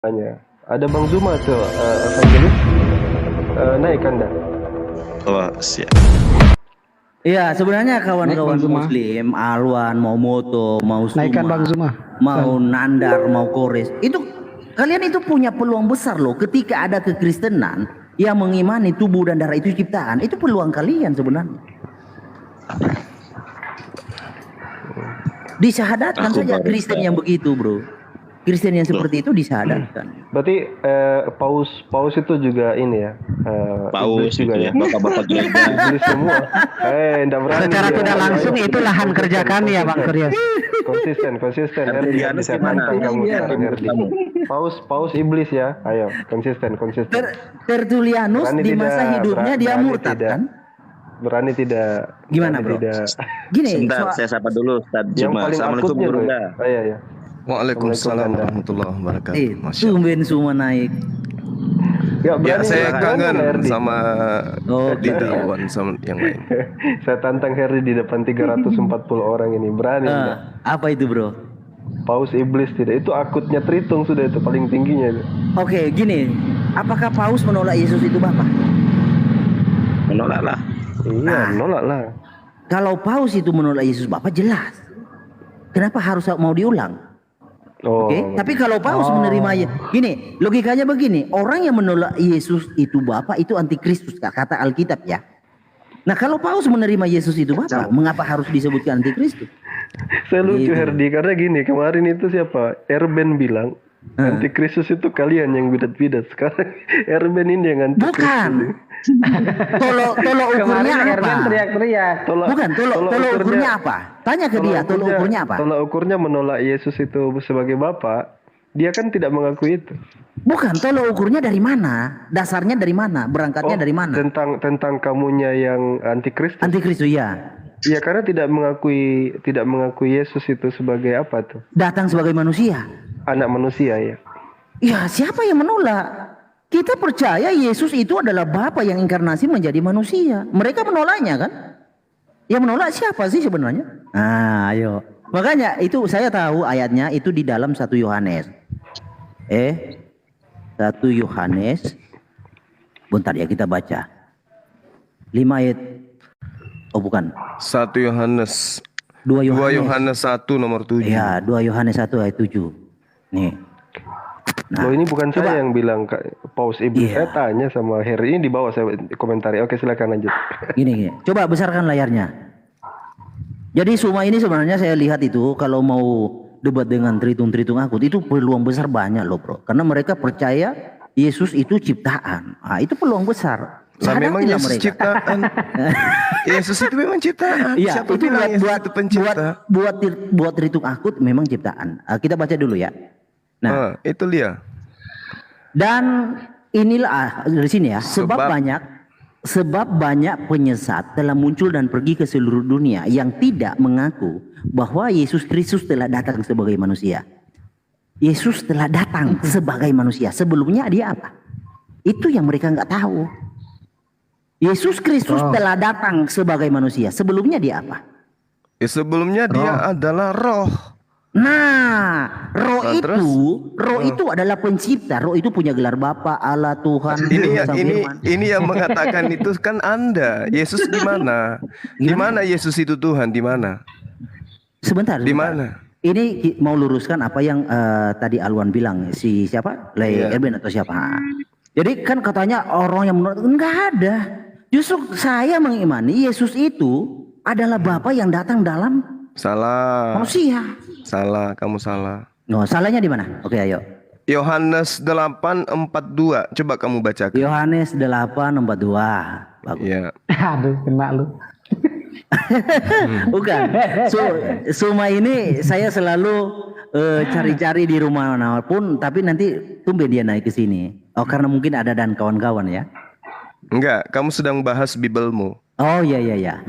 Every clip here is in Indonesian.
Tanya. Ada Bang Zuma tuh, evangelis, naik Anda. Oh, siap. Iya, sebenarnya kawan-kawan Muslim, Alwan, mau Moto, mau Naikkan Bang Suma, Zuma. mau Nandar, mau Kores, itu kalian itu punya peluang besar loh. Ketika ada kekristenan yang mengimani tubuh dan darah itu ciptaan, itu peluang kalian sebenarnya. Disyahadatkan saja Kristen yang begitu, bro. Kristen yang seperti itu disyahadatkan. Berarti paus itu juga ini ya. Paus juga gitu ya, bapak-bapak gereja. Iblis semua. Enggak berani. Secara tidak langsung itu lahan kerja kami ya Bang Surya. Konsisten. Tertulianus Bisa gimana? tantang kamu sekarang, Herdi. Paus iblis ya. Ayo, konsisten. Tertulianus di masa hidupnya dia murtad kan? Berani tidak. Gimana, bro? Gini, Sebentar, saya sapa dulu Ustaz Juma. Assalamualaikum Bunda. Iya. Waalaikumsalam warahmatullahi wabarakatuh. Tumben semua naik. Ya, saya kangen Herdi. sama Oke. Ditawan sama yang lain. Saya tantang Herdi di depan 340 orang ini. Berani enggak? Apa itu, bro? Paus iblis tidak. Itu akutnya Tritung sudah itu paling tingginya itu. Oke, gini. Apakah Paus menolak Yesus itu Bapak? Menolak lah. Iya, nolak lah. Kalau Paus itu menolak Yesus Bapak jelas. Kenapa harus mau diulang? Oke, tapi kalau Paus menerima gini, logikanya begini, orang yang menolak Yesus itu Bapak itu antikristus kata Alkitab ya. Nah, kalau Paus menerima Yesus itu Bapak, mengapa harus disebutkan antikristus? Saya lucu Herdi karena gini, kemarin itu siapa? Erben bilang antikristus itu kalian yang bidat-bidat. Sekarang Erben ini yang antikristus. Bukan. Tolok ukurnya apa? Teriak-teriak. Bukan, tolok ukurnya apa? Tanya ke dia, tolok ukurnya apa? Tolak ukurnya menolak Yesus itu sebagai Bapa, dia kan tidak mengakui itu. Bukan, tolok ukurnya dari mana? Dasarnya dari mana? Berangkatnya dari mana? Tentang kamunya yang antikristus. Antikristus ya. Iya, karena tidak mengakui Yesus itu sebagai apa tuh? Datang sebagai manusia. Anak manusia ya. Ya, siapa yang menolak? Kita percaya Yesus itu adalah Bapa yang inkarnasi menjadi manusia. Mereka menolaknya kan? Yang menolak siapa sih sebenarnya? Nah, ayo. Makanya itu saya tahu ayatnya itu di dalam 1 Yohanes. 1 Yohanes. Bentar ya kita baca. 5 ayat. Oh bukan. 1 Yohanes. 2 Yohanes 1 nomor 7. Ya, 2 Yohanes 1 ayat 7. Nih. Nah, loh, ini bukan saya yang bilang Paus iblis. Saya tanya sama Harry, ini di bawah saya komentari. Oke, silakan lanjut. Gini. Coba besarkan layarnya. Jadi Suma ini sebenarnya saya lihat itu kalau mau debat dengan Tritung akut itu peluang besar banyak loh, bro. Karena mereka percaya Yesus itu ciptaan. Nah, itu peluang besar. Nah, memang Yesus mereka. Ciptaan. Yesus itu memang ciptaan. Iya, siapa itu buat pencipta? Buat Tritung akut memang ciptaan. Kita baca dulu ya. Nah, itu dia. Dan inilah dari sini ya, sebab banyak penyesat telah muncul dan pergi ke seluruh dunia yang tidak mengaku bahwa Yesus Kristus telah datang sebagai manusia. Yesus telah datang sebagai manusia. Sebelumnya dia apa? Itu yang mereka nggak tahu. Yesus Kristus telah datang sebagai manusia. Sebelumnya dia apa? Sebelumnya dia adalah roh. Nah, roh itu adalah pencipta. Roh itu punya gelar Bapa, Allah, Tuhan. Ini yang mengatakan itu kan Anda. Yesus di mana? Di mana Yesus itu Tuhan? Di mana? Sebentar. Di mana? Ini mau luruskan apa yang tadi Alwan bilang. Si siapa? Eben atau siapa? Jadi kan katanya orang yang menurut enggak ada. Justru saya mengimani Yesus itu adalah Bapa yang datang dalam manusia. Salah, kamu salah. No, salahnya di mana? Oke, ayo. Yohanes 8:42. Coba kamu bacakan. Yohanes 8:42. Bagus. Iya. Aduh, kena lu. Bukan. Suma ini saya selalu cari-cari di rumah manapun, tapi nanti tumben dia naik ke sini. Oh, karena mungkin ada dan kawan-kawan ya. Enggak, kamu sedang bahas Bibelmu. Oh iya.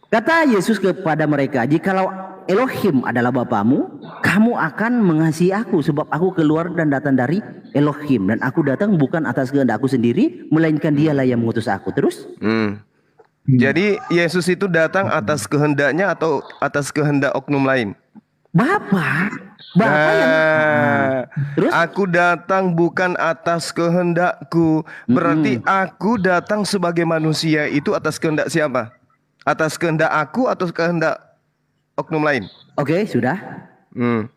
Kata Yesus kepada mereka, jikalau Elohim adalah Bapamu, kamu akan mengasihi aku sebab aku keluar dan datang dari Elohim dan aku datang bukan atas kehendak aku sendiri, melainkan Dialah yang mengutus aku. Terus? Jadi Yesus itu datang atas kehendaknya atau atas kehendak oknum lain? Bapa yang terus Aku datang bukan atas kehendakku. Berarti aku datang sebagai manusia itu atas kehendak siapa? Atas kehendak aku atau kehendak oknum lain? Oke, sudah.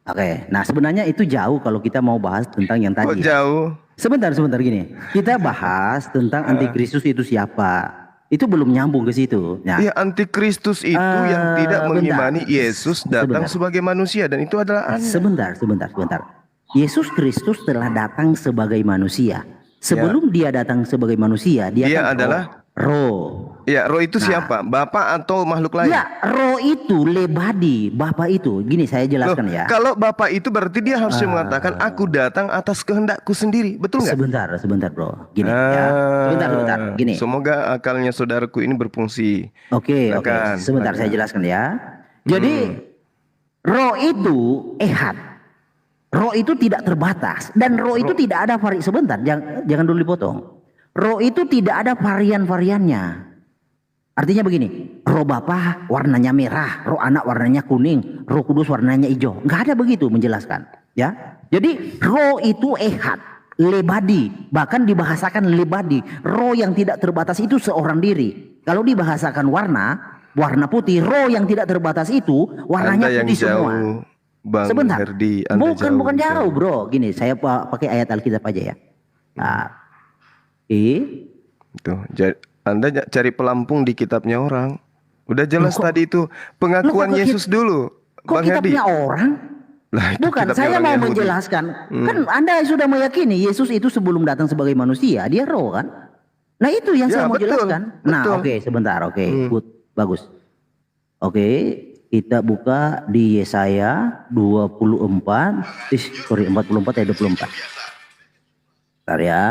Oke. Nah, sebenarnya itu jauh kalau kita mau bahas tentang yang Kok tadi. jauh? Sebentar gini. Kita bahas tentang antikristus itu siapa. Itu belum nyambung ke situ. Nah, Ya, antikristus itu yang tidak bentar. mengimani Yesus datang Sebentar. sebagai manusia, dan itu adalah Anda. Sebentar. Yesus Kristus telah datang sebagai manusia. Sebelum dia datang sebagai manusia, dia kan adalah roh. Ya, roh itu siapa? Bapa atau makhluk lain? Ya, roh itu lebadi, Bapa itu. Gini saya Loh, jelaskan ya. kalau Bapa itu berarti dia harusnya mengatakan aku datang atas kehendakku sendiri, betul nggak? Sebentar, Bro. Gini ya. Sebentar. Gini. Semoga akalnya saudaraku ini berfungsi. Oke. Silakan, Sebentar saya jelaskan ya. Jadi roh itu ehad. Roh itu tidak terbatas dan roh itu tidak ada sebentar, jangan dulu dipotong. Roh itu tidak ada varian-variannya. Artinya begini, roh Bapa warnanya merah, roh Anak warnanya kuning, roh Kudus warnanya hijau. Nggak ada begitu menjelaskan, ya. Jadi roh itu ehad, lebadi, bahkan dibahasakan lebadi. Roh yang tidak terbatas itu seorang diri. Kalau dibahasakan warna putih, roh yang tidak terbatas itu warnanya Anda yang putih jauh, semua. Bang Sebentar. Herdi, Anda Bukan jauh, Bro. Gini, saya pakai ayat Alkitab aja ya. Nah, Tuh, Anda cari pelampung di kitabnya orang. Udah jelas tadi itu pengakuan kok Yesus dulu, Kok Bang Herdi. kitabnya orang? Lah, itu Bukan, kitabnya saya orang mau Yahudi. menjelaskan. Kan Anda sudah meyakini Yesus itu sebelum datang sebagai manusia, dia roh kan? Nah, itu yang Ya, saya mau betul, jelaskan. Nah, betul. oke, sebentar. Oke, good, bagus. Oke, kita buka di Yesaya 44, 44 ayat 24. Bentar ya.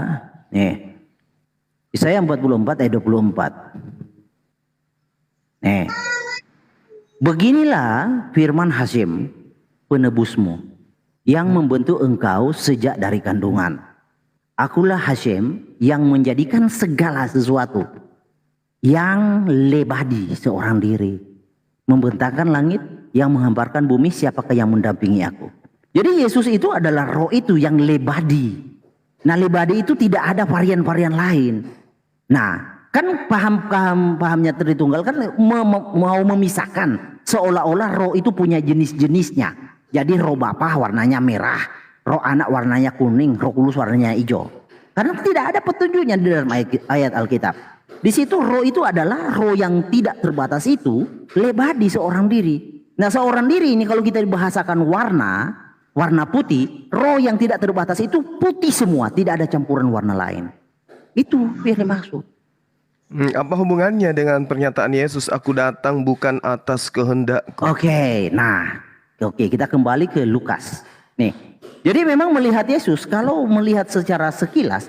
Nih. Yesaya 44 ayat 24. Nih. Beginilah firman Hasyim, penebusmu, yang membentuk engkau sejak dari kandungan. Akulah Hasyim yang menjadikan segala sesuatu, yang lebadi seorang diri, membentangkan langit, yang menghamparkan bumi, siapakah yang mendampingi aku. Jadi Yesus itu adalah roh itu yang lebadi. Nah, lebadi itu tidak ada varian-varian lain. Nah, kan pahamnya Tritunggal kan mau memisahkan seolah-olah roh itu punya jenis-jenisnya. Jadi roh Bapa warnanya merah, roh Anak warnanya kuning, roh Kudus warnanya hijau. Karena tidak ada petunjuknya di dalam ayat Alkitab. Di situ roh itu adalah roh yang tidak terbatas itu lebadi seorang diri. Nah, seorang diri ini kalau kita dibahasakan warna putih, roh yang tidak terbatas itu putih semua, tidak ada campuran warna lain. Itu yang dimaksud. Apa hubungannya dengan pernyataan Yesus, aku datang bukan atas kehendakku? Oke, kita kembali ke Lukas. Nih, jadi memang melihat Yesus, kalau melihat secara sekilas,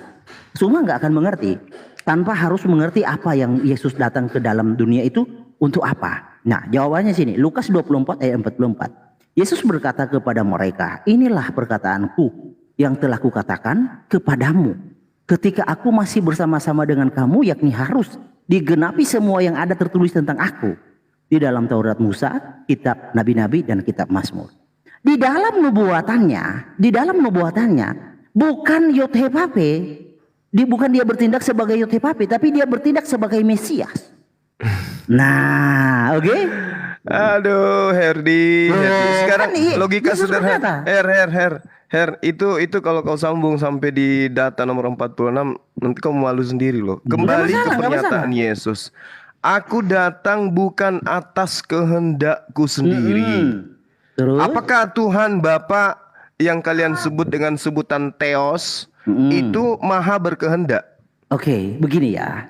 semua nggak akan mengerti. Tanpa harus mengerti apa yang Yesus datang ke dalam dunia itu untuk apa. Nah, jawabannya sini, Lukas 24 ayat 44. Yesus berkata kepada mereka, inilah perkataanku yang telah kukatakan kepadamu. Ketika aku masih bersama-sama dengan kamu, yakni harus digenapi semua yang ada tertulis tentang aku. Di dalam Taurat Musa, kitab Nabi-Nabi, dan kitab Mazmur. Di dalam nubuatannya, bukan Yothepape, bukan dia bertindak sebagai Yothepape, tapi dia bertindak sebagai Mesias. Nah, oke? Aduh, Herdi. Sekarang kan iya, logika Yesus sederhana. Itu kalau kau sambung sampai di data nomor 46, nanti kau malu sendiri loh. Kembali ke pernyataan Yesus. Aku datang bukan atas kehendakku sendiri. Terus? Apakah Tuhan Bapa yang kalian sebut dengan sebutan Theos itu maha berkehendak? Oke, begini ya.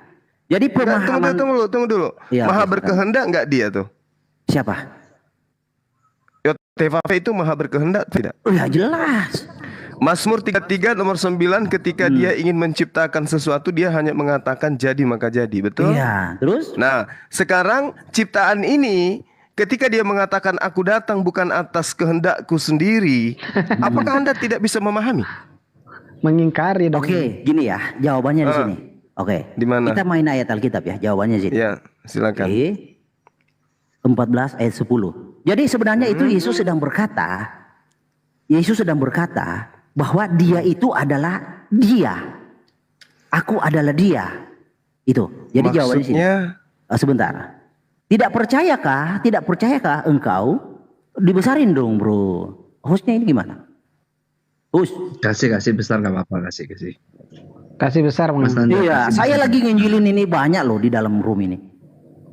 Jadi pemahaman... Tunggu dulu. Ya, maha berkehendak nggak dia tuh? Siapa? Yothepape itu maha berkehendak tidak? Oh ya jelas. Mazmur 33 nomor 9, ketika dia ingin menciptakan sesuatu, dia hanya mengatakan jadi maka jadi, betul? Iya, terus? Nah, sekarang ciptaan ini ketika dia mengatakan aku datang bukan atas kehendakku sendiri, apakah Anda tidak bisa memahami? Mengingkari dong. Oke, gini ya, jawabannya di sini. Oke. Di mana? Kita main ayat Alkitab ya, jawabannya sini. Ya, silakan. Oke. 14 ayat 10. Jadi sebenarnya itu Yesus sedang berkata bahwa dia itu adalah dia. Aku adalah dia. Itu. Jadi jawabannya di sini. Sebentar. Tidak percayakah engkau? Dibesarin dong, bro. Hostnya ini gimana? Host. Kasih besar nggak apa-apa, kasih. Kasih besar Bang. Iya, saya lagi nginjilin ini banyak loh di dalam room ini.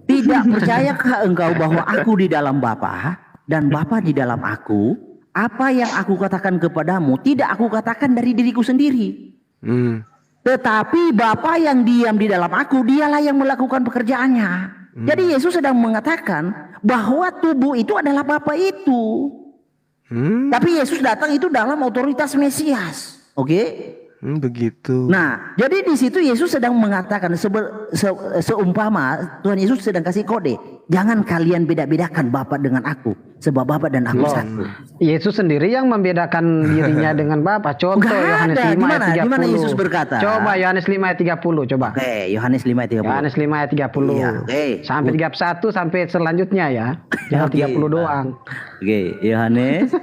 Tidak percayakah engkau bahwa aku di dalam Bapa dan Bapa di dalam aku? Apa yang aku katakan kepadamu tidak aku katakan dari diriku sendiri. Tetapi Bapa yang diam di dalam aku, dialah yang melakukan pekerjaannya. Jadi Yesus sedang mengatakan bahwa tubuh itu adalah Bapa itu. Tapi Yesus datang itu dalam otoritas Mesias. Oke? Begitu. Nah, jadi di situ Yesus sedang mengatakan seumpama Tuhan Yesus sedang kasih kode, jangan kalian beda-bedakan Bapa dengan aku, sebab Bapa dan aku satu. Yesus sendiri yang membedakan dirinya dengan Bapa. Contoh Yohanes 5 ayat 30. Gimana Yesus berkata? Coba Yohanes 5 ayat 30 coba. Oke, Yohanes 5 ayat 30. Yohanes 5 ayat 30. Iya, oke. Sampai 31 sampai selanjutnya ya. Jangan 30 doang. Oke, Yohanes.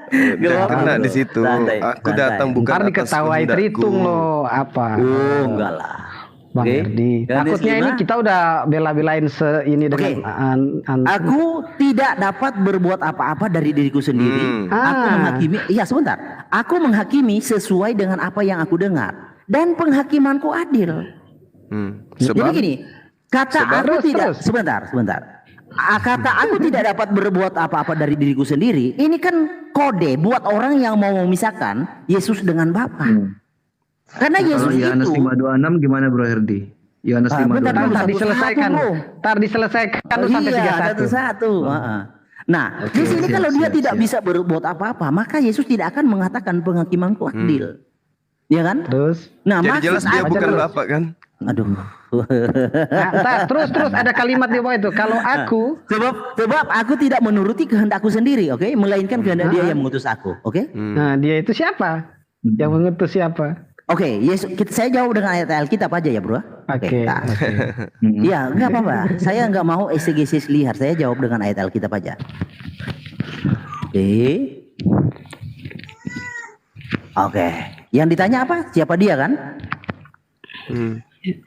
Kena di situ. Aku datang bukan Ntar atas diketawain kehendakku. Tritung loh apa. Oh, enggak lah. Bang Herdi. Takutnya ini kita udah bela-belain ini dengan aku tidak dapat berbuat apa-apa dari diriku sendiri. Aku menghakimi. Iya, sebentar. Aku menghakimi sesuai dengan apa yang aku dengar dan penghakimanku adil. Jadi gini, kata aku tidak sebentar. Kata aku tidak dapat berbuat apa-apa dari diriku sendiri. Ini kan kode buat orang yang mau memisahkan Yesus dengan Bapa. Karena Yesus itu Yohanes 5:26 gimana Bro Herdi? Yohanes 5:26. Bentar diselesaikan. Ntar diselesaikan sampai 31. Nah, di sini kalau dia tidak bisa berbuat apa-apa, maka Yesus tidak akan mengatakan penghakimanku adil. Ya kan? Terus. Nah, Jadi jelas dia bukan Bapak kan? Aduh. Nah, terus ada kalimat di bawah itu. Kalau aku sebab aku tidak menuruti kehendakku sendiri, oke? Melainkan kehendak Dia yang mengutus aku, oke? Nah, dia itu siapa? Yang mengutus siapa? Oke, Yesus, saya jawab dengan ayat Alkitab aja ya, Bro. Oke. Iya, enggak apa-apa. Saya enggak mau exegesis liar. Saya jawab dengan ayat Alkitab aja. Oke. Yang ditanya apa? Siapa dia kan?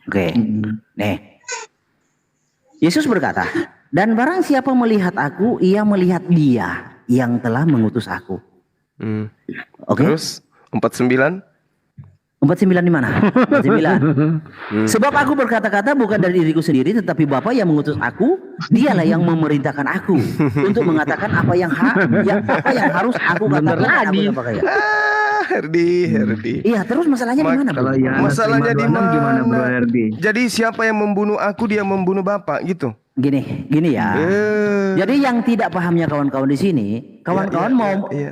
Oke. Nih. Yesus berkata, dan barang siapa melihat aku, ia melihat Dia yang telah mengutus aku. Oke. Terus 49? 49 di mana? 49. Sebab aku berkata-kata bukan dari diriku sendiri, tetapi Bapa yang mengutus aku, Dialah yang memerintahkan aku untuk mengatakan apa yang harus aku katakan. Herdi. Iya, terus masalahnya di mana? Kalau Masalahnya di mana? Gimana Bro Herdi? Jadi siapa yang membunuh aku, dia membunuh Bapak gitu. Gini ya. Jadi yang tidak pahamnya kawan-kawan di sini, kawan-kawan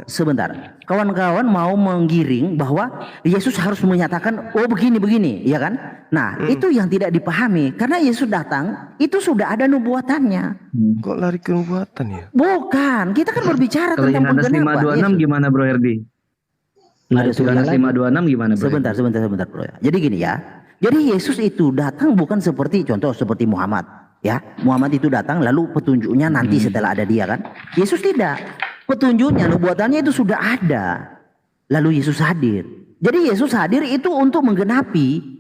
sebentar. Kawan-kawan mau menggiring bahwa Yesus harus menyatakan begini, ya kan? Nah, itu yang tidak dipahami karena Yesus datang itu sudah ada nubuatannya. Kok lari ke nubuatan ya? Bukan, kita kan berbicara Kalau tentang Yohanes penggenapan. 5:26 gimana Bro Herdi? Yohanes 5:26 gimana Bro? Sebentar Bro. Jadi gini ya. Jadi Yesus itu datang bukan seperti Muhammad. Ya, Muhammad itu datang lalu petunjuknya nanti setelah ada dia kan. Yesus tidak. Petunjuknya, nubuatannya itu sudah ada. Lalu Yesus hadir. Jadi Yesus hadir itu untuk menggenapi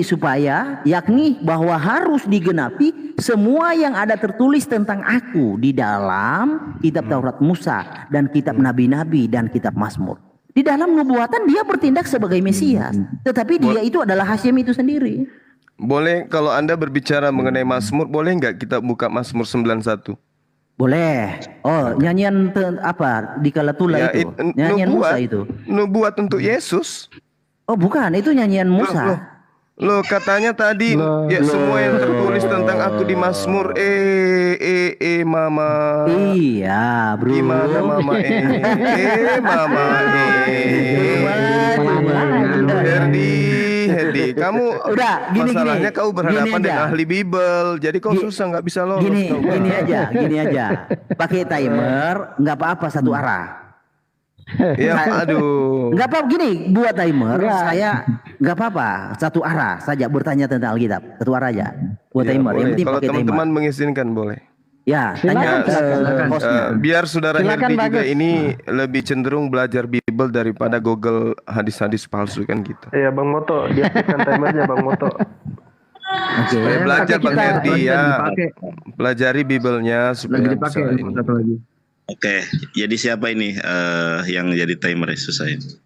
supaya yakni bahwa harus digenapi semua yang ada tertulis tentang aku di dalam kitab Taurat Musa dan kitab nabi-nabi dan kitab Mazmur. Di dalam nubuatan dia bertindak sebagai Mesias, tetapi dia itu adalah Hasyim itu sendiri. Boleh kalau Anda berbicara mengenai Mazmur, boleh nggak kita buka Mazmur 91? Boleh. Oh, nyanyian di kala tula Ya, itu. Nyanyian Musa itu. Nubuat untuk Yesus. Oh, bukan, itu nyanyian Musa. Loh, katanya tadi semua yang tertulis tentang aku di Mazmur mama. Iya, Bro. Gimana mama mama Herdi, kamu udah masalahnya kau berhadapan dengan ahli Bible, jadi kau susah nggak bisa lolos. Gini aja. Pakai timer, nggak apa-apa satu arah. Ya, aduh. Nggak apa-apa gini, buat timer. Saya nggak apa-apa satu arah saja bertanya tentang Alkitab, satu arah aja. buat Ya, timer. Yang boleh. penting Kalau pakai timer. teman-teman mengizinkan boleh. Ya, Silakan, tanya hostnya. Biar saudara Silakan, Herdi juga Bagus. ini lebih cenderung belajar Bible daripada Google hadis-hadis palsu kan gitu. Iya Bang Moto, diaktifkan timernya Bang Moto. Oke. Supaya belajar Pakai Bang kita, Herdi lagi ya. dipakai. Pelajari Bible-nya Lagi supaya dipakai bisa handphone ini. satu lagi. Oke, jadi siapa ini yang jadi timer susah ini?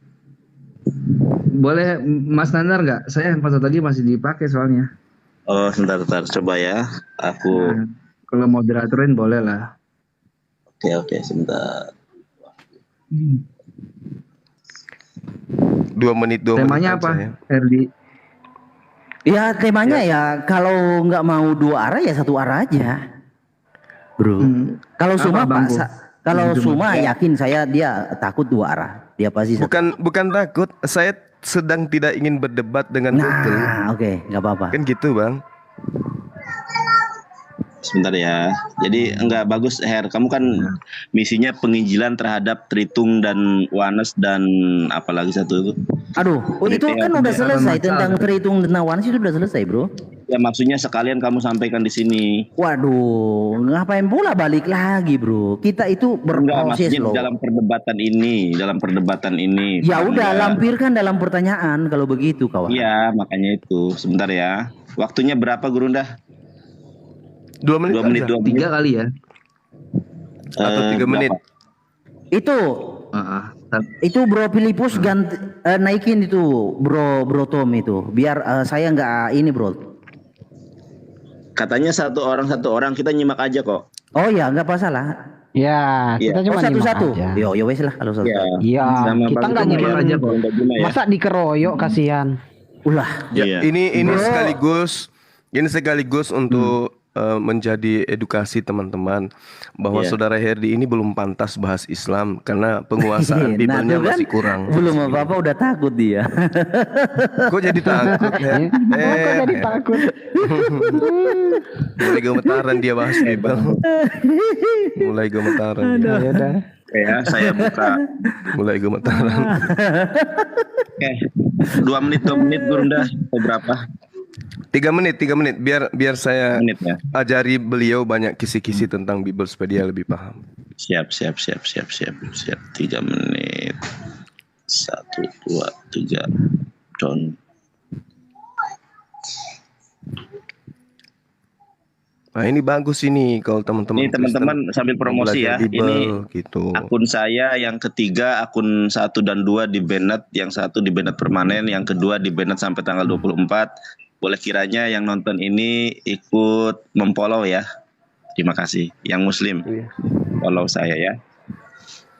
Boleh Mas Nandar nggak? Saya handphone satu lagi masih dipakai soalnya. Oh, sebentar, coba ya. Aku, Nah, kalau mau diaturin boleh lah. oke, sebentar. 2 menit Temanya apa, saya. Herdi? Ya temanya ya kalau nggak mau 2 arah ya 1 arah aja, bro. Kalau Apa, Suma Bang Pak, Bo? kalau Cuma. Suma yakin saya dia takut 2 arah. Dia pasti satu. Bukan takut, saya sedang tidak ingin berdebat dengan Google. Nah, oke, nggak apa-apa. Kan gitu, Bang. Sebentar ya. Jadi enggak bagus, Her. Kamu kan misinya penginjilan terhadap Tritung dan Wanes dan apalagi satu itu. Aduh, itu kan udah selesai tentang Tritung dan Nawan sih sudah selesai, bro. Ya maksudnya sekalian kamu sampaikan di sini. Waduh, ngapain pula balik lagi, bro? Kita itu Enggak, berproses maksudnya loh. dalam perdebatan ini. Ya Paham udah, nggak? lampirkan dalam pertanyaan kalau begitu, kawan. Iya, makanya itu. Sebentar ya. Waktunya berapa, Gurunda? 2 menit. 2 menit, aja. 2 menit. 3 kali ya. Atau 3 menit. Itu Itu Bro Filipus ganti naikin itu Bro Tom itu. Biar saya nggak ini, Bro. Katanya satu orang kita nyimak aja kok. Oh ya, nggak masalah. Ya, kita Oh cuma nyimak satu-satu. aja. Yo wes lah kalau satu. Iya. Iya, Sama kita Bang nggak Guna nyimak aja kok. Bang Guna ya. Masa dikeroyok kasihan. Ulah. Ya, Iya. ini sekaligus untuk menjadi edukasi teman-teman bahwa Iya. saudara Herdi ini belum pantas bahas Islam karena penguasaan Bible-nya tuh kan, masih kurang. Belum apa-apa udah takut dia. Kok jadi takut? Her? Kok jadi takut? Mulai gemetaran dia bahas Bible. Mulai gemetaran. dia. Ya udah. Ya, saya buka. Mulai gemetaran. Oke. 2 menit Gurunda. Atau berapa? 3 menit. Biar saya Menit ya. ajari beliau banyak kisi-kisi tentang Bible supaya dia lebih paham. Siap. 3 menit. 1, 2, 3. Don. Nah, ini bagus ini kalau teman-teman. Ini teman-teman Kristen sambil promosi ya. belajar Bible, Ini gitu. akun saya yang ketiga, akun 1 dan 2 di banned, yang 1 di banned permanen, yang kedua di banned sampai tanggal 24. Boleh kiranya yang nonton ini ikut memfollow ya. Terima kasih. Yang muslim Iya. follow saya ya.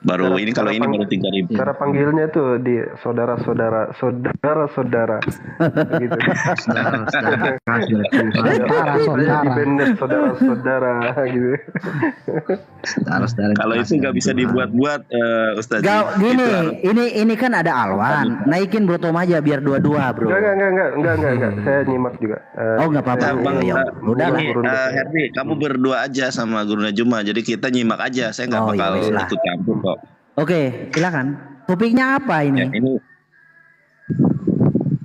Baru ini kalau ini baru 3.000. Cara panggilnya tuh di saudara-saudara gitu. Saudara, Di saudara. banned saudara-saudara gitu. Kalau itu nggak bisa dibuat-buat, Ustaz. Gini, ini kan ada Alwan. Naikin Bro Tom aja biar dua-dua, Bro. Enggak. Saya nyimak juga. Oh, nggak apa-apa. Bang, Ya, udah lah. Herdi, kamu berdua aja sama Guru Najuma. Jadi kita nyimak aja. Saya nggak Oh, bakal ya wes lah. ikut campur kok. Oke, silakan. Topiknya apa Ya, ini? ini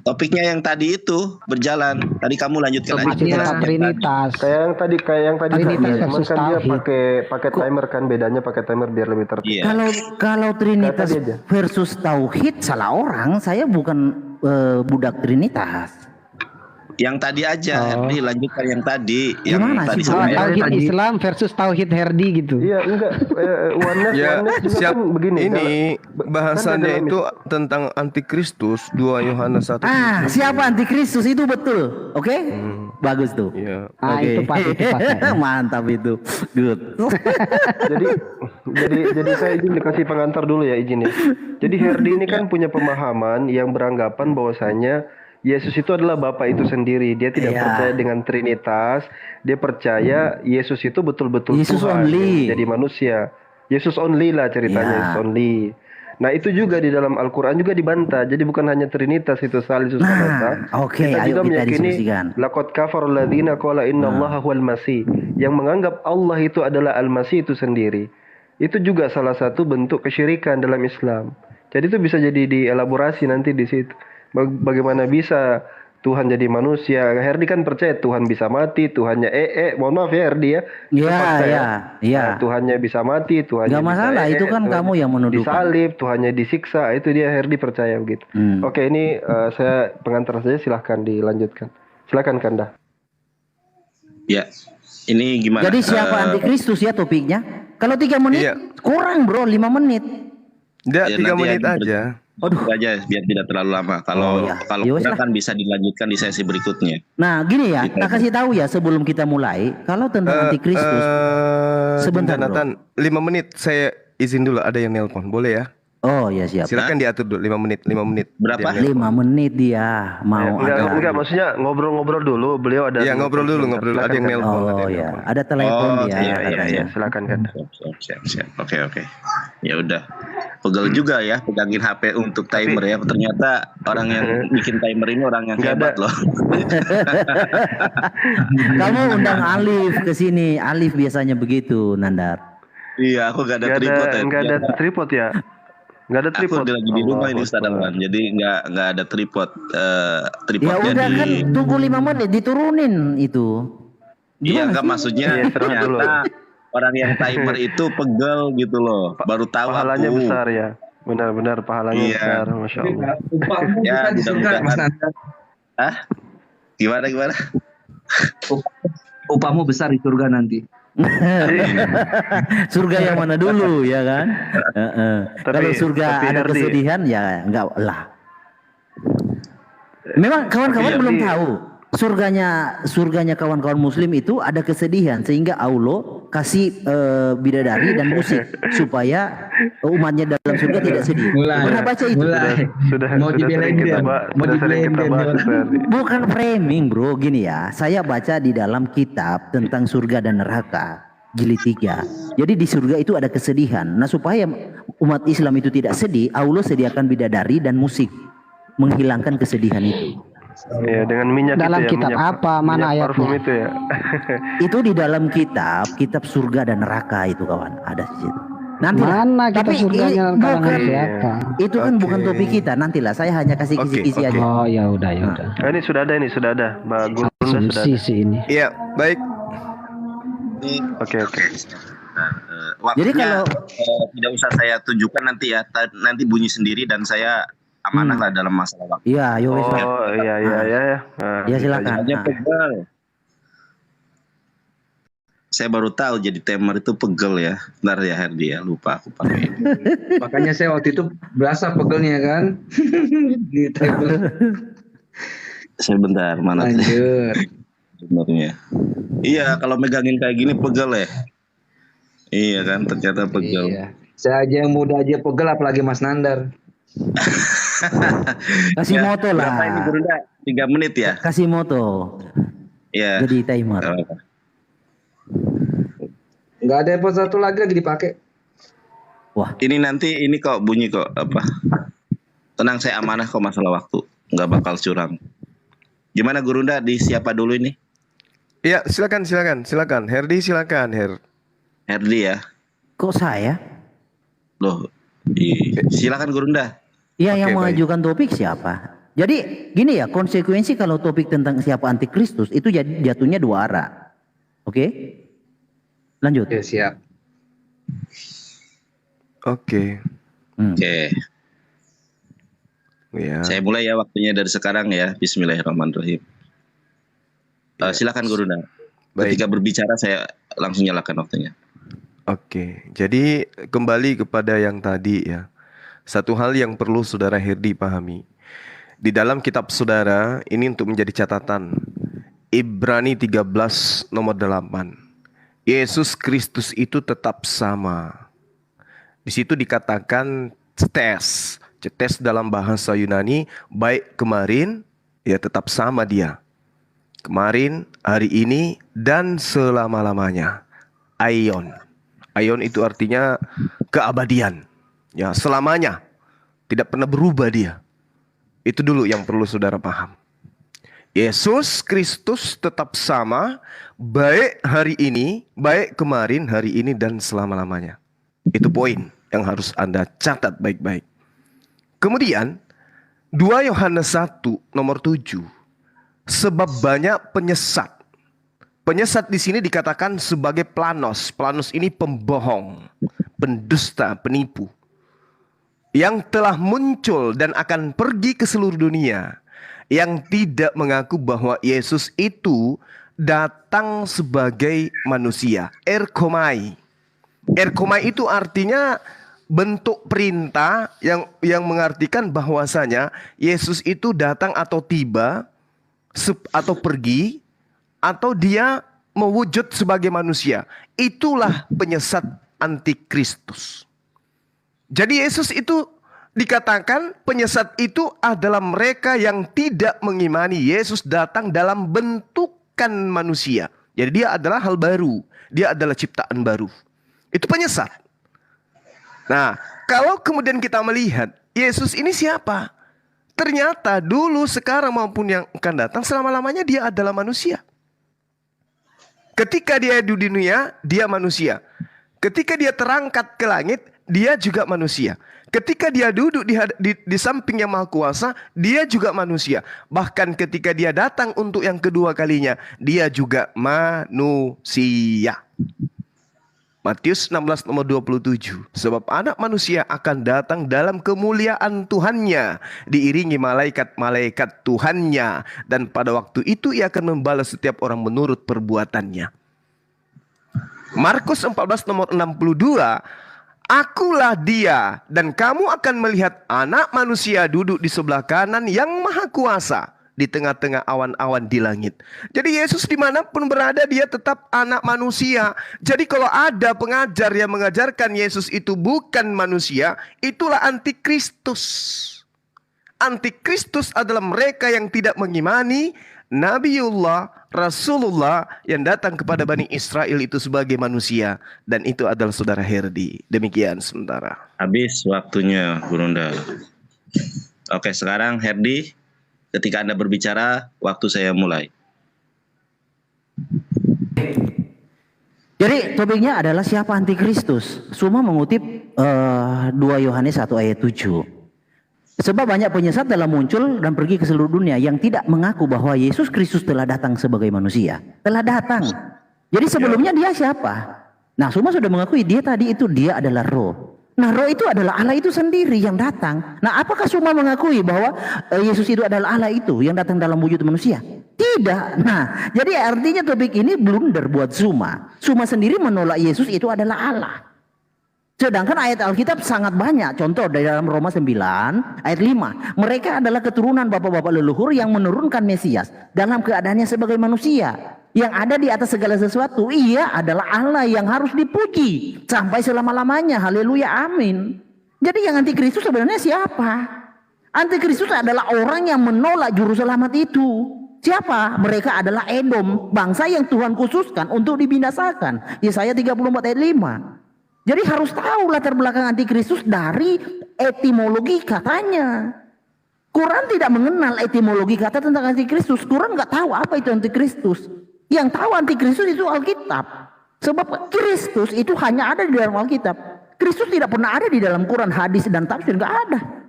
topiknya yang tadi itu berjalan. Tadi kamu lanjutkan aja. Topiknya pembahasannya. Trinitas. Kayak yang tadi Trinitas cuman versus kan dia Tauhid. pakai timer kan, bedanya pakai timer biar lebih tertib. Iya. Kalau Trinitas Kata dia aja. versus Tauhid salah orang. Saya bukan budak Trinitas. Yang tadi aja, Herdi lanjutkan yang tadi. Yang Gimana tadi sih, Oh, Bang? saya tauhid tadi. Islam versus tauhid Herdi gitu. Iya, enggak. Oneness Ya, juga siap. kan begini. Ini bahasannya dalam itu tentang antikristus 2 Yohanes 1. Siapa antikristus itu betul. Oke? Bagus tuh. Iya. Ah, itu pas. Mantap itu. Good. jadi saya izin dikasih pengantar dulu ya, izin ya. Jadi Herdi ini kan punya pemahaman yang beranggapan bahwasanya Yesus itu adalah Bapa itu sendiri. Dia tidak Iya. percaya dengan Trinitas. Dia percaya Yesus itu betul-betul Yesus Tuhan only. yang jadi manusia. Yesus only lah ceritanya, Iya. Yesus only. Nah, itu juga di dalam Al-Qur'an juga dibantah. Jadi bukan hanya Trinitas itu Salisus Nah, oke, Kita ayo juga kita meyakini diskusikan. laqad kafara alladziina qala innallaha huwal masih, yang menganggap Allah itu adalah Al-Masih itu sendiri. Itu juga salah satu bentuk kesyirikan dalam Islam. Jadi itu bisa jadi dielaborasi nanti di situ. Bagaimana bisa Tuhan jadi manusia. Herdi kan percaya Tuhan bisa mati, Tuhannya mohon maaf ya Herdi ya. Itu Iya, fakta ya. iya. Nah, Tuhannya bisa mati, Tuhannya Nggak bisa masalah, itu kan Tuhannya kamu yang menuduhkan. disalib, Tuhannya disiksa, itu dia Herdi percaya begitu. Oke, ini saya pengantar saja, silahkan dilanjutkan. Silakan Kanda. Ya, ini gimana? Jadi siapa antikristus ya topiknya? Kalau 3 menit Iya. kurang bro, 5 menit. Enggak, Ya, 3 nanti menit ya, aja. aja biar tidak terlalu lama. Kalau ya. kalau Ya wes kurang lah. kan bisa dilanjutkan di sesi berikutnya. Nah gini ya, tak kasih tahu ya sebelum kita mulai. Kalau tentang antikristus, sebentar, bro. Jonathan, 5 menit saya izin dulu, ada yang nelpon. Boleh ya? Oh ya siap. Silakan diatur dulu 5 menit, 5 menit. Berapa? Dia nelpon. 5 menit dia mau Enggak, maksudnya ngobrol-ngobrol dulu. Beliau ada Iya, ngobrol dulu, ngobrol. Ada yang Silakan, nelpon. Oh ya, ada telepon dia. iya, katanya. Silakan Kanda. Siap. Oke. Ya udah. Pegel juga ya pegangin HP untuk timer ya. Ternyata orang yang bikin timer ini orang yang Nggak hebat ada. loh. Kamu undang Alif ke sini. Alif biasanya begitu, Nandar. Iya, aku gak ada tripod ya. Enggak ada tripod ya. Enggak ada tripod. Aku lagi di rumah ini Ustaz Allahu Akbar. Alwan. Jadi nggak ada tripod. Ya Tripodnya udah di. kan tunggu 5 menit diturunin itu. Iya, Gimana enggak sih? maksudnya Iya, istirahat dulu. ternyata orang yang timer itu pegel gitu loh. Baru tahu Pahalanya aku. besar ya. Benar-benar pahalanya Iya. besar, Masya Allah. Upahmu Ya, kita di surga, Mas mudah-mudahan. Nanda. Hah? Gimana? Upahmu besar di surga nanti. Surga yang mana dulu ya kan? Kalau surga tapi ada Herdi, kesedihan ya enggak lah. Memang kawan-kawan Tapi belum Herdi- tahu surganya kawan-kawan muslim itu ada kesedihan sehingga Allah kasih bidadari dan musik supaya umatnya dalam surga tidak sedih. Pernah baca itu? Sudah Mau sering dibelain kita dia. bahas, Mau sudah sering kita dibelain bahas dia. Herdi. Bukan framing bro, gini ya. Saya baca di dalam kitab tentang surga dan neraka jilid 3. Jadi di surga itu ada kesedihan. Nah supaya umat Islam itu tidak sedih, Allah sediakan bidadari dan musik menghilangkan kesedihan itu. Ya, dengan minyak Dalam itu ya, kitab minyak, apa? Mana minyak parfum ayatnya? itu ya. Itu di dalam kitab surga dan neraka itu kawan, ada di situ. Nanti Mana kita surganya kalangan siapa? itu kan bukan topik kita. Nantilah saya hanya kasih kisi-kisi aja. Oh ya udah ya udah. Ini sudah ada. Mbak Gurunda sudah Asumsi ada. sih ini. Iya, baik. Oke. Waktunya, Jadi kalau- tidak usah saya tunjukkan nanti ya. Nanti bunyi sendiri dan saya amanah lah dalam masalah waktu. Iya, yo wes lah. Oh iya. Nah, Ya gitu silakan. aja. Hanya Nah. pegel. Saya baru tahu jadi timer itu pegel ya. Bentar ya Herdi ya, lupa aku pakai ini. Makanya saya waktu itu berasa pegelnya kan. Di table. Sebentar, mana sih Lanjut. sebenarnya? Iya, kalau megangin kayak gini pegel ya. Iya kan, ternyata pegel. Iya. Saya aja yang muda aja pegel apalagi Mas Nandar. Kasih Ya, moto berapa ini lah. Gurunda? 3 menit ya? Kasih moto. Iya. Jadi timer. Enggak ada episode satu lagi dipakai. Wah, Ini nanti ini kok bunyi kok apa? Tenang, saya amanah kok masalah waktu, nggak bakal curang. Gimana Gurunda, di siapa dulu ini? Iya, silakan. Herdi silakan, Herdi ya. kok saya? Loh, silakan Gurunda. Ya, Oke, yang baik. mengajukan topik siapa? Jadi gini ya, konsekuensi kalau topik tentang siapa antikristus itu jatuhnya 2 arah. Oke? Lanjut. Ya siap. Oke. Oke, Ya. saya mulai ya waktunya dari sekarang ya. Bismillahirrahmanirrahim. Silakan Gurunda. Baik. Ketika berbicara saya langsung nyalakan waktunya. Oke, jadi kembali kepada yang tadi ya. Satu hal yang perlu saudara Herdi pahami. Di dalam kitab saudara, ini untuk menjadi catatan. Ibrani 13 nomor 8. Yesus Kristus itu tetap sama. Di situ dikatakan cetes. Cetes dalam bahasa Yunani, baik kemarin, ya tetap sama dia. Kemarin, hari ini, dan selama-lamanya. Aion. Aion itu artinya keabadian. Ya, selamanya. Tidak pernah berubah dia. Itu dulu yang perlu saudara paham. Yesus Kristus tetap sama, baik hari ini, baik kemarin, hari ini, dan selama-lamanya. Itu poin yang harus Anda catat baik-baik. Kemudian, 2 Yohanes 1 nomor 7. sebab banyak penyesat. Penyesat di sini dikatakan sebagai planos. Planos ini pembohong, pendusta, penipu, yang telah muncul dan akan pergi ke seluruh dunia, yang tidak mengaku bahwa Yesus itu datang sebagai manusia. Erkomai. Erkomai itu artinya bentuk perintah yang mengartikan bahwasanya Yesus itu datang atau tiba atau pergi atau dia mewujud sebagai manusia. Itulah penyesat antikristus. Jadi Yesus itu dikatakan penyesat itu adalah mereka yang tidak mengimani Yesus datang dalam bentukan manusia. Jadi dia adalah hal baru. Dia adalah ciptaan baru. Itu penyesat. Nah, kalau kemudian kita melihat Yesus ini siapa? Ternyata dulu, sekarang maupun yang akan datang, selama-lamanya dia adalah manusia. Ketika dia di dunia, dia manusia. Ketika dia terangkat ke langit, dia juga manusia. Ketika dia duduk di samping Yang Maha Kuasa, dia juga manusia. Bahkan ketika dia datang untuk yang kedua kalinya, dia juga manusia. Matius 16 nomor 27. Sebab anak manusia akan datang dalam kemuliaan Tuhannya, diiringi malaikat-malaikat Tuhannya. Dan pada waktu itu ia akan membalas setiap orang menurut perbuatannya. Markus 14 nomor 62. Akulah dia, dan kamu akan melihat anak manusia duduk di sebelah kanan Yang Maha Kuasa, di tengah-tengah awan-awan di langit. Jadi Yesus dimanapun berada, dia tetap anak manusia. Jadi kalau ada pengajar yang mengajarkan Yesus itu bukan manusia, itulah antikristus. Antikristus adalah mereka yang tidak mengimani Nabiullah, Rasulullah yang datang kepada Bani Israel itu sebagai manusia. Dan itu adalah saudara Herdi. Demikian sementara. Habis waktunya, Burunda. Oke, sekarang Herdi, ketika Anda berbicara, waktu saya mulai. Jadi topiknya adalah siapa antikristus. Suma mengutip 2 Yohanes 1 ayat 7. Sebab banyak penyesat telah muncul dan pergi ke seluruh dunia yang tidak mengaku bahwa Yesus Kristus telah datang sebagai manusia. Telah datang. Jadi sebelumnya dia siapa? Nah, Suma sudah mengakui dia adalah roh. Nah, roh itu adalah Allah itu sendiri yang datang. Nah, apakah Suma mengakui bahwa Yesus itu adalah Allah itu yang datang dalam wujud manusia? Tidak. Nah, jadi artinya topik ini blunder buat Suma. Suma sendiri menolak Yesus itu adalah Allah. Sedangkan ayat Alkitab sangat banyak. Contoh dari dalam Roma 9 ayat 5. Mereka adalah keturunan bapak-bapak leluhur yang menurunkan Mesias dalam keadaannya sebagai manusia. Yang ada di atas segala sesuatu. Ia adalah Allah yang harus dipuji sampai selama-lamanya. Haleluya, amin. Jadi yang antikristus sebenarnya siapa? Antikristus adalah orang yang menolak juru selamat itu. Siapa? Mereka adalah Edom, bangsa yang Tuhan khususkan untuk dibinasakan. Yesaya 34 ayat 5. Jadi harus tahu latar belakang antikristus dari etimologi katanya. Quran tidak mengenal etimologi kata tentang antikristus. Quran nggak tahu apa itu antikristus. Yang tahu antikristus itu Alkitab. Sebab Kristus itu hanya ada di dalam Alkitab. Kristus tidak pernah ada di dalam Quran, hadis dan tafsir, nggak ada.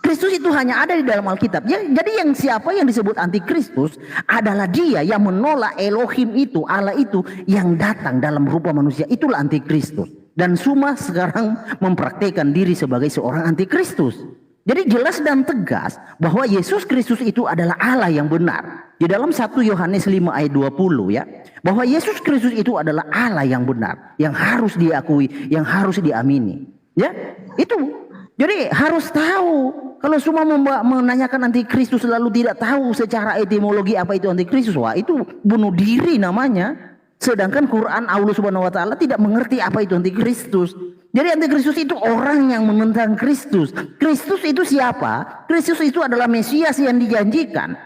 Kristus itu hanya ada di dalam Alkitab. Jadi siapa yang disebut antikristus adalah dia yang menolak Elohim itu, Allah itu yang datang dalam rupa manusia. Itulah antikristus. Dan Suma sekarang mempraktikkan diri sebagai seorang antikristus. Jadi jelas dan tegas bahwa Yesus Kristus itu adalah Allah yang benar. Di dalam 1 Yohanes 5 ayat 20 ya, bahwa Yesus Kristus itu adalah Allah yang benar, yang harus diakui, yang harus diamini. Ya, itu. Jadi harus tahu. Kalau semua menanyakan antikristus lalu tidak tahu secara etimologi apa itu antikristus, wah itu bunuh diri namanya. Sedangkan Quran Allah Subhanahu wa taala tidak mengerti apa itu antikristus. Jadi antikristus itu orang yang menentang Kristus. Kristus itu siapa? Kristus itu adalah Mesias yang dijanjikan.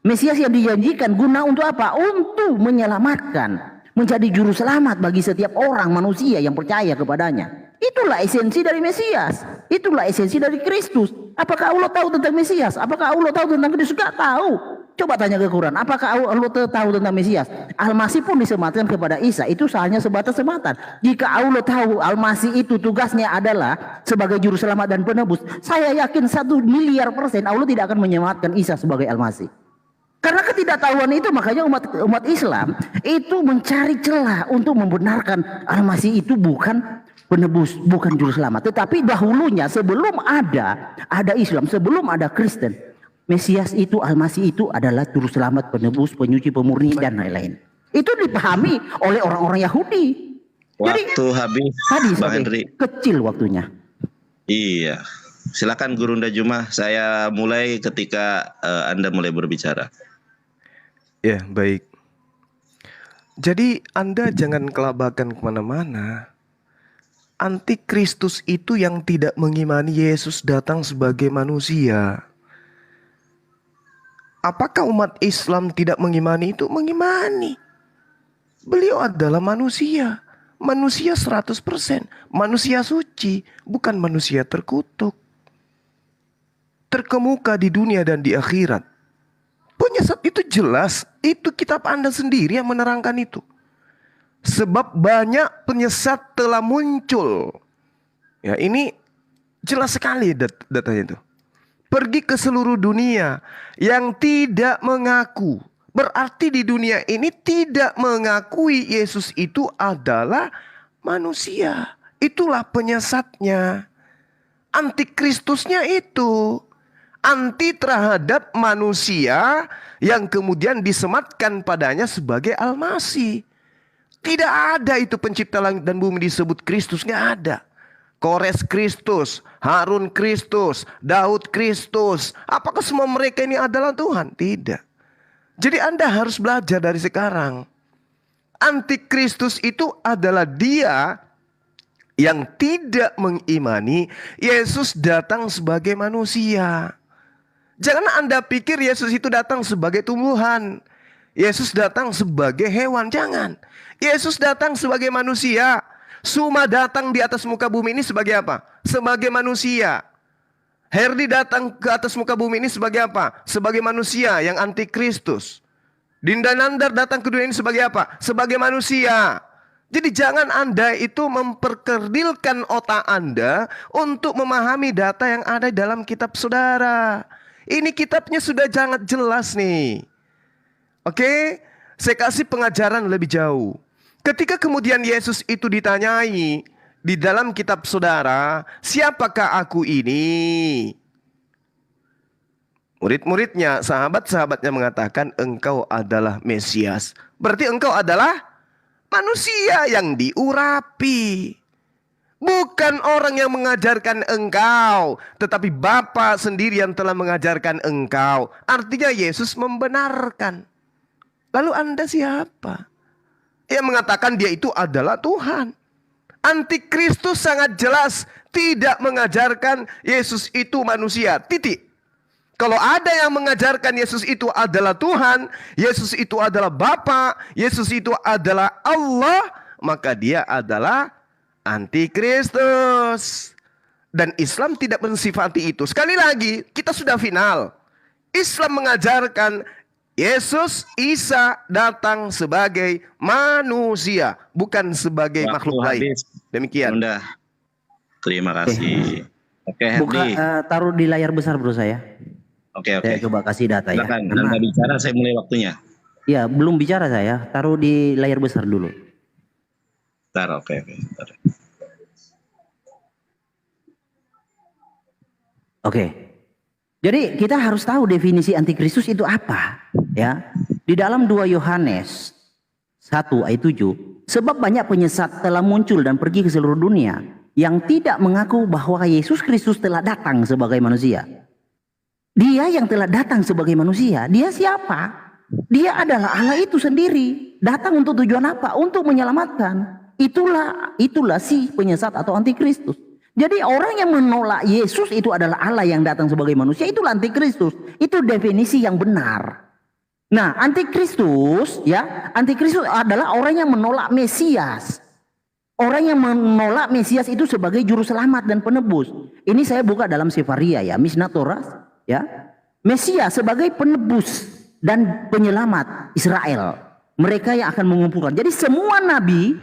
Mesias yang dijanjikan guna untuk apa? Untuk menyelamatkan, menjadi juru selamat bagi setiap orang manusia yang percaya kepadanya. Itulah esensi dari Mesias. Itulah esensi dari Kristus. Apakah Allah tahu tentang Mesias? Apakah Allah tahu tentang Kristus? Gak tahu. Coba tanya ke Quran. Apakah Allah tahu tentang Mesias? Al-Masih pun disematkan kepada Isa. Itu hanya sebatas sematan. Jika Allah tahu Al-Masih itu tugasnya adalah sebagai juru selamat dan penebus, saya yakin 1 miliar% Allah tidak akan menyematkan Isa sebagai Al-Masih. Karena ketidaktahuan itu makanya umat Islam itu mencari celah untuk membenarkan Al-Masih itu bukan penebus, bukan juru selamat. Tetapi dahulunya sebelum ada Islam, sebelum ada Kristen, Mesias itu, Al-Masih itu adalah juru selamat, penebus, penyuci, pemurni dan lain-lain. Itu dipahami oleh orang-orang Yahudi. Waktu habis, Bang Henry. Kecil waktunya. Iya. Silakan Gurunda Juma, saya mulai ketika Anda mulai berbicara. Ya, baik. Jadi Anda jangan kelabakan kemana-mana. Antikristus itu yang tidak mengimani Yesus datang sebagai manusia. Apakah umat Islam tidak mengimani itu? Mengimani. Beliau adalah manusia. Manusia 100%. Manusia suci, bukan manusia terkutuk. Terkemuka di dunia dan di akhirat. Penyesat itu jelas. Itu kitab Anda sendiri yang menerangkan itu. Sebab banyak penyesat telah muncul. Ya, ini jelas sekali datanya itu. Pergi ke seluruh dunia yang tidak mengaku. Berarti di dunia ini tidak mengakui Yesus itu adalah manusia. Itulah penyesatnya. Antikristusnya itu. Anti terhadap manusia yang kemudian disematkan padanya sebagai Al-Masih. Tidak ada itu pencipta langit dan bumi disebut Kristus. Nggak ada. Kores Kristus, Harun Kristus, Daud Kristus. Apakah semua mereka ini adalah Tuhan? Tidak. Jadi Anda harus belajar dari sekarang. Antikristus itu adalah dia yang tidak mengimani Yesus datang sebagai manusia. Jangan Anda pikir Yesus itu datang sebagai tumbuhan. Yesus datang sebagai hewan. Jangan. Yesus datang sebagai manusia. Suma datang di atas muka bumi ini sebagai apa? Sebagai manusia. Herdi datang ke atas muka bumi ini sebagai apa? Sebagai manusia yang antikristus. Dinda Nandar datang ke dunia ini sebagai apa? Sebagai manusia. Jadi jangan Anda itu memperkerdilkan otak Anda untuk memahami data yang ada dalam kitab saudara. Ini kitabnya sudah sangat jelas nih. Oke? Saya kasih pengajaran lebih jauh. Ketika kemudian Yesus itu ditanyai di dalam kitab saudara, siapakah aku ini? Murid-muridnya, sahabat-sahabatnya mengatakan engkau adalah Mesias. Berarti engkau adalah manusia yang diurapi. Bukan orang yang mengajarkan engkau, tetapi Bapa sendiri yang telah mengajarkan engkau. Artinya Yesus membenarkan. Lalu Anda siapa? Yang mengatakan dia itu adalah Tuhan. Antikristus sangat jelas tidak mengajarkan Yesus itu manusia. Titik. Kalau ada yang mengajarkan Yesus itu adalah Tuhan, Yesus itu adalah Bapa, Yesus itu adalah Allah, maka dia adalah Antikristus. Dan Islam tidak mensifati itu. Sekali lagi, kita sudah final. Islam mengajarkan Yesus Isa datang sebagai manusia, bukan sebagai makhluk lain. Demikian. Bunda. Terima kasih. Oke, Buka, Herdi. taruh di layar besar bro saya. Oke. Saya coba kasih data ya. Silakan, Anda bicara, saya mulai waktunya. Ya, belum bicara saya. Taruh di layar besar dulu. Bentar, oke. Bentar. Oke. Jadi kita harus tahu definisi antikristus itu apa, ya. Di dalam 2 Yohanes 1 ayat 7, sebab banyak penyesat telah muncul dan pergi ke seluruh dunia yang tidak mengaku bahwa Yesus Kristus telah datang sebagai manusia. Dia yang telah datang sebagai manusia, dia siapa? Dia adalah Allah itu sendiri. Datang untuk tujuan apa? Untuk menyelamatkan. Itulah si penyesat atau antikristus. Jadi orang yang menolak Yesus itu adalah Allah yang datang sebagai manusia, itulah antikristus. Itu definisi yang benar. Nah, antikristus adalah orang yang menolak Mesias. Orang yang menolak Mesias itu sebagai juru selamat dan penebus. Ini saya buka dalam Sefaria ya, Mishnah Torah ya. Mesias sebagai penebus dan penyelamat Israel. Mereka yang akan mengumpulkan. Jadi semua nabi,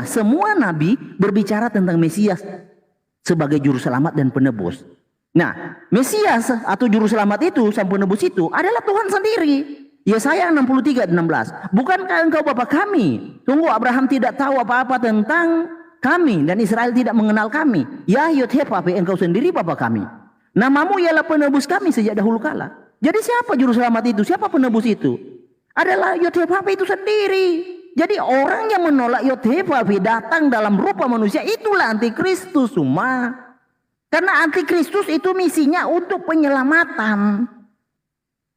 semua nabi berbicara tentang Mesias sebagai juru selamat dan penebus. Nah, Mesias atau juru selamat itu, sang penebus itu adalah Tuhan sendiri. Yesaya 63:16. Bukankah engkau Bapa kami? Tunggu, Abraham tidak tahu apa-apa tentang kami dan Israel tidak mengenal kami. Ya Yod-Heh-Vaveh, engkau sendiri Bapa kami. Namamu ialah penebus kami sejak dahulu kala. Jadi siapa juru selamat itu? Siapa penebus itu? Adalah Yod-Heh-Vaveh itu sendiri. Jadi orang yang menolak Yod-Heh-Vaveh datang dalam rupa manusia, itulah antikristus semua. Karena antikristus itu misinya untuk penyelamatan.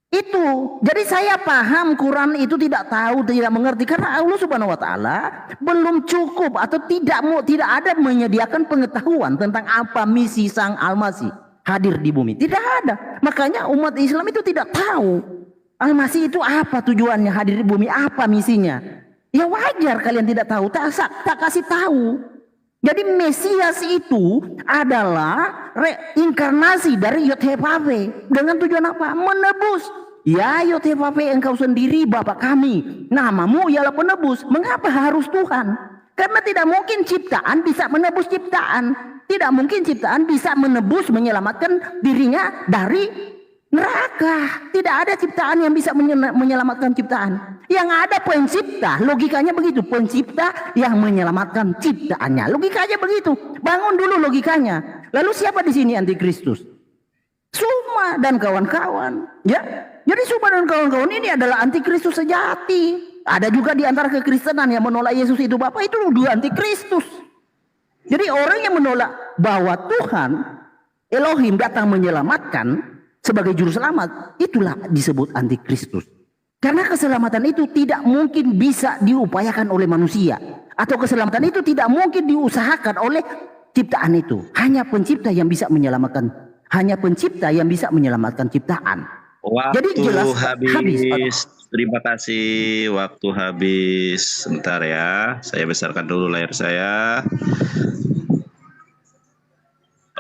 Itu. Jadi saya paham Quran itu tidak tahu, tidak mengerti karena Allah Subhanahu wa taala belum cukup atau tidak ada menyediakan pengetahuan tentang apa misi Sang Al-Masih hadir di bumi. Tidak ada. Makanya umat Islam itu tidak tahu Al-Masih itu apa tujuannya hadir di bumi, apa misinya. Ya wajar kalian tidak tahu, tak kasih tahu. Jadi Mesias itu adalah reinkarnasi dari Yod-Heh-Vaveh. Dengan tujuan apa? Menebus. Ya Yod-Heh-Vaveh, engkau sendiri Bapa kami. Namamu ialah penebus. Mengapa harus Tuhan? Karena tidak mungkin ciptaan bisa menebus ciptaan. Tidak mungkin ciptaan bisa menebus, menyelamatkan dirinya dari neraka. Tidak ada ciptaan yang bisa menyelamatkan ciptaan. Yang ada pencipta, logikanya begitu. Pencipta yang menyelamatkan ciptaannya. Logikanya begitu. Bangun dulu logikanya. Lalu siapa di sini antikristus? Suma dan kawan-kawan. Ya, jadi Suma dan kawan-kawan ini adalah antikristus sejati. Ada juga di antara kekristenan yang menolak Yesus itu Bapa, itu dua antikristus. Jadi orang yang menolak bahwa Tuhan Elohim datang menyelamatkan sebagai juru selamat, itulah disebut antikristus. Karena keselamatan itu tidak mungkin bisa diupayakan oleh manusia, atau keselamatan itu tidak mungkin diusahakan oleh ciptaan itu. Hanya pencipta yang bisa menyelamatkan, hanya pencipta yang bisa menyelamatkan ciptaan. Waktu Jadi jelas habis. Terima kasih, waktu habis. Sebentar ya, saya besarkan dulu layar saya.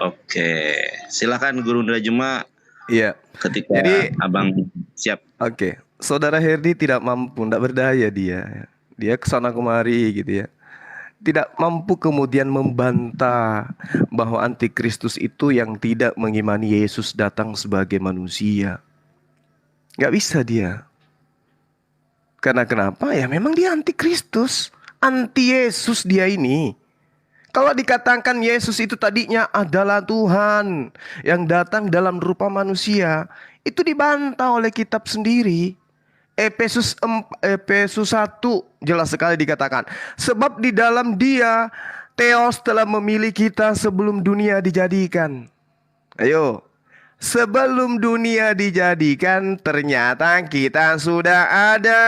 Oke, silakan Guru Indra Juma. Iya. Ketika Jadi, Abang siap. Oke, Saudara Herdi tidak mampu, tidak berdaya dia. Dia kesana kemari gitu ya. Tidak mampu kemudian membantah bahwa antikristus itu yang tidak mengimani Yesus datang sebagai manusia. Gak bisa dia. Karena kenapa? Ya memang dia antikristus, anti Yesus dia ini. Kalau dikatakan Yesus itu tadinya adalah Tuhan yang datang dalam rupa manusia, itu dibantah oleh kitab sendiri. Efesus 1 jelas sekali dikatakan, sebab di dalam Dia Theos telah memilih kita sebelum dunia dijadikan. Ayo, sebelum dunia dijadikan ternyata kita sudah ada.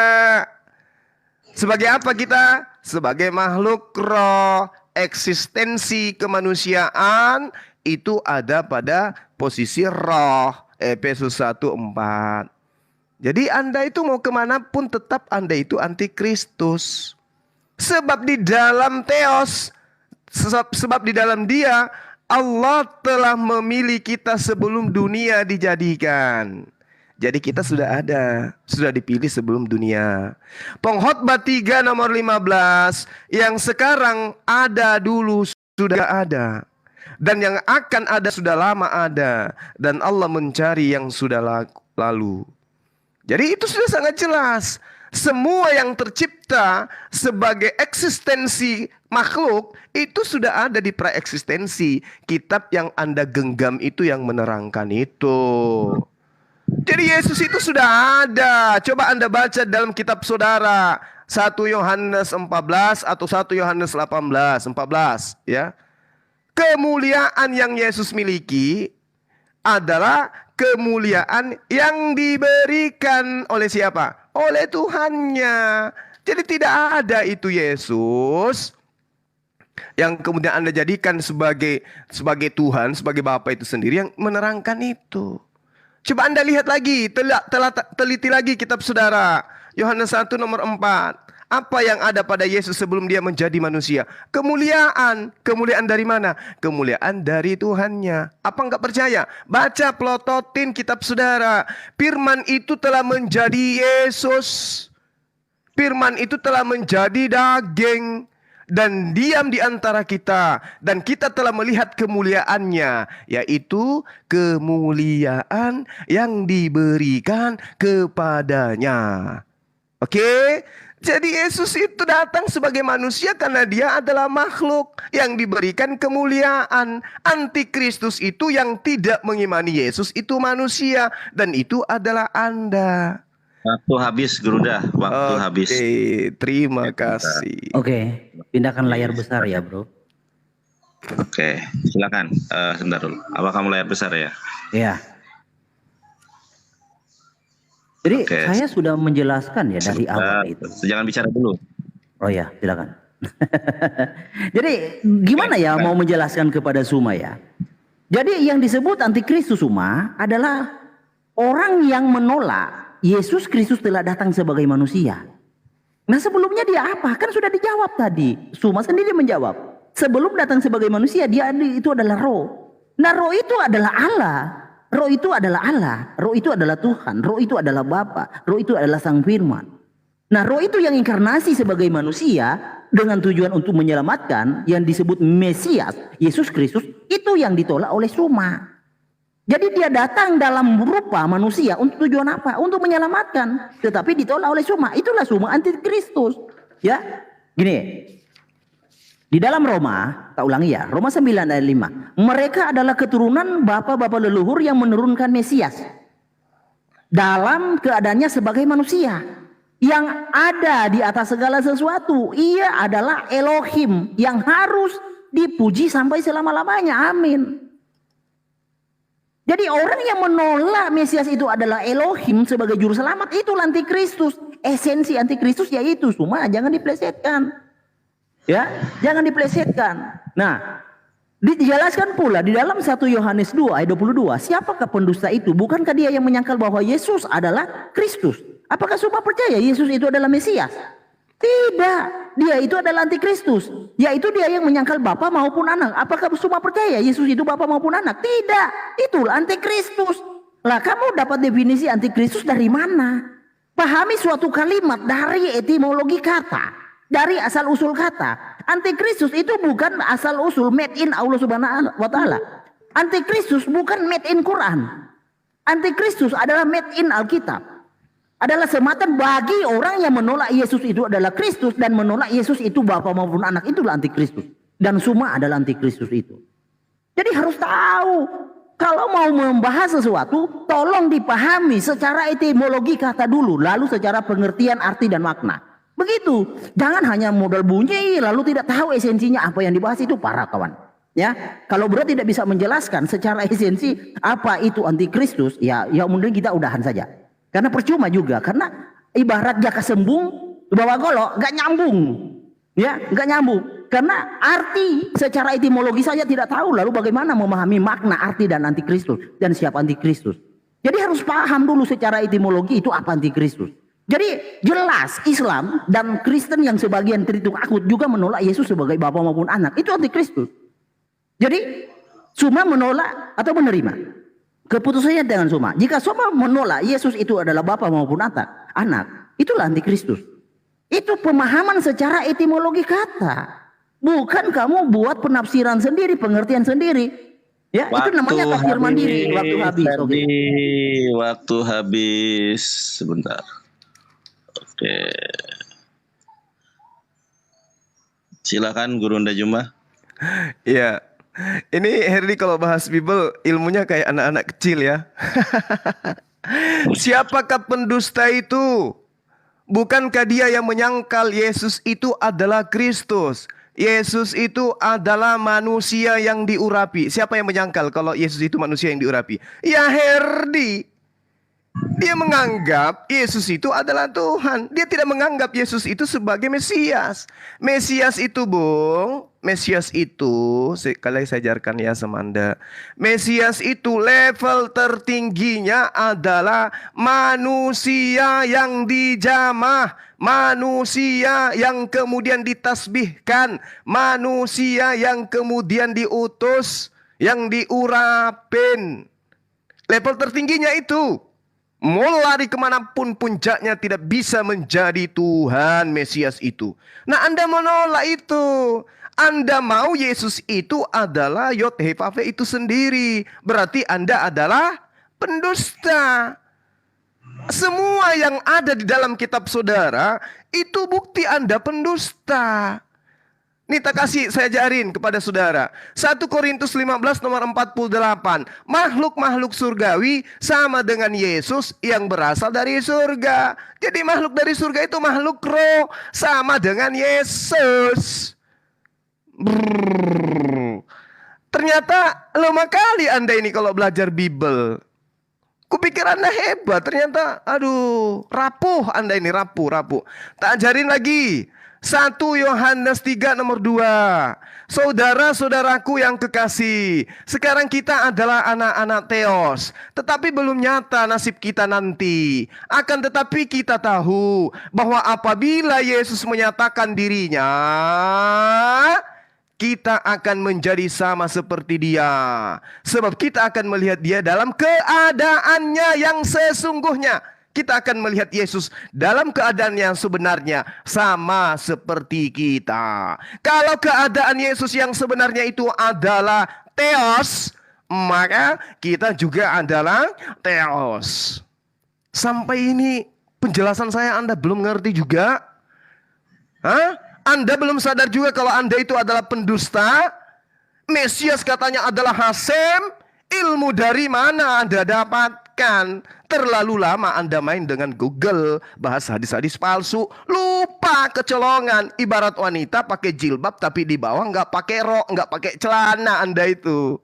Sebagai apa kita? Sebagai makhluk roh. Eksistensi kemanusiaan itu ada pada posisi roh. Efesus 1:4. Jadi Anda itu mau kemanapun tetap Anda itu antikristus. Sebab di dalam Theos, sebab di dalam Dia Allah telah memilih kita sebelum dunia dijadikan. Jadi kita sudah ada, sudah dipilih sebelum dunia. Pengkhotbah 3 nomor 15, yang sekarang ada dulu sudah ada. Dan yang akan ada sudah lama ada. Dan Allah mencari yang sudah lalu. Jadi itu sudah sangat jelas. Semua yang tercipta sebagai eksistensi makhluk itu sudah ada di praeksistensi. Kitab yang Anda genggam itu yang menerangkan itu. Jadi Yesus itu sudah ada. Coba Anda baca dalam kitab saudara 1 Yohanes 14 atau 1 Yohanes 14 ya. Kemuliaan yang Yesus miliki adalah kemuliaan yang diberikan oleh siapa? Oleh Tuhannya. Jadi tidak ada itu Yesus yang kemudian Anda jadikan sebagai Tuhan, sebagai Bapa itu sendiri yang menerangkan itu. Coba Anda lihat lagi, teliti lagi kitab saudara. Yohanes 1 nomor 4. Apa yang ada pada Yesus sebelum dia menjadi manusia? Kemuliaan. Kemuliaan dari mana? Kemuliaan dari Tuhannya. Apa enggak percaya? Baca, plototin kitab saudara. Firman itu telah menjadi Yesus. Firman itu telah menjadi daging. dan diam di antara kita, dan kita telah melihat kemuliaannya, yaitu kemuliaan yang diberikan kepadanya. Oke? Jadi Yesus itu datang sebagai manusia karena dia adalah makhluk yang diberikan kemuliaan. Antikristus itu yang tidak mengimani Yesus itu manusia, dan itu adalah Anda. Waktu habis, Geruda. Waktu habis. Terima kasih. Oke, pindahkan layar besar ya, bro. Oke, silakan. Sebentar dulu. Apa kamu layar besar ya? Ya. Jadi Oke. saya sudah menjelaskan ya dari awal itu. Jangan bicara dulu. Oh ya, silakan. Jadi gimana ya mau menjelaskan kepada Suma ya? Jadi yang disebut antikristus Suma adalah orang yang menolak Yesus Kristus telah datang sebagai manusia. Nah sebelumnya dia apa? Kan sudah dijawab tadi. Suma sendiri menjawab. Sebelum datang sebagai manusia dia itu adalah roh. Nah roh itu adalah Allah. Roh itu adalah Allah. Roh itu adalah Tuhan. Roh itu adalah Bapa. Roh itu adalah Sang Firman. Nah roh itu yang inkarnasi sebagai manusia dengan tujuan untuk menyelamatkan yang disebut Mesias Yesus Kristus, itu yang ditolak oleh Suma. Jadi dia datang dalam rupa manusia untuk tujuan apa? Untuk menyelamatkan. Tetapi ditolak oleh Suma. Itulah Suma antikristus. Ya, gini. Di dalam Roma, tak ulangi ya, Roma 9 ayat 5. Mereka adalah keturunan bapak-bapak leluhur yang menurunkan Mesias. Dalam keadaannya sebagai manusia. Yang ada di atas segala sesuatu. Ia adalah Elohim yang harus dipuji sampai selama-lamanya. Amin. Jadi orang yang menolak Mesias itu adalah Elohim sebagai juru selamat, itulah antikristus. Esensi antikristus yaitu, Suma jangan diplesetkan. Ya, jangan diplesetkan. Nah, dijelaskan pula di dalam 1 Yohanes 2 ayat 22, siapakah pendusta itu? Bukankah dia yang menyangkal bahwa Yesus adalah Kristus? Apakah Suma percaya Yesus itu adalah Mesias? Tidak, dia itu adalah antikristus. Yaitu dia yang menyangkal Bapa maupun Anak. Apakah Suma percaya Yesus itu Bapa maupun Anak? Tidak, itulah antikristus. Lah kamu dapat definisi antikristus dari mana? Pahami suatu kalimat dari etimologi kata. Dari asal usul kata. Antikristus itu bukan asal usul made in Allah Subhanahu wa taala. Antikristus bukan made in Quran. Antikristus adalah made in Alkitab. Adalah sematan bagi orang yang menolak Yesus itu adalah Kristus dan menolak Yesus itu Bapa maupun Anak, itulah antikristus. Dan Suma adalah antikristus itu. Jadi harus tahu, kalau mau membahas sesuatu tolong dipahami secara etimologi kata dulu, lalu secara pengertian arti dan makna. Begitu. Jangan hanya modal bunyi lalu tidak tahu esensinya apa yang dibahas, itu parah kawan. Ya, kalau bro tidak bisa menjelaskan secara esensi apa itu antikristus, ya mungkin kita udahan saja. Karena percuma juga, karena ibarat jaka sembung bawa golok, gak nyambung. Ya, gak nyambung. Karena arti secara etimologi saja tidak tahu, lalu bagaimana memahami makna arti dan antikristus dan siapa antikristus. Jadi harus paham dulu secara etimologi itu apa antikristus. Jadi jelas Islam dan Kristen yang sebagian terhitung akut juga menolak Yesus sebagai Bapa maupun Anak. Itu antikristus. Jadi Suma menolak atau menerima? Keputusannya dengan Suma. Jika Suma menolak Yesus itu adalah Bapa maupun Anak, itulah antikristus. Itu pemahaman secara etimologi kata. Bukan kamu buat penafsiran sendiri, pengertian sendiri. Ya, itu namanya tafsir mandiri. Waktu habis. Oke. Waktu habis. Sebentar. Oke. Silakan Guru Unda Juma. Iya. Ini Herdi kalau bahas Bible ilmunya kayak anak-anak kecil ya. Siapakah pendusta itu? Bukankah dia yang menyangkal Yesus itu adalah Kristus? Yesus itu adalah manusia yang diurapi. Siapa yang menyangkal kalau Yesus itu manusia yang diurapi? Ya Herdi. Dia menganggap Yesus itu adalah Tuhan. Dia tidak menganggap Yesus itu sebagai Mesias. Mesias itu, Bung, Mesias itu, sekali saya ajarkan ya sama Anda. Mesias itu level tertingginya adalah manusia yang dijamah, manusia yang kemudian ditasbihkan, manusia yang kemudian diutus, yang diurapin. Level tertingginya itu. Mau lari kemanapun puncaknya tidak bisa menjadi Tuhan Mesias itu. Nah, Anda menolak itu. Anda mau Yesus itu adalah Yod-Heh-Vav-He itu sendiri. Berarti Anda adalah pendusta. Semua yang ada di dalam kitab saudara itu bukti Anda pendusta. Nih tak kasih saya ajarin kepada saudara. 1 Korintus 15 nomor 48. Makhluk-makhluk surgawi sama dengan Yesus yang berasal dari surga. Jadi makhluk dari surga itu makhluk roh sama dengan Yesus. Ternyata lemah kali Anda ini kalau belajar Bible. Kupikir Anda hebat, ternyata aduh, rapuh Anda ini, rapuh. Tak ajarin lagi. 1 Yohanes 3 nomor 2. Saudara-saudaraku yang kekasih, sekarang kita adalah anak-anak Theos, tetapi belum nyata nasib kita nanti. Akan tetapi kita tahu bahwa apabila Yesus menyatakan dirinya, kita akan menjadi sama seperti dia. Sebab kita akan melihat dia dalam keadaannya yang sesungguhnya. Kita akan melihat Yesus dalam keadaan yang sebenarnya sama seperti kita. Kalau keadaan Yesus yang sebenarnya itu adalah Theos, maka kita juga adalah Theos. Sampai ini penjelasan saya Anda belum ngerti juga? Hah? Anda belum sadar juga kalau Anda itu adalah pendusta? Mesias katanya adalah Hasem. Ilmu dari mana Anda dapatkan? Terlalu lama Anda main dengan Google, bahas hadis-hadis palsu, lupa kecolongan. Ibarat wanita pakai jilbab tapi di bawah nggak pakai rok, nggak pakai celana Anda itu.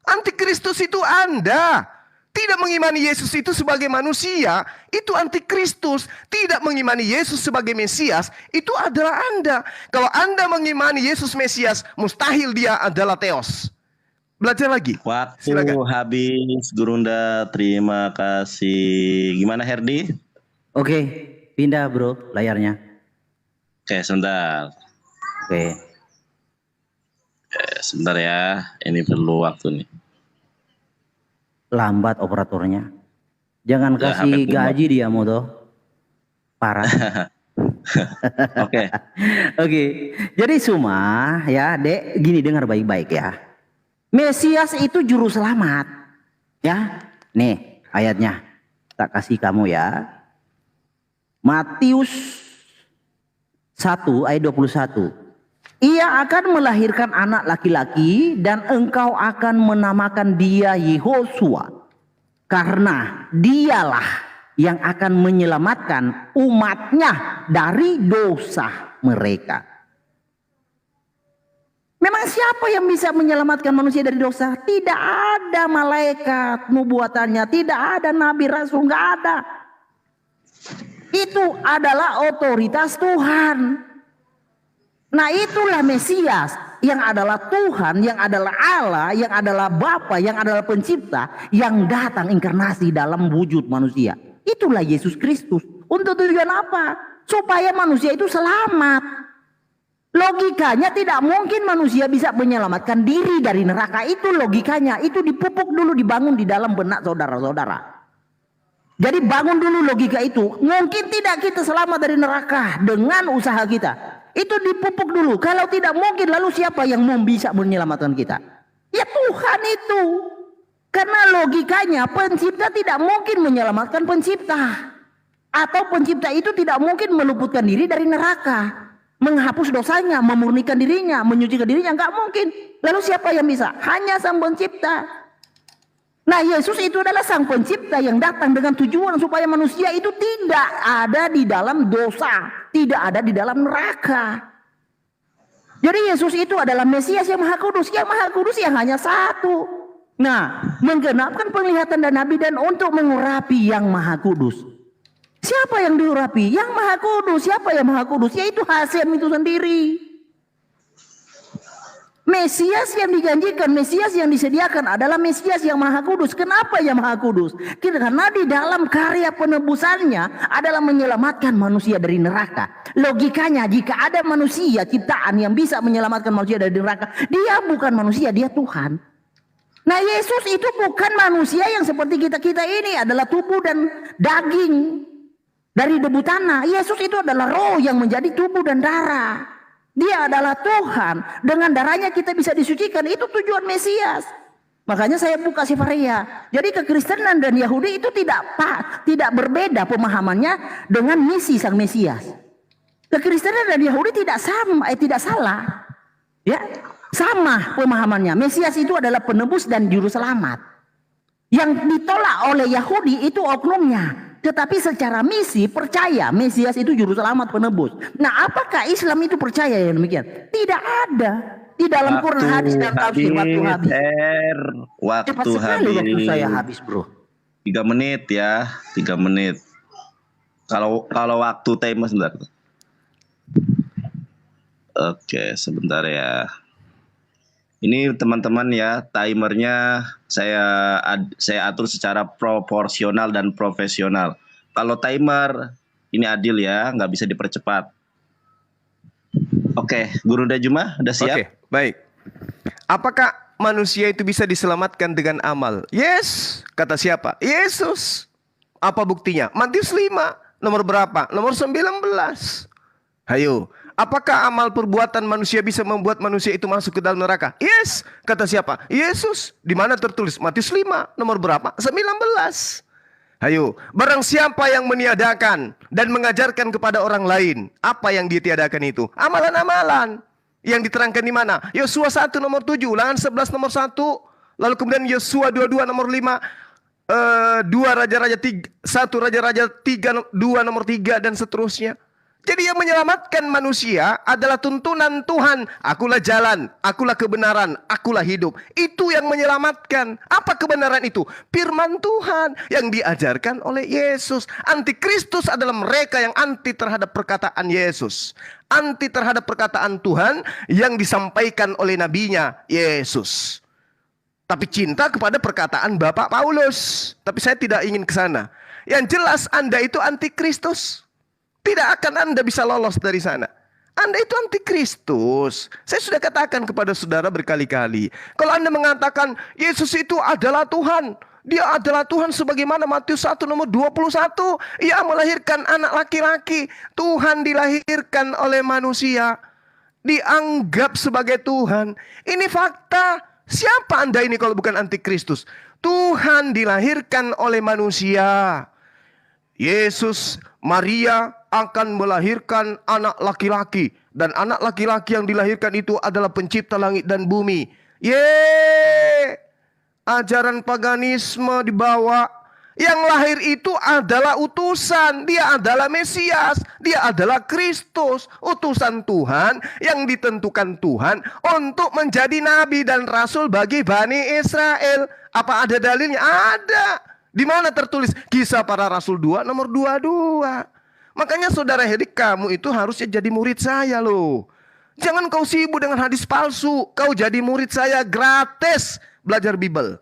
Antikristus itu Anda. Tidak mengimani Yesus itu sebagai manusia, itu antikristus. Tidak mengimani Yesus sebagai Mesias, itu adalah Anda. Kalau Anda mengimani Yesus Mesias, mustahil dia adalah Theos. Belajar lagi. Waktu Silakan. habis, Gurunda. Terima kasih. Gimana Herdi? Oke, pindah bro layarnya. Oke, sebentar. Oke. Sebentar ya. Ini perlu waktu nih. Lambat operatornya. Jangan Ya, kasih HP gaji dia moto. Parah. Oke. Oke. Jadi Suma ya, Dek, gini dengar baik-baik ya. Mesias itu juru selamat. Ya. Nih ayatnya. Tak kasih kamu ya. Matius 1 ayat 21. Ia akan melahirkan anak laki-laki dan engkau akan menamakan dia Yehosua. Karena dialah yang akan menyelamatkan umatnya dari dosa mereka. Memang siapa yang bisa menyelamatkan manusia dari dosa? Tidak ada malaikat nubuatannya, tidak ada nabi rasul, nggak ada. Itu adalah otoritas Tuhan. Nah itulah Mesias yang adalah Tuhan, yang adalah Allah, yang adalah Bapa, yang adalah pencipta, yang datang inkarnasi dalam wujud manusia. Itulah Yesus Kristus. Untuk tujuan apa? Supaya manusia itu selamat. Logikanya tidak mungkin manusia bisa menyelamatkan diri dari neraka. Itu logikanya. Itu dipupuk dulu, dibangun di dalam benak saudara-saudara. Jadi bangun dulu logika itu. Mungkin tidak kita selamat dari neraka dengan usaha kita. Itu dipupuk dulu. Kalau tidak mungkin, lalu siapa yang bisa menyelamatkan kita? Ya Tuhan itu. Karena logikanya pencipta tidak mungkin menyelamatkan pencipta. Atau pencipta itu tidak mungkin meluputkan diri dari neraka. Menghapus dosanya, memurnikan dirinya, menyucikan dirinya. Enggak mungkin. Lalu siapa yang bisa? Hanya sang pencipta. Nah Yesus itu adalah sang pencipta yang datang dengan tujuan supaya manusia itu tidak ada di dalam dosa, tidak ada di dalam neraka. Jadi Yesus itu adalah Mesias yang Maha Kudus yang hanya satu. Nah, menggenapkan penglihatan dan nabi dan untuk mengurapi yang Maha Kudus. Siapa yang diurapi? Yang Maha Kudus. Siapa yang Maha Kudus? Yaitu Hasem itu sendiri. Mesias yang dijanjikan, Mesias yang disediakan adalah Mesias yang Maha Kudus. Kenapa yang Maha Kudus? Karena di dalam karya penebusannya adalah menyelamatkan manusia dari neraka. Logikanya jika ada manusia ciptaan yang bisa menyelamatkan manusia dari neraka, dia bukan manusia, dia Tuhan. Nah, Yesus itu bukan manusia yang seperti kita-kita ini, adalah tubuh dan daging dari debu tanah. Yesus itu adalah roh yang menjadi tubuh dan darah. Dia adalah Tuhan. Dengan darahnya kita bisa disucikan. Itu tujuan Mesias. Makanya saya buka Sifaria. Jadi kekristenan dan Yahudi itu tidak berbeda pemahamannya dengan misi sang Mesias. Kekristenan dan Yahudi tidak salah. Ya, sama pemahamannya. Mesias itu adalah penebus dan juru selamat. Yang ditolak oleh Yahudi itu oknumnya. Tetapi secara misi percaya Mesias itu juru selamat penebus. Nah, apakah Islam itu percaya yang demikian? Tidak ada. Di dalam Quran, hadis dan tafsir waktu habis. Cepat sekali waktu saya habis, bro. 3 menit ya, 3 menit. Kalau waktu timer sebentar. Oke, sebentar ya. Ini teman-teman ya, timernya saya atur secara proporsional dan profesional. Kalau timer ini adil ya, nggak bisa dipercepat. Oke, Guru Dajuma udah siap? Oke, baik. Apakah manusia itu bisa diselamatkan dengan amal? Yes, kata siapa? Yesus. Apa buktinya? Matius 5, nomor berapa? Nomor 19. Hayo. Apakah amal perbuatan manusia bisa membuat manusia itu masuk ke dalam neraka? Yes, kata siapa? Yesus. Di mana tertulis? Matius 5, nomor berapa? 19. Hayo, barang siapa yang meniadakan dan mengajarkan kepada orang lain, apa yang dia tiadakan itu? Amalan-amalan yang diterangkan di mana? Yosua 1 nomor 7, Ulangan 11 nomor 1, lalu kemudian Yosua 22 nomor 5, 2 Raja-Raja 3, 1 Raja-Raja 3, 2 nomor 3 dan seterusnya. Jadi yang menyelamatkan manusia adalah tuntunan Tuhan. Akulah jalan, akulah kebenaran, akulah hidup. Itu yang menyelamatkan. Apa kebenaran itu? Firman Tuhan yang diajarkan oleh Yesus. Antikristus adalah mereka yang anti terhadap perkataan Yesus. Anti terhadap perkataan Tuhan yang disampaikan oleh nabinya Yesus. Tapi cinta kepada perkataan Bapak Paulus. Tapi saya tidak ingin ke sana. Yang jelas Anda itu antikristus. Tidak akan Anda bisa lolos dari sana. Anda itu antikristus. Saya sudah katakan kepada saudara berkali-kali. Kalau Anda mengatakan Yesus itu adalah Tuhan. Dia adalah Tuhan sebagaimana Matius 1 nomor 21. Ia melahirkan anak laki-laki. Tuhan dilahirkan oleh manusia. Dianggap sebagai Tuhan. Ini fakta. Siapa Anda ini kalau bukan antikristus? Tuhan dilahirkan oleh manusia. Yesus, Maria akan melahirkan anak laki-laki. Dan anak laki-laki yang dilahirkan itu adalah pencipta langit dan bumi. Yeay! Ajaran paganisme dibawa. Yang lahir itu adalah utusan. Dia adalah Mesias. Dia adalah Kristus. Utusan Tuhan yang ditentukan Tuhan untuk menjadi nabi dan rasul bagi Bani Israel. Apa ada dalilnya? Ada. Di mana tertulis? Kisah Para Rasul 2 nomor 22. Makanya saudara Hedi, kamu itu harusnya jadi murid saya loh. Jangan kau sibuk dengan hadis palsu. Kau jadi murid saya gratis belajar Bible.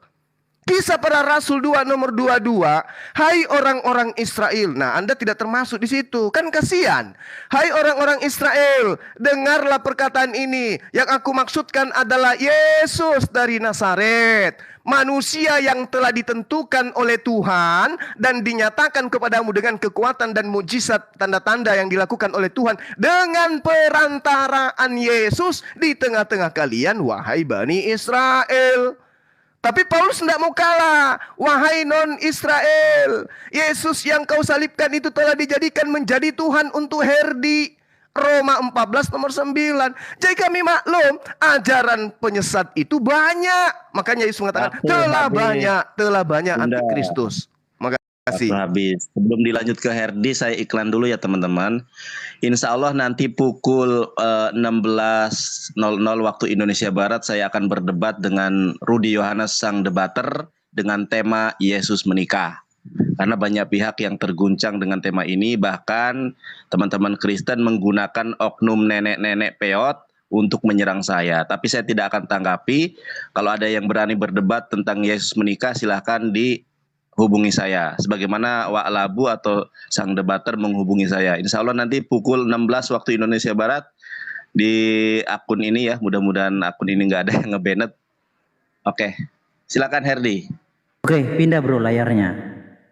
Kisah Para Rasul 2 nomor 22. Hai orang-orang Israel. Nah, Anda tidak termasuk di situ. Kan kasihan. Hai orang-orang Israel, dengarlah perkataan ini. Yang aku maksudkan adalah Yesus dari Nazaret. Manusia yang telah ditentukan oleh Tuhan dan dinyatakan kepadamu dengan kekuatan dan mujizat tanda-tanda yang dilakukan oleh Tuhan dengan perantaraan Yesus di tengah-tengah kalian, wahai Bani Israel. Tapi Paulus tidak mau kalah. Wahai non-Israel, Yesus yang kau salibkan itu telah dijadikan menjadi Tuhan untuk Herdi. Roma 14 nomor 9. Jadi kami maklum, ajaran penyesat itu banyak. Makanya Yesus mengatakan telah banyak antikristus. Makasih. Habis. Sebelum dilanjut ke Herdi, saya iklan dulu ya teman-teman. Insya Allah nanti pukul 16.00 waktu Indonesia Barat saya akan berdebat dengan Rudy Yohanes sang debater dengan tema Yesus menikah. Karena banyak pihak yang terguncang dengan tema ini. Bahkan teman-teman Kristen menggunakan oknum nenek-nenek peot untuk menyerang saya. Tapi saya tidak akan tanggapi. Kalau ada yang berani berdebat tentang Yesus menikah, silahkan dihubungi saya. Sebagaimana Wak Labu atau sang debater menghubungi saya. Insya Allah nanti pukul 16 waktu Indonesia Barat di akun ini ya. Mudah-mudahan akun ini nggak ada yang nge-banned. Oke, Silakan Herdi. Oke, pindah bro layarnya.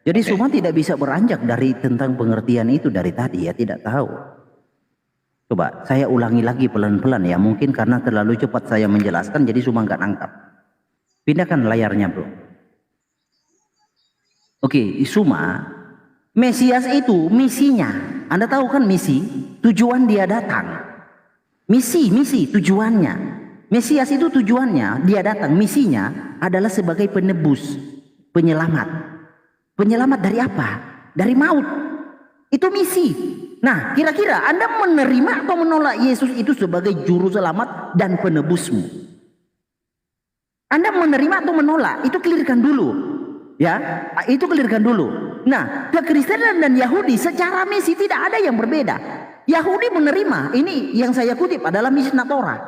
Jadi Suma tidak bisa beranjak dari tentang pengertian itu dari tadi ya, tidak tahu. Coba saya ulangi lagi pelan-pelan ya, mungkin karena terlalu cepat saya menjelaskan jadi Suma nggak nangkap. Pindahkan layarnya bro. Oke, Suma, Mesias itu misinya, Anda tahu kan misi, tujuan dia datang. Misi, tujuannya. Mesias itu tujuannya, dia datang, misinya adalah sebagai penebus, penyelamat. Penyelamat dari apa? Dari maut. Itu misi. Nah, kira-kira Anda menerima atau menolak Yesus itu sebagai juru selamat dan penebusmu? Anda menerima atau menolak? Itu clearkan dulu. Ya, itu clearkan dulu. Nah, kekristenan dan Yahudi secara misi tidak ada yang berbeda. Yahudi menerima, ini yang saya kutip adalah Mishnah Torah.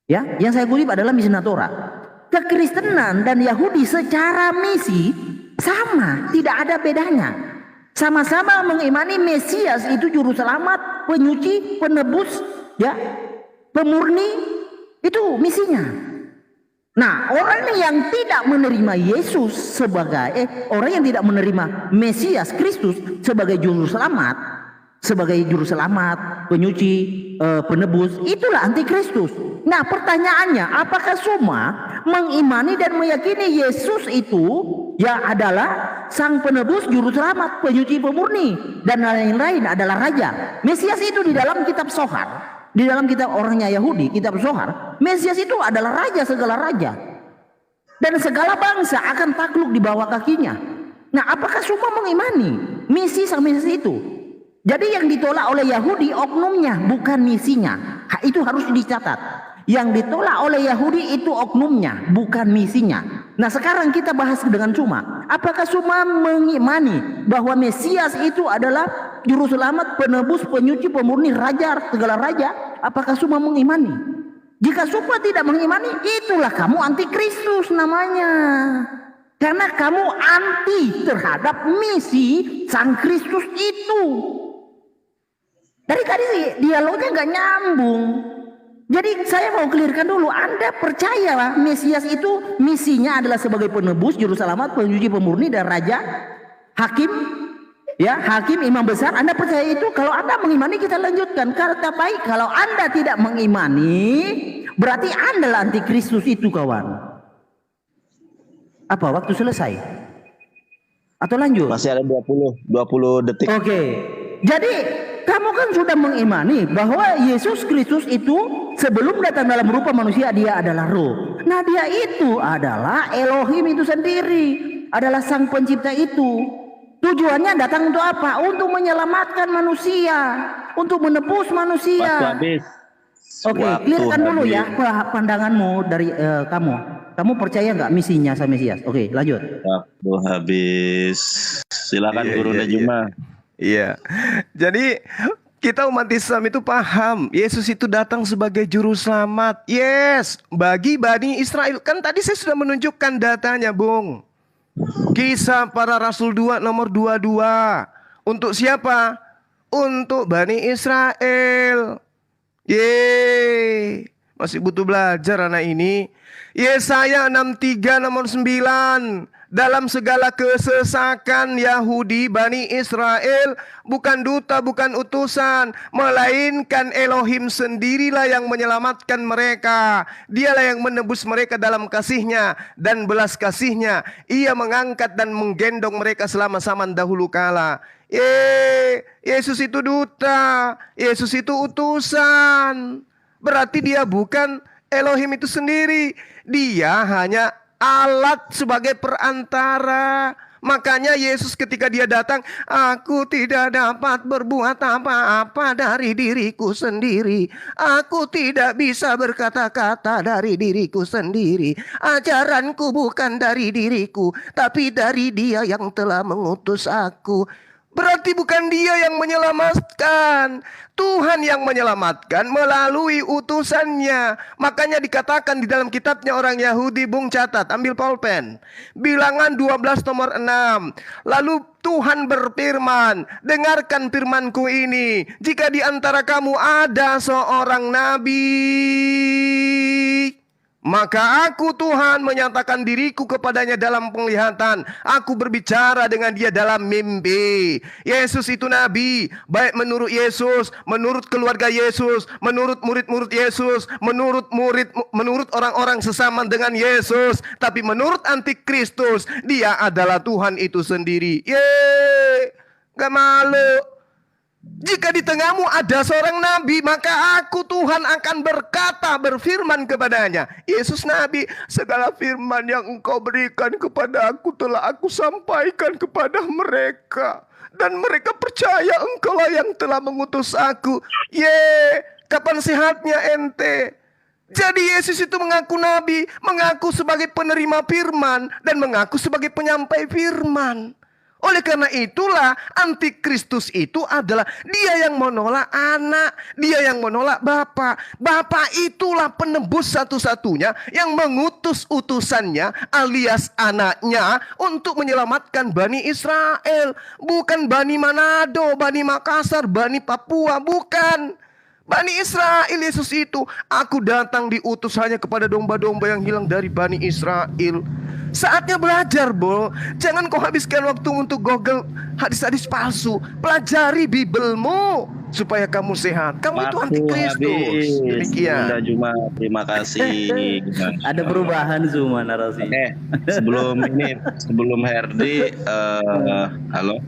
Ya, yang saya kutip adalah Mishnah Torah. Kekristenan dan Yahudi secara misi sama, tidak ada bedanya. Sama-sama mengimani Mesias itu juru selamat, penyuci, penebus, ya, pemurni, itu misinya. Nah, orang yang tidak menerima Yesus sebagai orang yang tidak menerima Mesias Kristus sebagai juru selamat, penyuci, penebus, itulah antikristus. Nah, pertanyaannya, apakah semua mengimani dan meyakini Yesus itu ya adalah sang penebus, juru selamat, penyuci, pemurni, dan lain-lain adalah raja? Mesias itu di dalam kitab Zohar, di dalam kitab orangnya Yahudi, kitab Zohar, Mesias itu adalah raja segala raja. Dan segala bangsa akan takluk di bawah kakinya. Nah, apakah semua mengimani misi sang Mesias itu? Jadi yang ditolak oleh Yahudi oknumnya, bukan misinya. Itu harus dicatat. Yang ditolak oleh Yahudi itu oknumnya, bukan misinya. Nah, sekarang kita bahas dengan Suma. Apakah Suma mengimani bahwa Mesias itu adalah juru selamat, penebus, penyuci, pemurni, raja, segala raja? Apakah Suma mengimani? Jika Suma tidak mengimani, itulah kamu antikristus namanya. Karena kamu anti terhadap misi sang Kristus itu. Dari tadi dialognya nggak nyambung. Jadi saya mau clearkan dulu. Anda percaya Mesias itu misinya adalah sebagai penebus, juru selamat, penyuci, pemurni, dan raja, hakim, ya, hakim, imam besar. Anda percaya itu? Kalau Anda mengimani, kita lanjutkan. Kata baik, kalau Anda tidak mengimani, berarti Anda lah antikristus itu, kawan. Apa? Waktu selesai? Atau lanjut? Masih ada 20 detik. Oke. Jadi kamu kan sudah mengimani bahwa Yesus Kristus itu sebelum datang dalam rupa manusia dia adalah roh. Nah, dia itu adalah Elohim itu sendiri, adalah sang pencipta itu. Tujuannya datang untuk apa? Untuk menyelamatkan manusia, untuk menebus manusia. Waktu habis. Oke, clearkan dulu ya pandanganmu dari kamu. Kamu percaya nggak misinya sang Mesias? Oke, lanjut. Waktu habis. Silakan Guru Najuma. Iya. Jadi kita umat Islam itu paham Yesus itu datang sebagai juru selamat. Yes, bagi Bani Israel. Kan tadi saya sudah menunjukkan datanya, Bung. Kisah para Rasul 2 nomor 22. Untuk siapa? Untuk Bani Israel. Yeay. Masih butuh belajar anak ini. Yesaya 63 nomor 9. Dalam segala kesesakan Yahudi, Bani Israel bukan duta, bukan utusan, melainkan Elohim sendirilah yang menyelamatkan mereka. Dialah yang menebus mereka dalam kasih-Nya dan belas kasih-Nya. Ia mengangkat dan menggendong mereka selama zaman dahulu kala. Yesus itu duta, Yesus itu utusan. Berarti dia bukan Elohim itu sendiri. Dia hanya alat sebagai perantara. Makanya Yesus ketika dia datang, aku tidak dapat berbuat apa-apa dari diriku sendiri. Aku tidak bisa berkata-kata dari diriku sendiri. Ajaranku bukan dari diriku, tapi dari Dia yang telah mengutus aku. Berarti bukan dia yang menyelamatkan, Tuhan yang menyelamatkan melalui utusannya. Makanya dikatakan di dalam kitabnya orang Yahudi, Bung catat, ambil pulpen. Bilangan 12 nomor 6. Lalu Tuhan berfirman, dengarkan firmanku ini. Jika di antara kamu ada seorang nabi, Maka aku Tuhan menyatakan diriku kepadanya dalam penglihatan. Aku berbicara dengan dia dalam mimpi. Yesus itu nabi, baik menurut Yesus, menurut keluarga Yesus, menurut murid-murid Yesus, menurut orang-orang sesama dengan Yesus. Tapi menurut antikristus, dia adalah Tuhan itu sendiri. Yeay, gak malu. Jika di tengahmu ada seorang nabi, maka aku Tuhan akan berfirman kepadanya. Yesus nabi, segala firman yang engkau berikan kepada aku telah aku sampaikan kepada mereka. Dan mereka percaya engkaulah yang telah mengutus aku. Kapan sehatnya ente? Jadi Yesus itu mengaku nabi, mengaku sebagai penerima firman, dan mengaku sebagai penyampai firman. Oleh karena itulah antikristus itu adalah dia yang menolak anak, dia yang menolak Bapa. Bapa itulah penebus satu-satunya yang mengutus utusannya alias anaknya untuk menyelamatkan Bani Israel. Bukan Bani Manado, Bani Makassar, Bani Papua, bukan. Bani Israel Yesus itu, aku datang diutus hanya kepada domba-domba yang hilang dari Bani Israel. Saatnya belajar, Bol. Jangan kau habiskan waktu untuk Google hadis-hadis palsu. Pelajari Bibelmu supaya kamu sehat. Kamu itu antikristus. Demikian. Bunda Juma, terima kasih. Ada perubahan Zuma narasi. Sebelum Herdi, halo,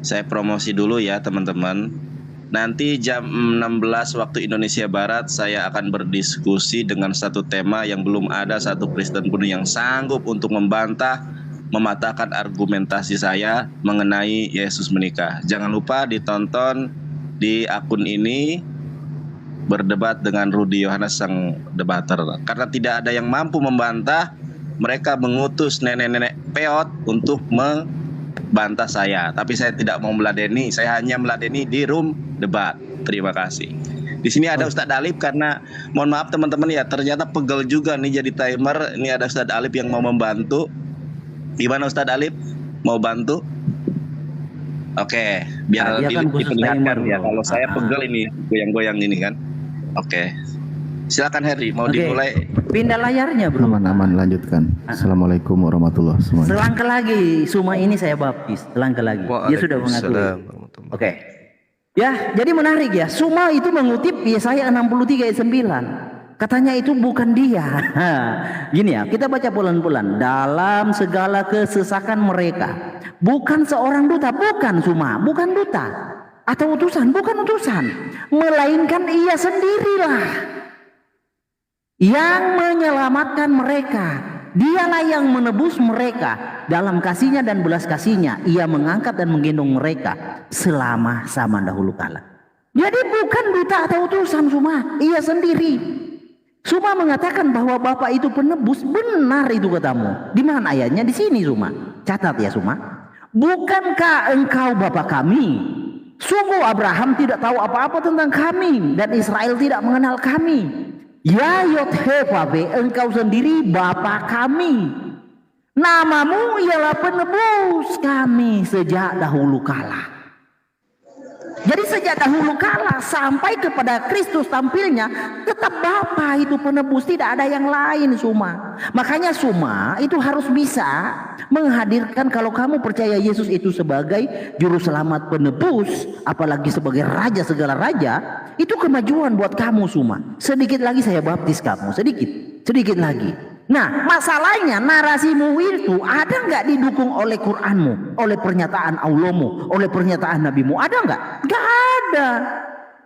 saya promosi dulu ya teman-teman. Nanti jam 16 waktu Indonesia Barat saya akan berdiskusi dengan satu tema yang belum ada satu Kristen pun yang sanggup untuk membantah, mematahkan argumentasi saya mengenai Yesus menikah. Jangan lupa ditonton di akun ini, berdebat dengan Rudi Yohanes sang debater. Karena tidak ada yang mampu membantah, mereka mengutus nenek-nenek peot untuk membantah saya. Tapi saya tidak mau meladeni, saya hanya meladeni di room debat. Terima kasih. Di sini ada Ustadz Alip karena mohon maaf teman-teman ya, ternyata pegel juga nih jadi timer. Ini ada Ustadz Alip yang mau membantu. Gimana Ustadz Alip? Mau bantu? Oke, biar diperlihatkan ya. Kalau saya pegel ini, goyang-goyang ini kan. Oke. Silakan Heri, mau dimulai. Pindah layarnya, Bro. Aman-aman, lanjutkan. Assalamualaikum warahmatullahi wabarakatuh. Selangkah lagi, Suma ini saya baptis. Selangkah lagi. Dia sudah mengaku. Oke. Ya, jadi menarik ya. Suma itu mengutip Yesaya 63 ayat 9. Katanya itu bukan dia. Gini ya, kita baca pelan-pelan. Dalam segala kesesakan mereka, bukan seorang duta, bukan Suma, bukan duta atau utusan, bukan utusan, melainkan ia sendirilah yang menyelamatkan mereka. Dialah yang menebus mereka. Dalam kasihnya dan belas kasihnya ia mengangkat dan menggendong mereka selama zaman dahulu kala. Jadi bukan duta atau utusan Suma, ia sendiri. Suma mengatakan bahwa Bapa itu penebus. Benar itu katamu. Di mana ayatnya? Di sini Suma. Catat ya Suma. Bukankah engkau Bapa kami? Sungguh Abraham tidak tahu apa-apa tentang kami dan Israel tidak mengenal kami. Ya Yod-Heh-Vaveh, engkau sendiri Bapa kami. Namamu ialah penebus kami sejak dahulu kala. Jadi sejak dahulu kala sampai kepada Kristus tampilnya, tetap Bapa itu penebus, tidak ada yang lain Suma. Makanya Suma itu harus bisa menghadirkan, kalau kamu percaya Yesus itu sebagai juru selamat penebus, apalagi sebagai raja segala raja, itu kemajuan buat kamu Suma. Sedikit lagi saya baptis kamu, sedikit lagi. Nah, masalahnya narasimu itu ada nggak didukung oleh Quranmu, oleh pernyataan Allahmu, oleh pernyataan Nabimu? Ada nggak? Nggak ada.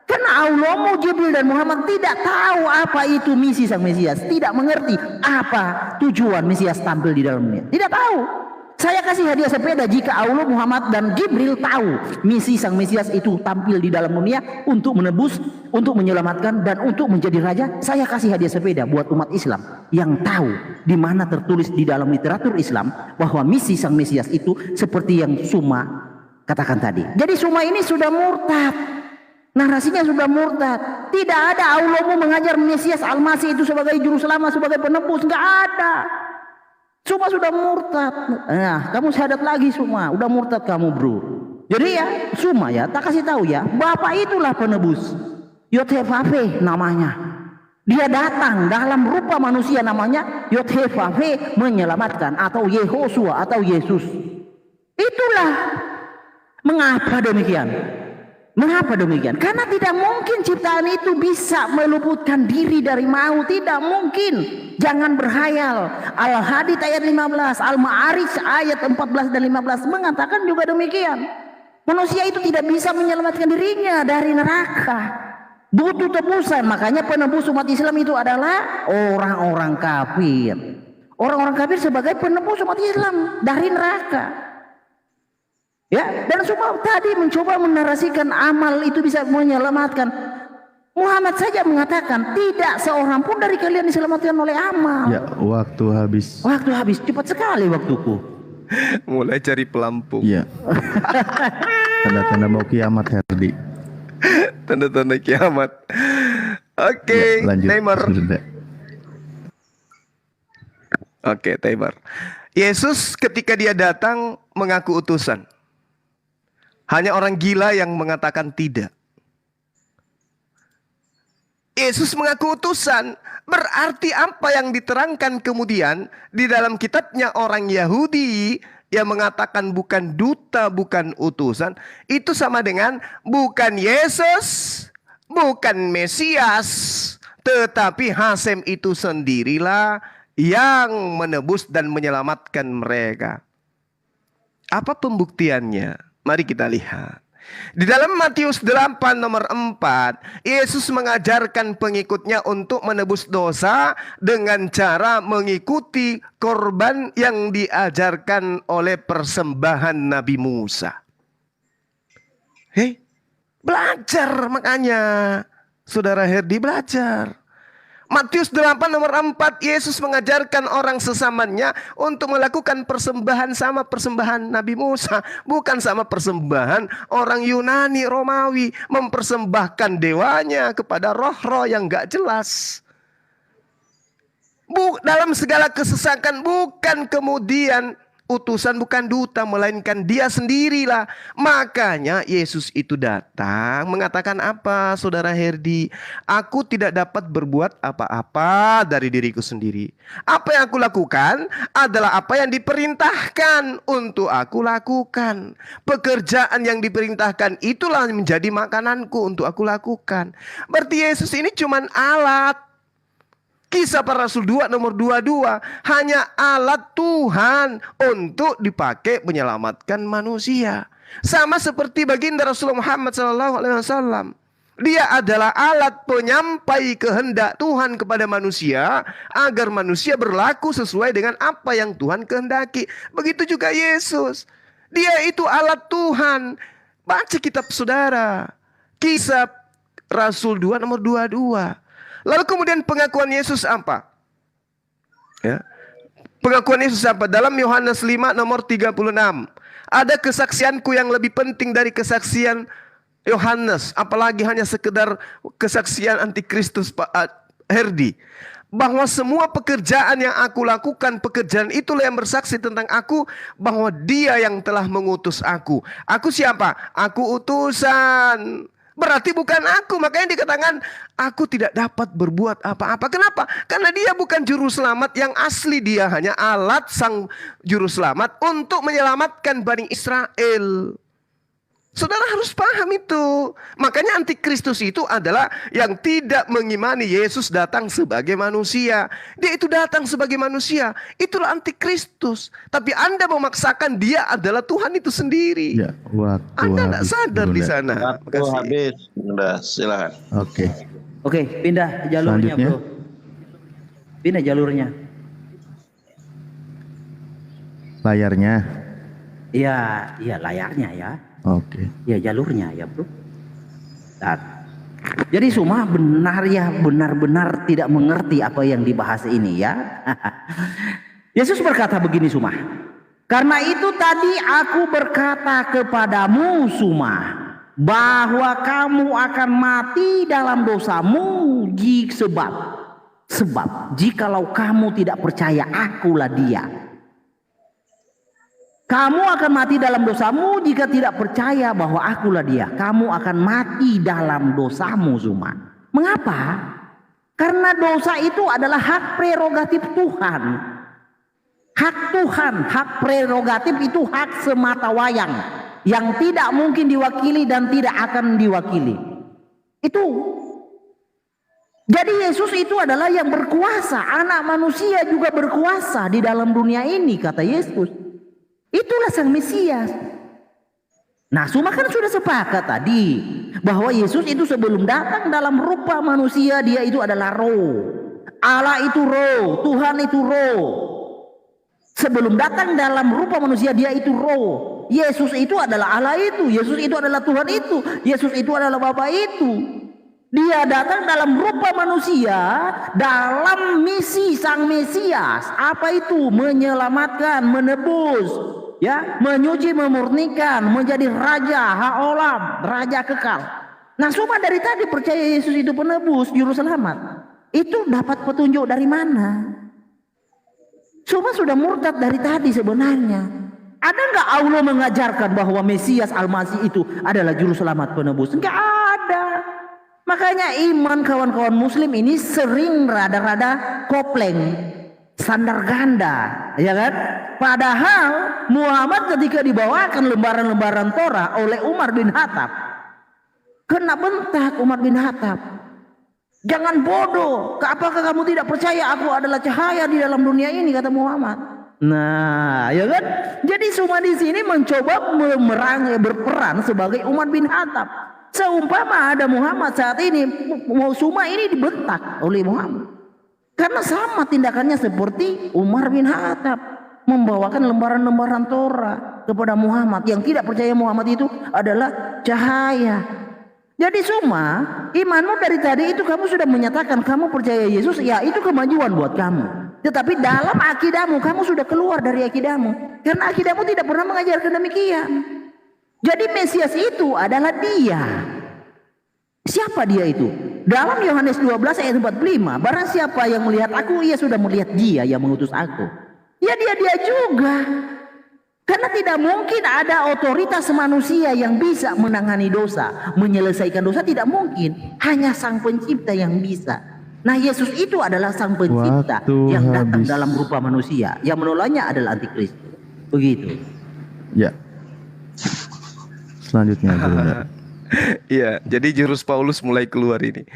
Karena Allahmu, Jibril dan Muhammad tidak tahu apa itu misi sang Mesias, tidak mengerti apa tujuan Mesias tampil di dalamnya. Tidak tahu. Saya kasih hadiah sepeda jika Allah, Muhammad dan Jibril tahu misi sang Mesias itu tampil di dalam dunia untuk menebus, untuk menyelamatkan dan untuk menjadi raja. Saya kasih hadiah sepeda buat umat Islam yang tahu di mana tertulis di dalam literatur Islam bahwa misi sang Mesias itu seperti yang Suma katakan tadi. Jadi Suma ini sudah murtad. Narasinya sudah murtad. Tidak ada Allahmu mengajar Mesias Al-Masih itu sebagai juru selamat, sebagai penebus, enggak ada. Suma sudah murtad. Nah, kamu syahadat lagi Suma, udah murtad kamu bro. Jadi ya, Suma ya, tak kasih tahu ya, Bapak itulah penebus. Yod-Heh-Vaveh namanya. Dia datang dalam rupa manusia, namanya Yod-Heh-Vav-He, menyelamatkan, atau Yehosua atau Yesus. Itulah mengapa demikian. Mengapa demikian? Karena tidak mungkin ciptaan itu bisa meluputkan diri dari maut. Tidak mungkin. Jangan berhayal. Al-Hadid ayat 15, Al-Ma'arij ayat 14 dan 15 mengatakan juga demikian. Manusia itu tidak bisa menyelamatkan dirinya dari neraka. Butuh tebusan. Makanya penebus umat Islam itu adalah orang-orang kafir. Orang-orang kafir sebagai penebus umat Islam dari neraka. Ya, dan semua tadi mencoba menarasikan amal itu bisa menyelamatkan. Muhammad saja mengatakan tidak seorang pun dari kalian diselamatkan oleh amal. Ya, waktu habis. Waktu habis, cepat sekali waktuku. Mulai cari pelampung. Iya. Tanda-tanda mau kiamat, Herdi. Tanda-tanda kiamat. Oke, Ya, lanjut. Neymar. Sebentar. Oke, Neymar. Yesus ketika dia datang mengaku utusan. Hanya orang gila yang mengatakan tidak. Yesus mengaku utusan, berarti apa yang diterangkan kemudian di dalam kitabnya orang Yahudi yang mengatakan bukan duta, bukan utusan, itu sama dengan bukan Yesus, bukan Mesias, tetapi Hasem itu sendirilah yang menebus dan menyelamatkan mereka. Apa pembuktiannya? Mari kita lihat. Di dalam Matius 8 nomor 4, Yesus mengajarkan pengikutnya untuk menebus dosa dengan cara mengikuti korban yang diajarkan oleh persembahan Nabi Musa. Belajar makanya. Saudara Herdi belajar. Matius 8 nomor 4, Yesus mengajarkan orang sesamanya untuk melakukan persembahan sama persembahan Nabi Musa. Bukan sama persembahan orang Yunani, Romawi. Mempersembahkan dewanya kepada roh-roh yang gak jelas. Dalam segala kesesakan, bukan kemudian utusan, bukan duta, melainkan dia sendirilah. Makanya Yesus itu datang mengatakan apa, saudara Herdi? Aku tidak dapat berbuat apa-apa dari diriku sendiri. Apa yang aku lakukan adalah apa yang diperintahkan untuk aku lakukan. Pekerjaan yang diperintahkan itulah menjadi makananku untuk aku lakukan. Berarti Yesus ini cuman alat. Kisah Para Rasul 2 nomor 22, hanya alat Tuhan untuk dipakai menyelamatkan manusia. Sama seperti baginda Rasulullah Muhammad SAW. Dia adalah alat penyampai kehendak Tuhan kepada manusia, agar manusia berlaku sesuai dengan apa yang Tuhan kehendaki. Begitu juga Yesus. Dia itu alat Tuhan. Baca kitab saudara. Kisah Rasul 2 nomor 22. Lalu kemudian pengakuan Yesus apa? Ya. Pengakuan Yesus apa? Dalam Yohanes 5 nomor 36. Ada kesaksianku yang lebih penting dari kesaksian Yohanes. Apalagi hanya sekedar kesaksian antikristus, Pak Herdi. Bahwa semua pekerjaan yang aku lakukan, pekerjaan itulah yang bersaksi tentang aku, bahwa dia yang telah mengutus aku. Aku siapa? Aku utusan. Berarti bukan aku. Makanya dikatakan aku tidak dapat berbuat apa-apa. Kenapa? Karena dia bukan juru selamat yang asli. Dia hanya alat sang juru selamat untuk menyelamatkan Bani Israel. Saudara harus paham itu. Makanya antikristus itu adalah yang tidak mengimani Yesus datang sebagai manusia. Dia itu datang sebagai manusia. Itulah antikristus. Tapi Anda memaksakan dia adalah Tuhan itu sendiri. Ya, waktu Anda tidak habis. sadar di Boleh. sana. Waktu habis. Udah, silakan. Oke. Oke, pindah jalurnya, Selanjutnya. bro. Pindah jalurnya. Layarnya. Iya, iya layarnya ya. Oke. Ya jalurnya ya, bro. Nah, jadi semua benar-benar tidak mengerti apa yang dibahas ini ya. Yesus berkata begini Suma. Karena itu tadi aku berkata kepadamu Suma, bahwa kamu akan mati dalam dosamu sebab jikalau kamu tidak percaya akulah dia. Kamu akan mati dalam dosamu jika tidak percaya bahwa akulah dia. Kamu akan mati dalam dosamu Suma. Mengapa? Karena dosa itu adalah hak prerogatif Tuhan. Hak Tuhan, hak prerogatif itu hak sematawayang yang tidak mungkin diwakili dan tidak akan diwakili. Itu. Jadi Yesus itu adalah yang berkuasa. Anak manusia juga berkuasa di dalam dunia ini, kata Yesus. Itulah sang Mesias. Nah, semua kan sudah sepakat tadi bahwa Yesus itu sebelum datang dalam rupa manusia, dia itu adalah roh. Allah itu roh, Tuhan itu roh. Sebelum datang dalam rupa manusia, dia itu roh. Yesus itu adalah Allah itu, Yesus itu adalah Tuhan itu, Yesus itu adalah Bapa itu. Dia datang dalam rupa manusia dalam misi sang Mesias. Apa itu? Menyelamatkan, menebus, ya, menyuci, memurnikan, menjadi raja haolam, raja kekal. Nah, semua dari tadi percaya Yesus itu penebus, juru selamat. Itu dapat petunjuk dari mana? Semua sudah murtad dari tadi sebenarnya. Ada nggak Allah mengajarkan bahwa Mesias Al-Masih itu adalah juru selamat penebus? Nggak ada. Makanya iman kawan-kawan muslim ini sering rada-rada kopleng, sandar ganda, ya kan? Padahal Muhammad ketika dibawakan lembaran-lembaran Torah oleh Umar bin Khattab, kena bentak Umar bin Khattab. Jangan bodoh, apakah kamu tidak percaya aku adalah cahaya di dalam dunia ini, kata Muhammad. Nah, ya kan? Jadi semua di sini mencoba berperan sebagai Umar bin Khattab. Seumpama ada Muhammad saat ini, semua ini dibentak oleh Muhammad. Karena sama tindakannya seperti Umar bin Khattab, membawakan lembaran-lembaran Torah kepada Muhammad yang tidak percaya Muhammad itu adalah cahaya. Jadi semua imanmu dari tadi itu kamu sudah menyatakan kamu percaya Yesus, ya itu kemajuan buat kamu. Tetapi dalam akidahmu kamu sudah keluar dari akidahmu, karena akidahmu tidak pernah mengajarkan demikian. Jadi Mesias itu adalah dia. Siapa dia itu? Dalam Yohanes 12 ayat 45, barang siapa yang melihat aku, ia sudah melihat dia yang mengutus aku. Ya dia juga. Karena tidak mungkin ada otoritas manusia yang bisa menangani dosa, menyelesaikan dosa, tidak mungkin. Hanya sang pencipta yang bisa. Nah, Yesus itu adalah sang pencipta yang datang dalam rupa manusia. Yang menolaknya adalah antikristus. Begitu. Ya. Selanjutnya. Iya, jadi jurus Paulus mulai keluar ini.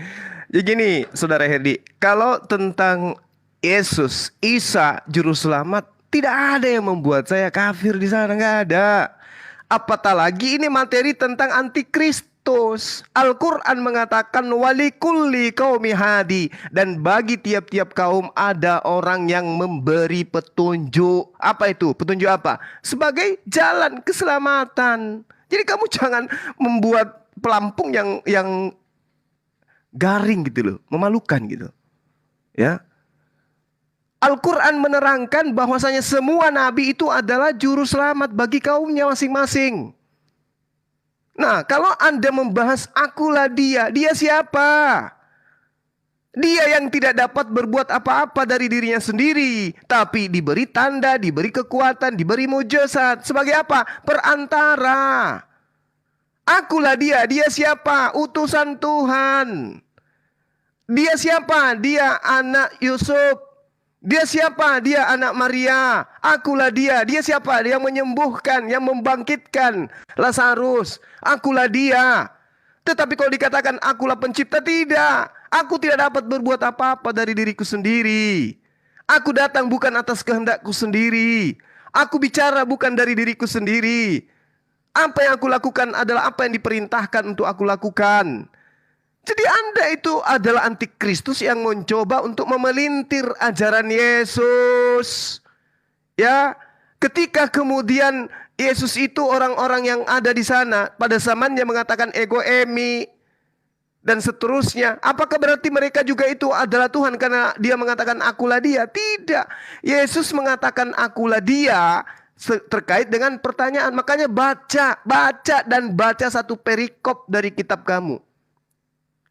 Jadi gini, Saudara Herdi, kalau tentang Yesus, Isa, juru selamat, tidak ada yang membuat saya kafir di sana, nggak ada. Apatah lagi ini materi tentang antikristus. Al-Quran mengatakan walikulli qaumi hadi, dan bagi tiap-tiap kaum ada orang yang memberi petunjuk. Apa itu? Petunjuk apa? Sebagai jalan keselamatan. Jadi kamu jangan membuat pelampung yang garing gitu loh, memalukan gitu. Ya. Al-Quran menerangkan bahwasanya semua nabi itu adalah juru selamat bagi kaumnya masing-masing. Nah, kalau Anda membahas akulah dia siapa? Dia yang tidak dapat berbuat apa-apa dari dirinya sendiri, tapi diberi tanda, diberi kekuatan, diberi mujizat. Sebagai apa? Perantara. Akulah dia siapa? Utusan Tuhan. Dia siapa? Dia anak Yusuf. Dia siapa? Dia anak Maria. Akulah dia siapa? Dia yang menyembuhkan, yang membangkitkan Lazarus. Akulah dia. Tetapi kalau dikatakan akulah pencipta, tidak. Aku tidak dapat berbuat apa-apa dari diriku sendiri. Aku datang bukan atas kehendakku sendiri. Aku bicara bukan dari diriku sendiri. Apa yang aku lakukan adalah apa yang diperintahkan untuk aku lakukan. Jadi Anda itu adalah antikristus yang mencoba untuk memelintir ajaran Yesus. Ya, ketika kemudian Yesus itu orang-orang yang ada di sana pada zamannya mengatakan ego emi dan seterusnya. Apakah berarti mereka juga itu adalah Tuhan karena dia mengatakan akulah dia? Tidak. Yesus mengatakan akulah dia terkait dengan pertanyaan. Makanya baca satu perikop dari kitab kamu.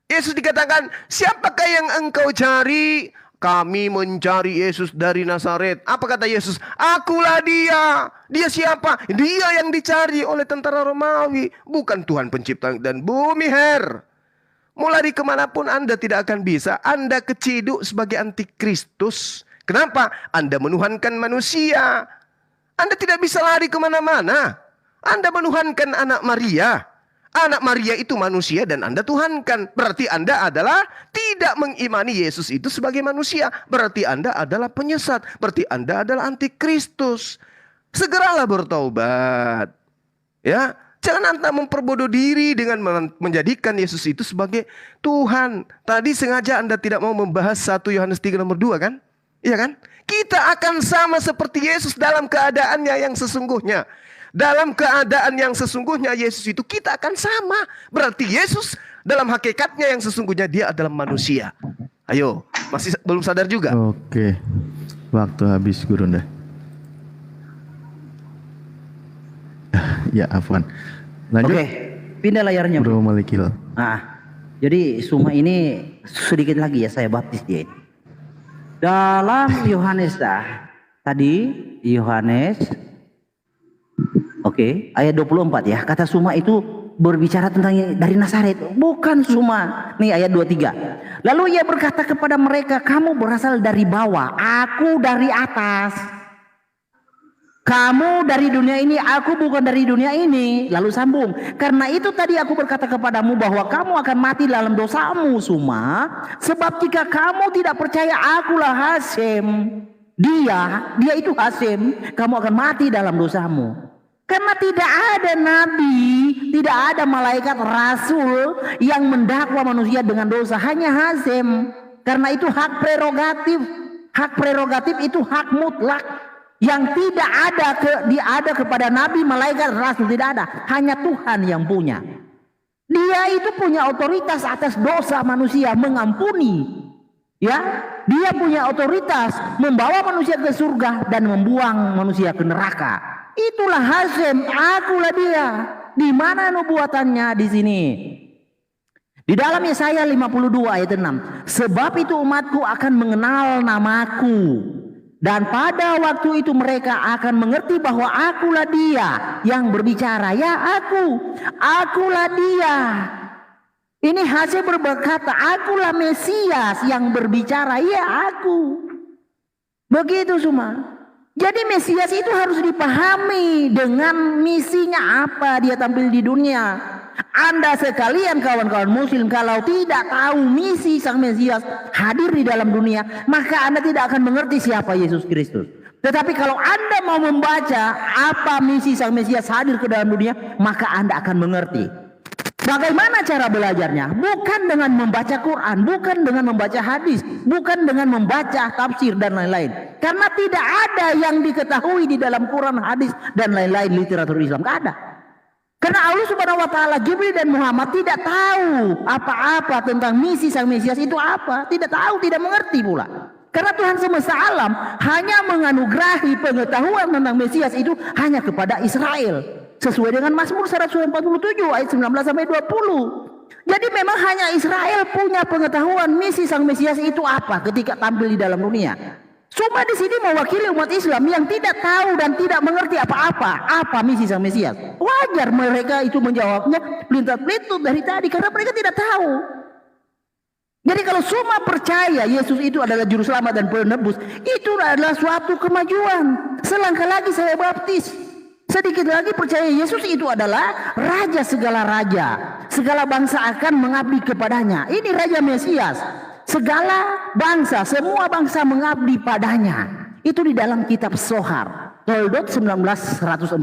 Yesus dikatakan, siapakah yang engkau cari? Kami mencari Yesus dari Nazaret. Apa kata Yesus? Akulah dia. Dia siapa? Dia yang dicari oleh tentara Romawi. Bukan Tuhan pencipta dan bumi, Her. Mau lari kemanapun Anda tidak akan bisa. Anda keciduk sebagai antikristus. Kenapa? Anda menuhankan manusia. Anda tidak bisa lari kemana-mana. Anda menuhankan anak Maria. Anak Maria itu manusia dan Anda tuhankan. Berarti Anda adalah tidak mengimani Yesus itu sebagai manusia. Berarti Anda adalah penyesat. Berarti Anda adalah antikristus. Segeralah bertaubat. Ya, jangan Anda memperbodoh diri dengan menjadikan Yesus itu sebagai Tuhan. Tadi sengaja Anda tidak mau membahas 1 Yohanes 3 nomor 2 kan? Iya kan? Kita akan sama seperti Yesus dalam keadaannya yang sesungguhnya. Dalam keadaan yang sesungguhnya Yesus itu kita akan sama. Berarti Yesus dalam hakikatnya yang sesungguhnya dia adalah manusia. Ayo, masih belum sadar juga? Oke. Waktu habis Gurunda. Ya, afwan. Lanjut. Oke, pindah layarnya. Bro Malikil. Nah, jadi semua ini sedikit lagi ya saya baptis dia. Dalam Yohanes tadi Yohanes ayat 24 ya. Kata Suma itu berbicara tentang dari Nazaret, bukan Suma. Nih ayat 23. Lalu ia berkata kepada mereka, kamu berasal dari bawah, aku dari atas. Kamu dari dunia ini, aku bukan dari dunia ini. Lalu sambung, karena itu tadi aku berkata kepadamu bahwa kamu akan mati dalam dosamu, Suma. Sebab jika kamu tidak percaya akulah Hasem, dia itu Hasem, kamu akan mati dalam dosamu. Karena tidak ada nabi, tidak ada malaikat rasul yang mendakwa manusia dengan dosa, hanya Hasem. Karena itu hak prerogatif. Hak prerogatif itu hak mutlak yang tidak ada kepada nabi, malaikat, rasul, tidak ada. Hanya Tuhan yang punya. Dia itu punya otoritas atas dosa manusia, mengampuni. Ya, dia punya otoritas membawa manusia ke surga dan membuang manusia ke neraka. Itulah Hasem, akulah dia. Di mana nubuatannya di sini? Di dalam Yesaya 52 ayat 6. Sebab itu umatku akan mengenal namaku. Dan pada waktu itu mereka akan mengerti bahwa akulah dia yang berbicara. Ya, akulah dia. Ini Hasem berkata, akulah Mesias yang berbicara. Ya, aku. Begitu semua. Jadi Mesias itu harus dipahami dengan misinya apa dia tampil di dunia. Anda sekalian kawan-kawan muslim kalau tidak tahu misi sang Mesias hadir di dalam dunia, maka Anda tidak akan mengerti siapa Yesus Kristus. Tetapi kalau Anda mau membaca apa misi sang Mesias hadir ke dalam dunia, maka Anda akan mengerti. Bagaimana cara belajarnya? Bukan dengan membaca Quran, bukan dengan membaca hadis, bukan dengan membaca tafsir dan lain-lain. Karena tidak ada yang diketahui di dalam Quran, hadis dan lain-lain literatur Islam. Tidak ada. Karena Allah Subhanahu wa taala, Jibril dan Muhammad tidak tahu apa-apa tentang misi sang Mesias itu apa. Tidak tahu, tidak mengerti pula. Karena Tuhan semesta alam hanya menganugerahi pengetahuan tentang Mesias itu hanya kepada Israel. Sesuai dengan Mazmur 147 ayat 19 sampai 20. Jadi memang hanya Israel punya pengetahuan misi sang Mesias itu apa ketika tampil di dalam dunia. Cuma di sini mewakili umat Islam yang tidak tahu dan tidak mengerti apa misi sang Mesias. Wajar mereka itu menjawabnya pelintat-pelintut dari tadi karena mereka tidak tahu. Jadi kalau semua percaya Yesus itu adalah juru selamat dan penebus, itu adalah suatu kemajuan. Selangkah lagi saya baptis. Sedikit lagi percaya Yesus itu adalah raja segala raja. Segala bangsa akan mengabdi kepadanya. Ini raja Mesias. Segala bangsa, semua bangsa mengabdi padanya. Itu di dalam kitab Zohar. Toldot 1945.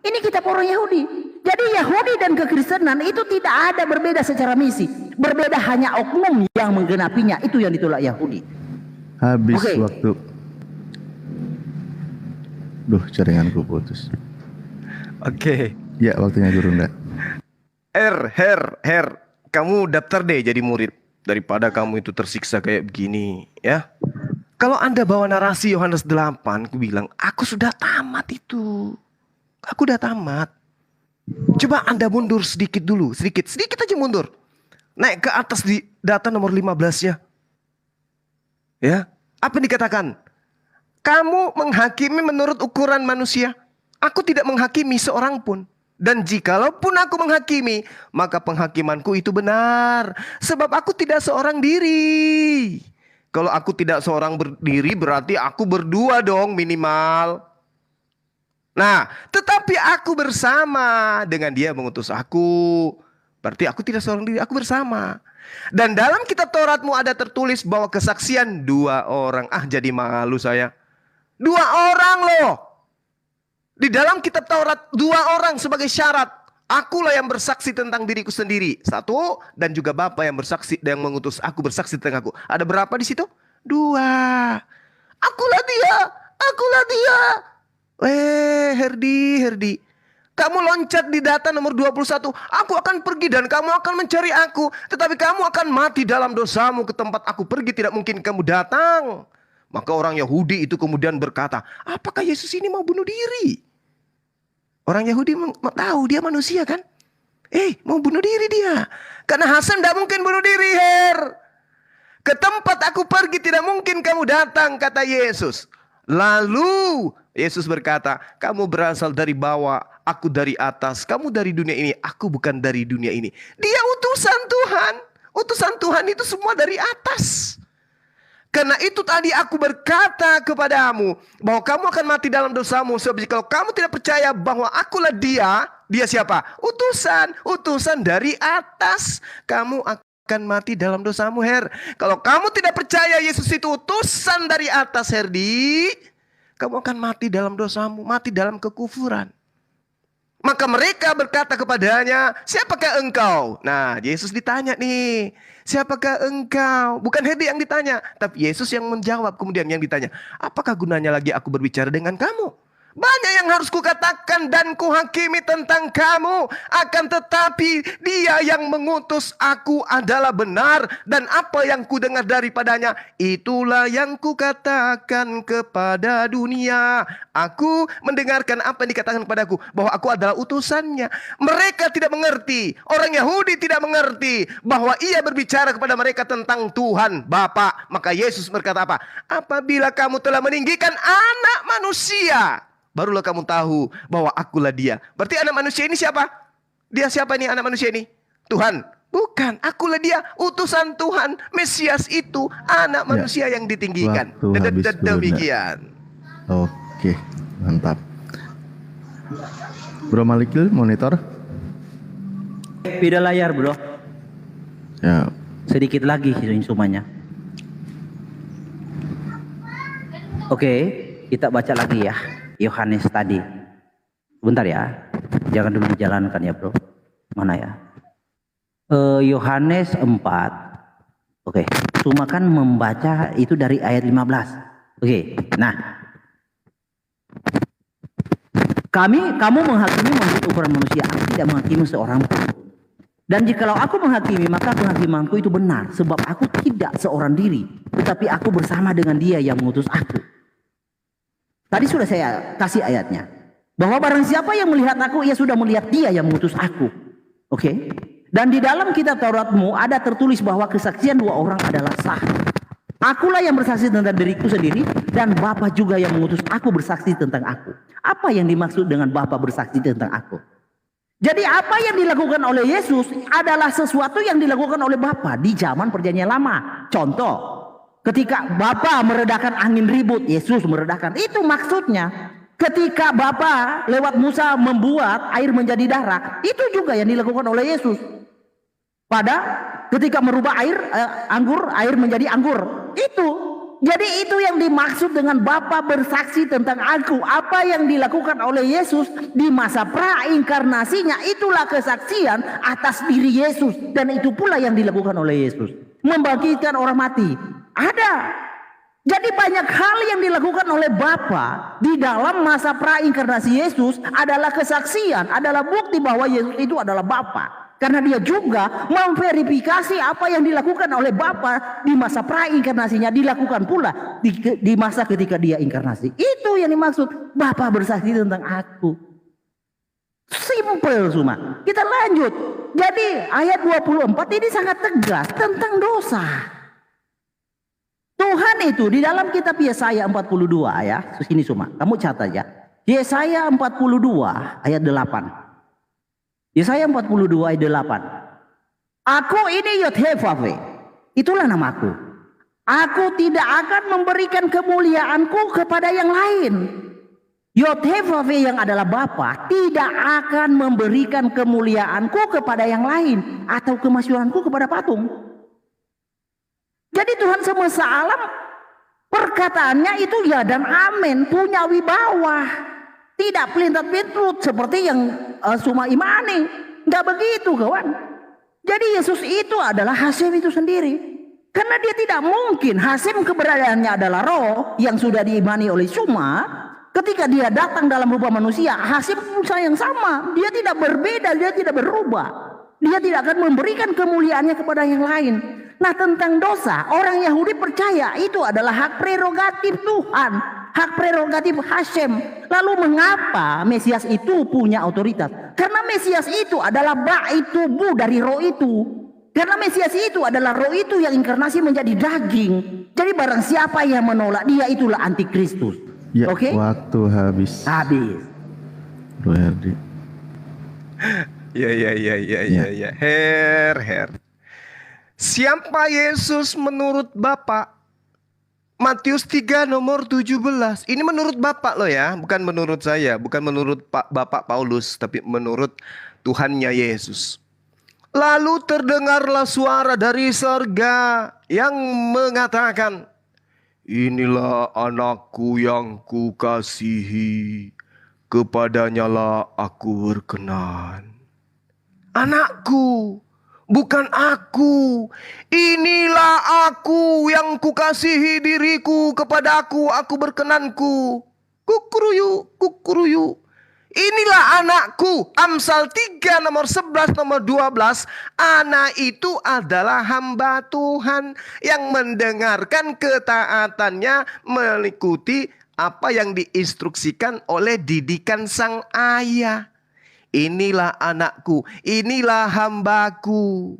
Ini kitab orang Yahudi. Jadi Yahudi dan kekristenan itu tidak ada berbeda secara misi. Berbeda hanya oknum yang menggenapinya. Itu yang ditolak Yahudi. Habis waktu. Duh, jaringanku putus. Oke. Ya, waktunya Gurunda. Her, kamu daftar deh jadi murid daripada kamu itu tersiksa kayak begini, ya. Kalau Anda bawa narasi Yohanes 8, aku bilang, aku sudah tamat itu. Aku udah tamat. Coba Anda mundur sedikit dulu, sedikit aja mundur. Naik ke atas di data nomor 15-nya. Ya, apa yang dikatakan? Kamu menghakimi menurut ukuran manusia. Aku tidak menghakimi seorang pun. Dan jikalaupun aku menghakimi, maka penghakimanku itu benar. Sebab aku tidak seorang diri. Kalau aku tidak seorang berdiri berarti aku berdua dong minimal. Nah, tetapi aku bersama dengan dia mengutus aku. Berarti aku tidak seorang diri, aku bersama. Dan dalam kitab Tauratmu ada tertulis bahwa kesaksian 2 orang. Ah, jadi malu saya. 2 orang loh. Di dalam kitab Taurat 2 orang sebagai syarat. Akulah yang bersaksi tentang diriku sendiri. 1, dan juga Bapa yang bersaksi dan yang mengutus aku bersaksi tentang aku. Ada berapa di situ? 2. Akulah dia. Akulah dia. Herdi. Kamu loncat di data nomor 21. Aku akan pergi dan kamu akan mencari aku. Tetapi kamu akan mati dalam dosamu. Ke tempat aku pergi tidak mungkin kamu datang. Maka orang Yahudi itu kemudian berkata, apakah Yesus ini mau bunuh diri? Orang Yahudi tahu dia manusia kan? Mau bunuh diri dia. Karena Hasan tidak mungkin bunuh diri, Ke tempat aku pergi tidak mungkin kamu datang, kata Yesus. Lalu Yesus berkata, kamu berasal dari bawah, aku dari atas. Kamu dari dunia ini, aku bukan dari dunia ini. Dia utusan Tuhan. Utusan Tuhan itu semua dari atas. Karena itu tadi aku berkata kepadamu bahwa kamu akan mati dalam dosamu. Sebab kalau kamu tidak percaya bahwa akulah dia siapa? Utusan dari atas. Kamu akan mati dalam dosamu, Kalau kamu tidak percaya Yesus itu utusan dari atas, Herdi, kamu akan mati dalam dosamu, mati dalam kekufuran. Maka mereka berkata kepadanya, siapakah engkau? Nah, Yesus ditanya nih, siapakah engkau? Bukan Herdi yang ditanya, tapi Yesus yang menjawab. Kemudian yang ditanya, apakah gunanya lagi aku berbicara dengan kamu? Banyak yang harus kukatakan dan kuhakimi tentang kamu. Akan tetapi dia yang mengutus aku adalah benar. Dan apa yang kudengar daripadanya, itulah yang kukatakan kepada dunia. Aku mendengarkan apa yang dikatakan kepadaku, bahwa aku adalah utusannya. Mereka tidak mengerti. Orang Yahudi tidak mengerti bahwa ia berbicara kepada mereka tentang Tuhan Bapa. Maka Yesus berkata apa? Apabila kamu telah meninggikan anak manusia, barulah kamu tahu bahwa akulah dia. Berarti anak manusia ini siapa? Dia siapa nih anak manusia ini? Tuhan. Bukan, akulah dia, utusan Tuhan. Mesias itu anak manusia yang ditinggikan. Demikian. Oke, mantap. Bro Malikil, monitor. Beda layar, bro. Ya. Sedikit lagi semuanya. Oke, kita baca lagi ya. Yohanes tadi. Bentar ya. Jangan dulu dijalankan ya, bro. Mana ya? Yohanes 4. Oke. Cuma kan membaca itu dari ayat 15. Oke. Nah. Kamu menghakimi menurut ukuran manusia. Aku tidak menghakimi seorang pun. Dan jikalau aku menghakimi, maka penghakimanku itu benar. Sebab aku tidak seorang diri. Tetapi aku bersama dengan dia yang mengutus aku. Tadi sudah saya kasih ayatnya. Bahwa barang siapa yang melihat aku, ia sudah melihat dia yang mengutus aku. Oke. Dan di dalam kitab Tauratmu ada tertulis bahwa kesaksian 2 orang adalah sah. Akulah yang bersaksi tentang diriku sendiri, dan Bapa juga yang mengutus aku bersaksi tentang aku. Apa yang dimaksud dengan Bapa bersaksi tentang aku? Jadi apa yang dilakukan oleh Yesus adalah sesuatu yang dilakukan oleh Bapa di zaman Perjanjian Lama. Contoh, ketika Bapa meredakan angin ribut, Yesus meredakan. Itu maksudnya. Ketika Bapa lewat Musa membuat air menjadi darah, itu juga yang dilakukan oleh Yesus. Pada ketika merubah air menjadi anggur. Itu. Jadi itu yang dimaksud dengan Bapa bersaksi tentang aku. Apa yang dilakukan oleh Yesus di masa prainkarnasinya, itulah kesaksian atas diri Yesus. Dan itu pula yang dilakukan oleh Yesus. Membangkitkan orang mati. Ada. Jadi banyak hal yang dilakukan oleh Bapa di dalam masa prainkarnasi Yesus adalah kesaksian, adalah bukti bahwa Yesus itu adalah Bapa. Karena dia juga memverifikasi apa yang dilakukan oleh Bapa di masa prainkarnasinya dilakukan pula di masa ketika dia inkarnasi. Itu yang dimaksud Bapa bersaksi tentang aku. Simple semua. Kita lanjut. Jadi ayat 24 ini sangat tegas tentang dosa. Tuhan itu di dalam kitab Yesaya 42 ya. Ini semua. Kamu catat aja. Yesaya 42 ayat 8. Yesaya 42 ayat 8. Aku ini Yod-Heh-Vaveh. Itulah namaku. Aku tidak akan memberikan kemuliaanku kepada yang lain. Yod-Heh-Vaveh yang adalah Bapa tidak akan memberikan kemuliaanku kepada yang lain atau kemasyhuranku kepada patung. Jadi Tuhan semesta alam perkataannya itu ya dan amin, punya wibawa, tidak pelintat-pelintut seperti yang Suma imani. Nggak begitu kawan. Jadi Yesus itu adalah Hasim itu sendiri. Karena dia tidak mungkin, Hasim keberadaannya adalah roh yang sudah diimani oleh Suma. Ketika dia datang dalam rupa manusia, Hasim yang sama. Dia tidak berbeda, dia tidak berubah. Dia tidak akan memberikan kemuliaannya kepada yang lain. Nah, tentang dosa, orang Yahudi percaya itu adalah hak prerogatif Tuhan, hak prerogatif Hasim. Lalu mengapa Mesias itu punya otoritas? Karena Mesias itu adalah bait tubuh dari roh itu. Karena Mesias itu adalah roh itu yang inkarnasi menjadi daging. Jadi barang siapa yang menolak dia, itulah antikristus. Ya, Oke? waktu habis. Habis. Bro Herdi. Ya. Her. Siapa Yesus menurut Bapa? Matius 3 nomor 17. Ini menurut Bapak loh ya, bukan menurut saya, bukan menurut Bapak Paulus, tapi menurut Tuhannya Yesus. Lalu terdengarlah suara dari sorga yang mengatakan, inilah anakku yang kukasihi, kepadanyalah aku berkenan. Anakku, bukan aku. Inilah aku yang kukasihi diriku, kepadaku aku berkenanku. Kukuruyu. Inilah anakku. Amsal 3 nomor 11 nomor 12. Anak itu adalah hamba Tuhan yang mendengarkan ketaatannya, mengikuti apa yang diinstruksikan oleh didikan sang ayah. Inilah anakku, inilah hambaku,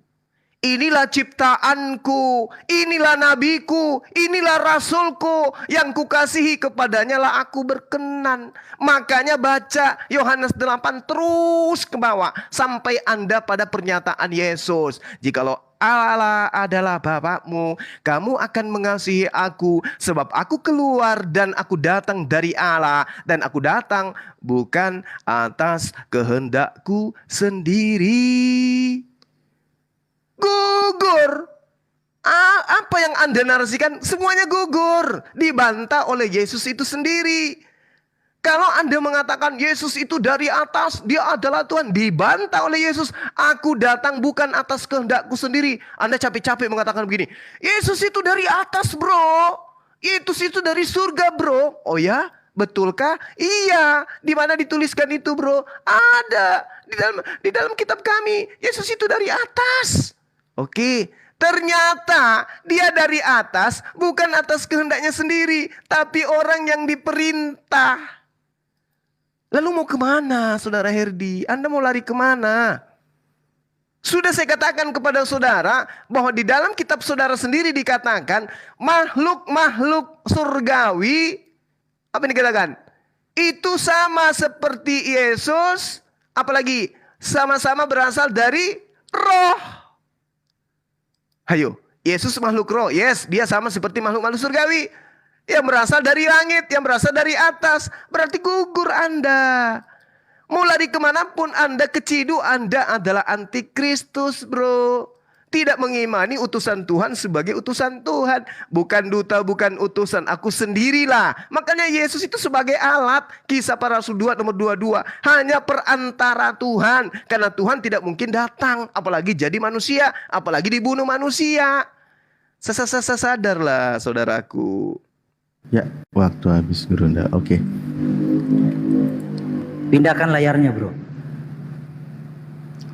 inilah ciptaanku, inilah nabiku, inilah rasulku, yang kukasihi kepadanya lah aku berkenan. Makanya baca Yohanes 8 terus ke bawah sampai Anda pada pernyataan Yesus. Jikalau Allah adalah Bapakmu, kamu akan mengasihi aku, sebab aku keluar dan aku datang dari Allah, dan aku datang bukan atas kehendakku sendiri. Gugur. Apa yang Anda narasikan semuanya gugur, dibantah oleh Yesus itu sendiri. Kalau Anda mengatakan Yesus itu dari atas, dia adalah Tuhan, dibantah oleh Yesus. Aku datang bukan atas kehendakku sendiri. Anda capek-capek mengatakan begini, Yesus itu dari atas bro, Yesus itu dari surga bro. Oh ya, betulkah? Iya. Di mana dituliskan itu bro? Ada di dalam kitab kami. Yesus itu dari atas. Oke. Ternyata dia dari atas bukan atas kehendaknya sendiri, tapi orang yang diperintah. Lalu mau kemana saudara Herdi? Anda mau lari kemana? Sudah saya katakan kepada saudara bahwa di dalam kitab saudara sendiri dikatakan makhluk-makhluk surgawi, apa yang dikatakan? Itu sama seperti Yesus, apalagi sama-sama berasal dari roh. Ayo, Yesus makhluk roh, yes, dia sama seperti makhluk-makhluk surgawi. Yang berasal dari langit, yang berasal dari atas. Berarti gugur Anda. Mau lari kemanapun Anda keciduk, Anda adalah antikristus bro. Tidak mengimani utusan Tuhan sebagai utusan Tuhan. Bukan duta, bukan utusan. Aku sendirilah. Makanya Yesus itu sebagai alat. Kisah Para Rasul 2 nomor 22. Hanya perantara Tuhan. Karena Tuhan tidak mungkin datang. Apalagi jadi manusia. Apalagi dibunuh manusia. Sadarlah saudaraku. Ya, waktu habis Gurunda. Oke. Pindahkan layarnya bro.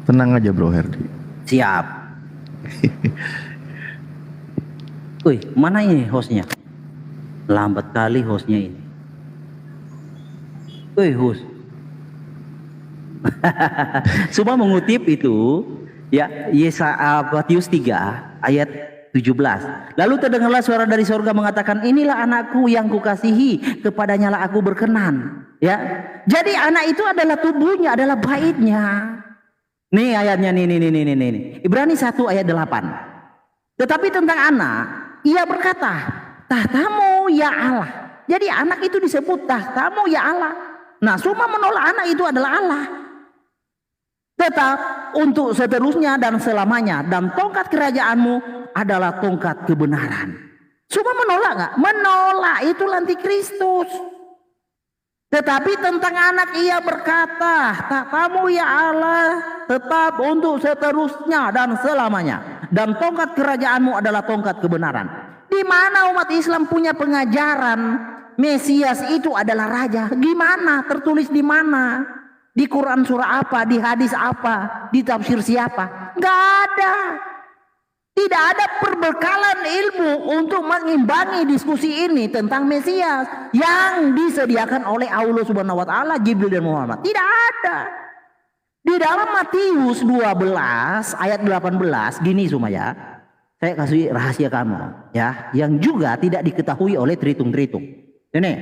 Tenang aja Bro Herdi. Siap. Wih, mana ini hostnya? Lambat kali hostnya ini. Wih, host. Cuma mengutip itu ya, Matius 3 ayat 17. Lalu terdengarlah suara dari sorga mengatakan, inilah anakku yang kukasihi, kepadanya lah aku berkenan. Ya, jadi anak itu adalah tubuhnya, adalah baitnya. Nih ayatnya nih. Ibrani 1 ayat 8. Tetapi tentang anak, ia berkata, tahtamu ya Allah. Jadi anak itu disebut tahtamu ya Allah. Nah, semua menolak anak itu adalah Allah. Tetap untuk seterusnya dan selamanya. Dan tongkat kerajaanmu adalah tongkat kebenaran. Semua menolak nggak? Menolak, itu antikristus. Tetapi tentang anak ia berkata, tahtamu ya Allah tetap untuk seterusnya dan selamanya. Dan tongkat kerajaanmu adalah tongkat kebenaran. Di mana umat Islam punya pengajaran Mesias itu adalah raja? Gimana? Tertulis di mana? Di Quran surah apa? Di hadis apa? Di tafsir siapa? Nggak ada. Tidak ada perbekalan ilmu untuk mengimbangi diskusi ini tentang Mesias yang disediakan oleh Allah Subhanahu wa taala, Jibril dan Muhammad. Tidak ada. Di dalam Matius 12 ayat 18 gini Sumaya. Saya kasih rahasia kamu ya, yang juga tidak diketahui oleh tritung-tritung. Ini.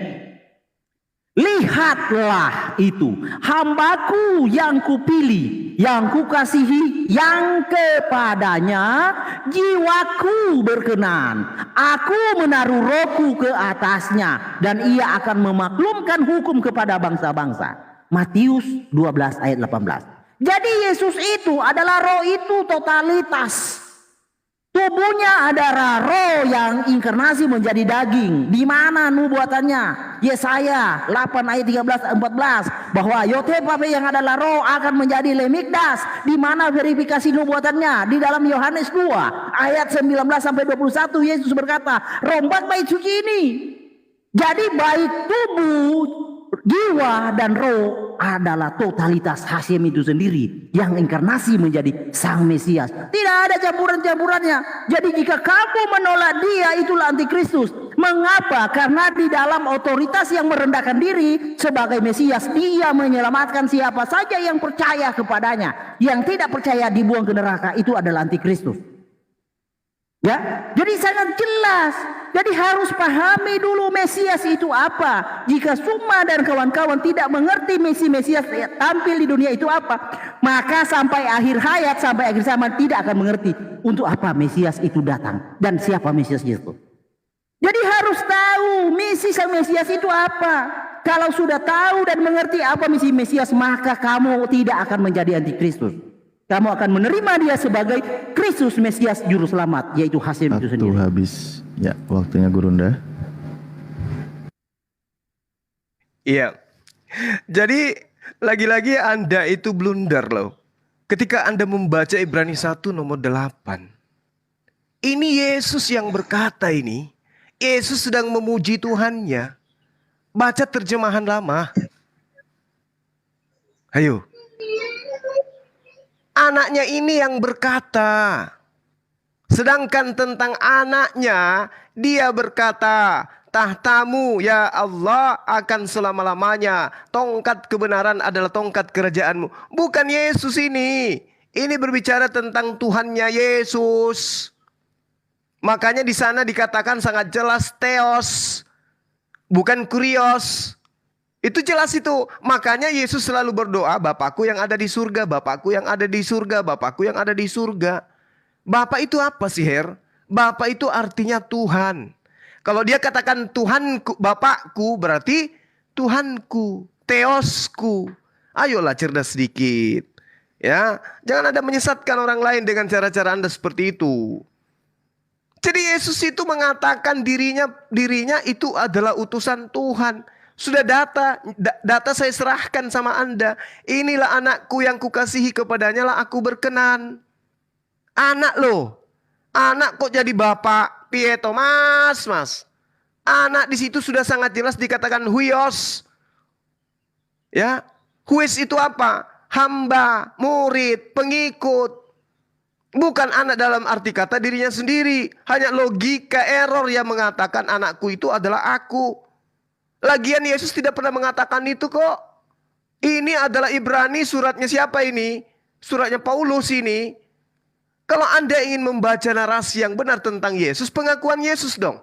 Lihatlah itu hambaku yang kupilih, yang kukasihi, yang kepadanya jiwaku berkenan. Aku menaruh rohku ke atasnya dan ia akan memaklumkan hukum kepada bangsa-bangsa. Matius 12 ayat 18. Jadi Yesus itu adalah roh, itu totalitas. Tubuhnya adalah roh yang inkarnasi menjadi daging. Di mana nubuatannya? Yesaya 8 ayat 13-14 bahwa Yotepape yang adalah roh akan menjadi Lemikdas. Di mana verifikasi nubuatannya? Di dalam Yohanes 2 ayat 19-21 Yesus berkata, "Rombak bait suci ini." Jadi baik tubuh, jiwa dan roh adalah totalitas Hasyim itu sendiri yang inkarnasi menjadi sang Mesias. Tidak ada campuran-campurannya. Jadi jika kamu menolak dia, itulah antikristus. Mengapa? Karena di dalam otoritas yang merendahkan diri sebagai Mesias, dia menyelamatkan siapa saja yang percaya kepadanya. Yang tidak percaya dibuang ke neraka. Itu adalah antikristus. Ya, jadi sangat jelas. Jadi harus pahami dulu Mesias itu apa. Jika Suma dan kawan-kawan tidak mengerti Mesias tampil di dunia itu apa, maka sampai akhir hayat, sampai akhir zaman tidak akan mengerti untuk apa Mesias itu datang dan siapa Mesias itu. Jadi harus tahu misi sang Mesias itu apa. Kalau sudah tahu dan mengerti apa misi Mesias, maka kamu tidak akan menjadi antikristus. Kamu akan menerima dia sebagai Kristus Mesias Juru Selamat, yaitu Hasyim itu sendiri. Waktu habis. Ya, waktunya Gurunda. Iya. Jadi lagi-lagi Anda itu blunder loh. Ketika Anda membaca Ibrani 1 nomor 8. Ini Yesus yang berkata ini. Yesus sedang memuji Tuhannya. Baca terjemahan lama. Ayo. Anaknya ini yang berkata. Sedangkan tentang anaknya, dia berkata, tahtamu ya Allah akan selama-lamanya. Tongkat kebenaran adalah tongkat kerajaanmu. Bukan Yesus ini. Ini berbicara tentang Tuhannya Yesus. Makanya di sana dikatakan sangat jelas theos. Bukan kurios. Itu jelas itu. Makanya Yesus selalu berdoa, Bapakku yang ada di surga, Bapakku yang ada di surga, Bapakku yang ada di surga. Bapak itu apa sih, Her? Bapak itu artinya Tuhan. Kalau dia katakan Tuhanku, Bapakku, berarti Tuhanku, Theosku. Ayolah cerdas sedikit. Ya, jangan Anda menyesatkan orang lain dengan cara-cara Anda seperti itu. Jadi Yesus itu mengatakan dirinya itu adalah utusan Tuhan. Sudah data saya serahkan sama Anda. Inilah anakku yang kukasihi, kepadanya lah aku berkenan. Anak loh. Anak kok jadi bapak? Pieto mas. Anak di situ sudah sangat jelas dikatakan huios. Ya, huis itu apa? Hamba, murid, pengikut. Bukan anak dalam arti kata dirinya sendiri. Hanya logika error yang mengatakan anakku itu adalah aku. Lagian Yesus tidak pernah mengatakan itu kok. Ini adalah Ibrani, suratnya siapa ini? Suratnya Paulus ini. Kalau Anda ingin membaca narasi yang benar tentang Yesus, pengakuan Yesus dong.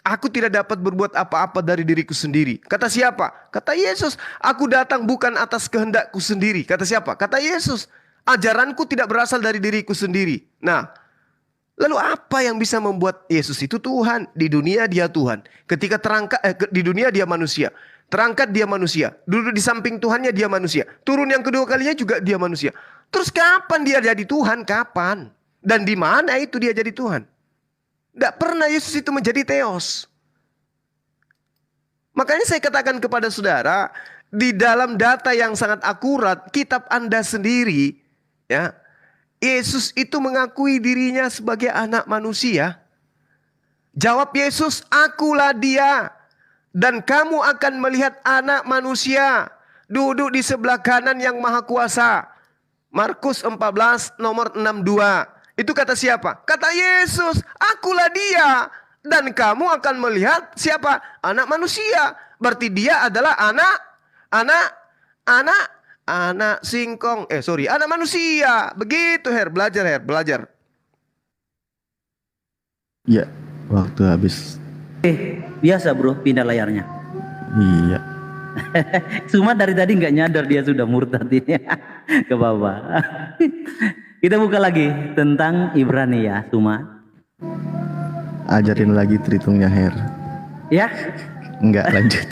Aku tidak dapat berbuat apa-apa dari diriku sendiri. Kata siapa? Kata Yesus. Aku datang bukan atas kehendakku sendiri. Kata siapa? Kata Yesus. Ajaranku tidak berasal dari diriku sendiri. Nah, lalu apa yang bisa membuat Yesus itu Tuhan? Di dunia dia Tuhan. Ketika di dunia dia manusia. Terangkat dia manusia. Duduk di samping Tuhannya dia manusia. Turun yang kedua kalinya juga dia manusia. Terus kapan dia jadi Tuhan? Kapan? Dan di mana itu dia jadi Tuhan? Tidak pernah Yesus itu menjadi Theos. Makanya saya katakan kepada saudara, di dalam data yang sangat akurat, kitab Anda sendiri, ya, Yesus itu mengakui dirinya sebagai anak manusia. Jawab Yesus, akulah dia. Dan kamu akan melihat anak manusia duduk di sebelah kanan yang maha kuasa. Markus 14 nomor 62. Itu kata siapa? Kata Yesus, akulah dia. Dan kamu akan melihat siapa? Anak manusia. Berarti dia adalah anak singkong. Anak manusia. Begitu belajar. Ya, waktu habis. Biasa bro, pindah layarnya. Iya. Cuma dari tadi nggak nyadar dia sudah murtad ini. Ke bawah. Kita buka lagi tentang Ibrani ya, Suma. Ajarin lagi terhitungnya, Her. Ya? Enggak, lanjut.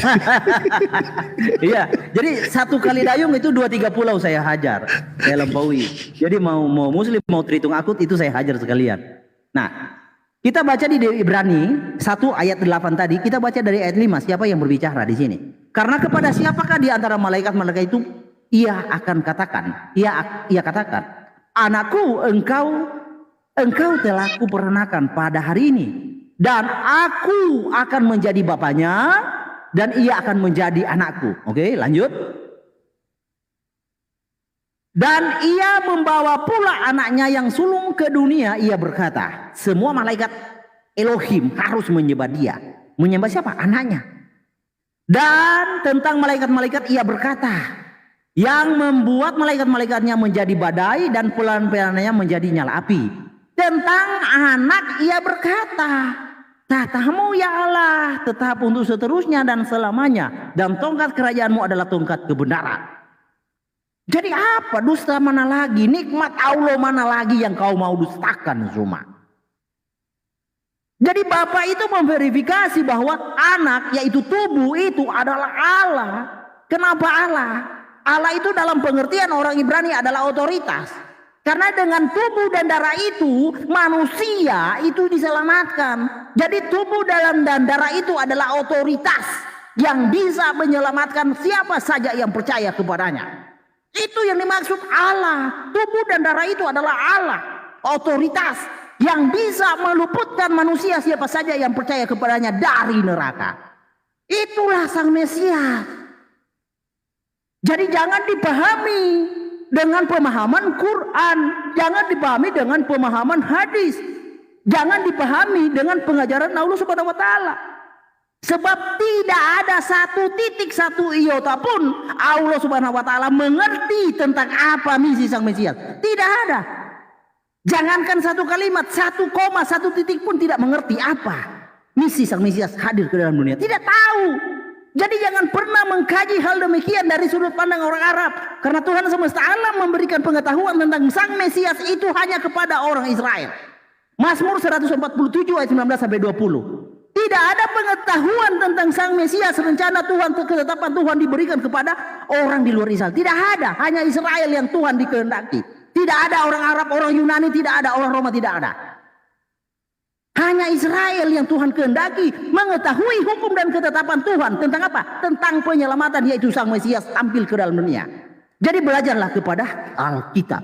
Iya, jadi 1 kali dayung itu 2-3 pulau saya hajar, saya lampaui. Jadi mau muslim mau terhitung akut itu saya hajar sekalian. Nah, kita baca di Ibrani 1 ayat 8 tadi, kita baca dari ayat 5, siapa yang berbicara di sini? Karena kepada siapakah di antara malaikat-malaikat itu ia akan katakan, ia katakan, anakku engkau telah kuperanakan pada hari ini, dan aku akan menjadi bapaknya dan ia akan menjadi anakku. Oke, lanjut. Dan ia membawa pula anaknya yang sulung ke dunia. Ia berkata, semua malaikat Elohim harus menyembah dia. Menyembah siapa? Anaknya. Dan tentang malaikat-malaikat ia berkata, yang membuat malaikat-malaikatnya menjadi badai dan pelan-pelannya menjadi nyala api. Tentang anak ia berkata, tahtamu ya Allah tetap untuk seterusnya dan selamanya, dan tongkat kerajaanmu adalah tongkat kebenaran. Jadi apa? Dusta mana lagi? Nikmat Allah mana lagi yang kau mau dustakan semua? Jadi Bapak itu memverifikasi bahwa anak yaitu tubuh itu adalah Allah. Kenapa Allah? Allah itu dalam pengertian orang Ibrani adalah otoritas. Karena dengan tubuh dan darah itu manusia itu diselamatkan. Jadi tubuh dan darah itu adalah otoritas yang bisa menyelamatkan siapa saja yang percaya kepadanya. Itu yang dimaksud Allah. Tubuh dan darah itu adalah Allah, otoritas yang bisa meluputkan manusia siapa saja yang percaya kepadanya dari neraka. Itulah Sang Mesias. Jadi jangan dipahami dengan pemahaman Quran, jangan dipahami dengan pemahaman hadis, jangan dipahami dengan pengajaran Allah Subhanahu wa taala. Sebab tidak ada satu titik, satu iota pun Allah Subhanahu wa taala mengerti tentang apa misi Sang Mesias. Tidak ada. Jangankan satu kalimat, 1 koma 1 titik pun tidak mengerti apa misi Sang Mesias hadir ke dalam dunia. Tidak tahu. Jadi jangan pernah mengkaji hal demikian dari sudut pandang orang Arab. Karena Tuhan semesta alam memberikan pengetahuan tentang Sang Mesias itu hanya kepada orang Israel. Mazmur 147 ayat 19 sampai 20. Tidak ada pengetahuan tentang Sang Mesias, rencana Tuhan, ketetapan Tuhan diberikan kepada orang di luar Israel. Tidak ada, hanya Israel yang Tuhan dikehendaki. Tidak ada orang Arab, orang Yunani, tidak ada orang Roma, tidak ada. Hanya Israel yang Tuhan kehendaki mengetahui hukum dan ketetapan Tuhan tentang apa? Tentang penyelamatan, yaitu Sang Mesias tampil ke dalam dunia. Jadi belajarlah kepada Alkitab.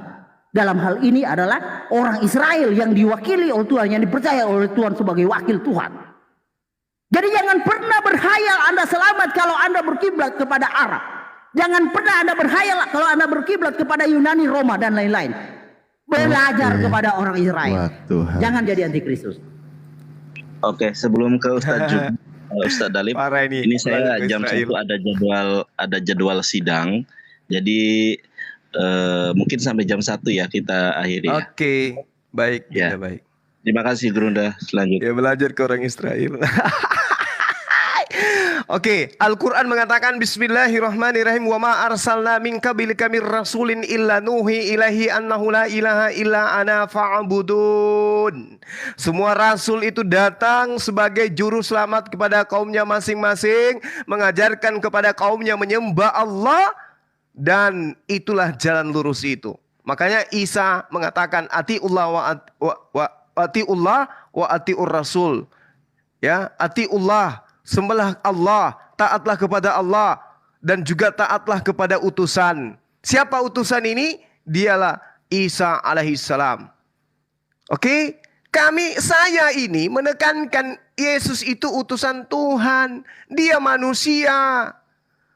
Dalam hal ini adalah orang Israel yang diwakili oleh Tuhan, yang dipercaya oleh Tuhan sebagai wakil Tuhan. Jadi jangan pernah berhayal Anda selamat kalau Anda berkiblat kepada Arab. Jangan pernah Anda berhayal kalau Anda berkiblat kepada Yunani, Roma, dan lain-lain. Belajar kepada orang Israel. Jangan jadi antikristus. Oke, sebelum ke Ustadz Dalib, ini saya jam 1 ada jadwal sidang. Jadi mungkin sampai jam 1 ya kita akhiri. Oke, baik, ya. Baik. Terima kasih Gerunda. Selanjutnya. Ya belajar ke orang Israel. Oke, Al-Quran mengatakan Bismillahirrahmanirrahim. Wa ma arsalna min qablika mir rasulin illa nuhi ilahi annahu la ilaha illa ana fa'budun. Semua rasul itu datang sebagai juru selamat kepada kaumnya masing-masing, mengajarkan kepada kaumnya menyembah Allah, dan itulah jalan lurus itu. Makanya Isa mengatakan atiullah wa atiullah wa atiur rasul. Ya, atiullah, sembahlah Allah, taatlah kepada Allah, dan juga taatlah kepada utusan. Siapa utusan ini? Dialah Isa alaihissalam. Oke, saya ini menekankan Yesus itu utusan Tuhan. Dia manusia,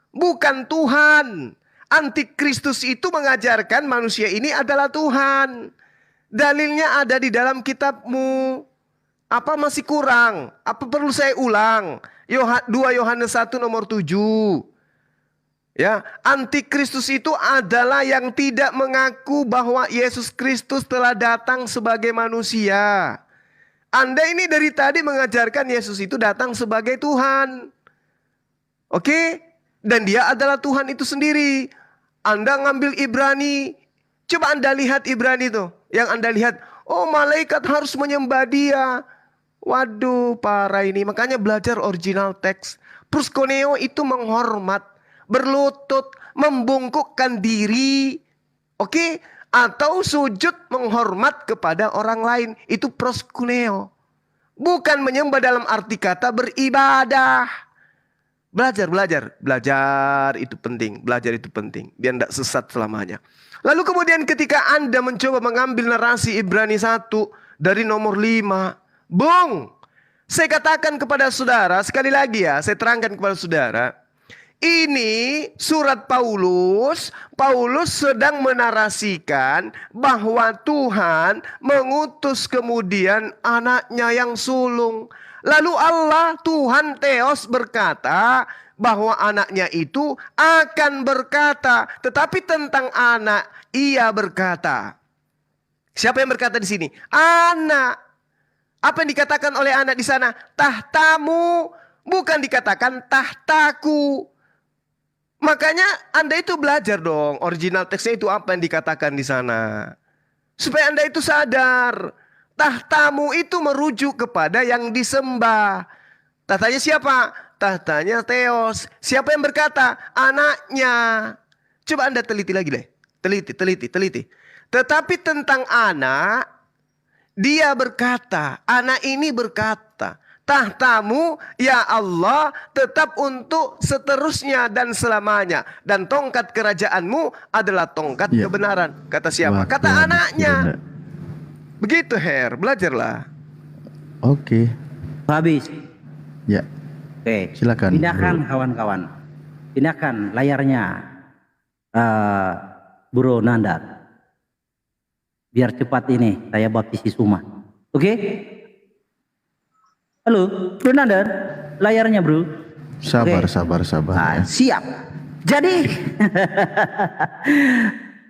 bukan Tuhan. Antikristus itu mengajarkan manusia ini adalah Tuhan. Dalilnya ada di dalam kitabmu. Apa masih kurang? Apa perlu saya ulang? 2 Yohanes 1 nomor 7. Ya, antikristus itu adalah yang tidak mengaku bahwa Yesus Kristus telah datang sebagai manusia. Anda ini dari tadi mengajarkan Yesus itu datang sebagai Tuhan. Oke? Dan dia adalah Tuhan itu sendiri. Anda ngambil Ibrani. Coba Anda lihat Ibrani itu. Yang Anda lihat, oh malaikat harus menyembah dia. Waduh, parah ini. Makanya belajar original teks. Proskuneo itu menghormat, berlutut, membungkukkan diri. Oke? Atau sujud menghormat kepada orang lain. Itu proskuneo. Bukan menyembah dalam arti kata beribadah. Belajar itu penting. Belajar itu penting. Biar tidak sesat selamanya. Lalu kemudian ketika Anda mencoba mengambil narasi Ibrani 1 dari nomor 5. Bung, saya katakan kepada saudara, sekali lagi ya, saya terangkan kepada saudara. Ini surat Paulus sedang menarasikan bahwa Tuhan mengutus kemudian anaknya yang sulung. Lalu Allah, Tuhan Theos berkata bahwa anaknya itu akan berkata. Tetapi tentang anak, ia berkata. Siapa yang berkata di sini? Anak. Apa yang dikatakan oleh anak di sana? Tahtamu. Bukan dikatakan tahtaku. Makanya Anda itu belajar dong. Original teksnya itu apa yang dikatakan di sana. Supaya Anda itu sadar. Tahtamu itu merujuk kepada yang disembah. Tahtanya siapa? Tahtanya Theos. Siapa yang berkata? Anaknya. Coba Anda teliti lagi deh. Teliti. Tetapi tentang anak, dia berkata, anak ini berkata, tahtamu ya Allah tetap untuk seterusnya dan selamanya. Dan tongkat kerajaanmu adalah tongkat kebenaran. Kata siapa? Kata anaknya. Begitu Her, belajarlah. Oke. Habis. Ya. Oke. Silakan. Pindahkan kawan-kawan. Pindahkan layarnya. Bro Nandar. Biar cepat ini saya baptisi Suma. Oke? Halo, Bro Nandar. Layarnya, Bro. Sabar. Nah, siap. Jadi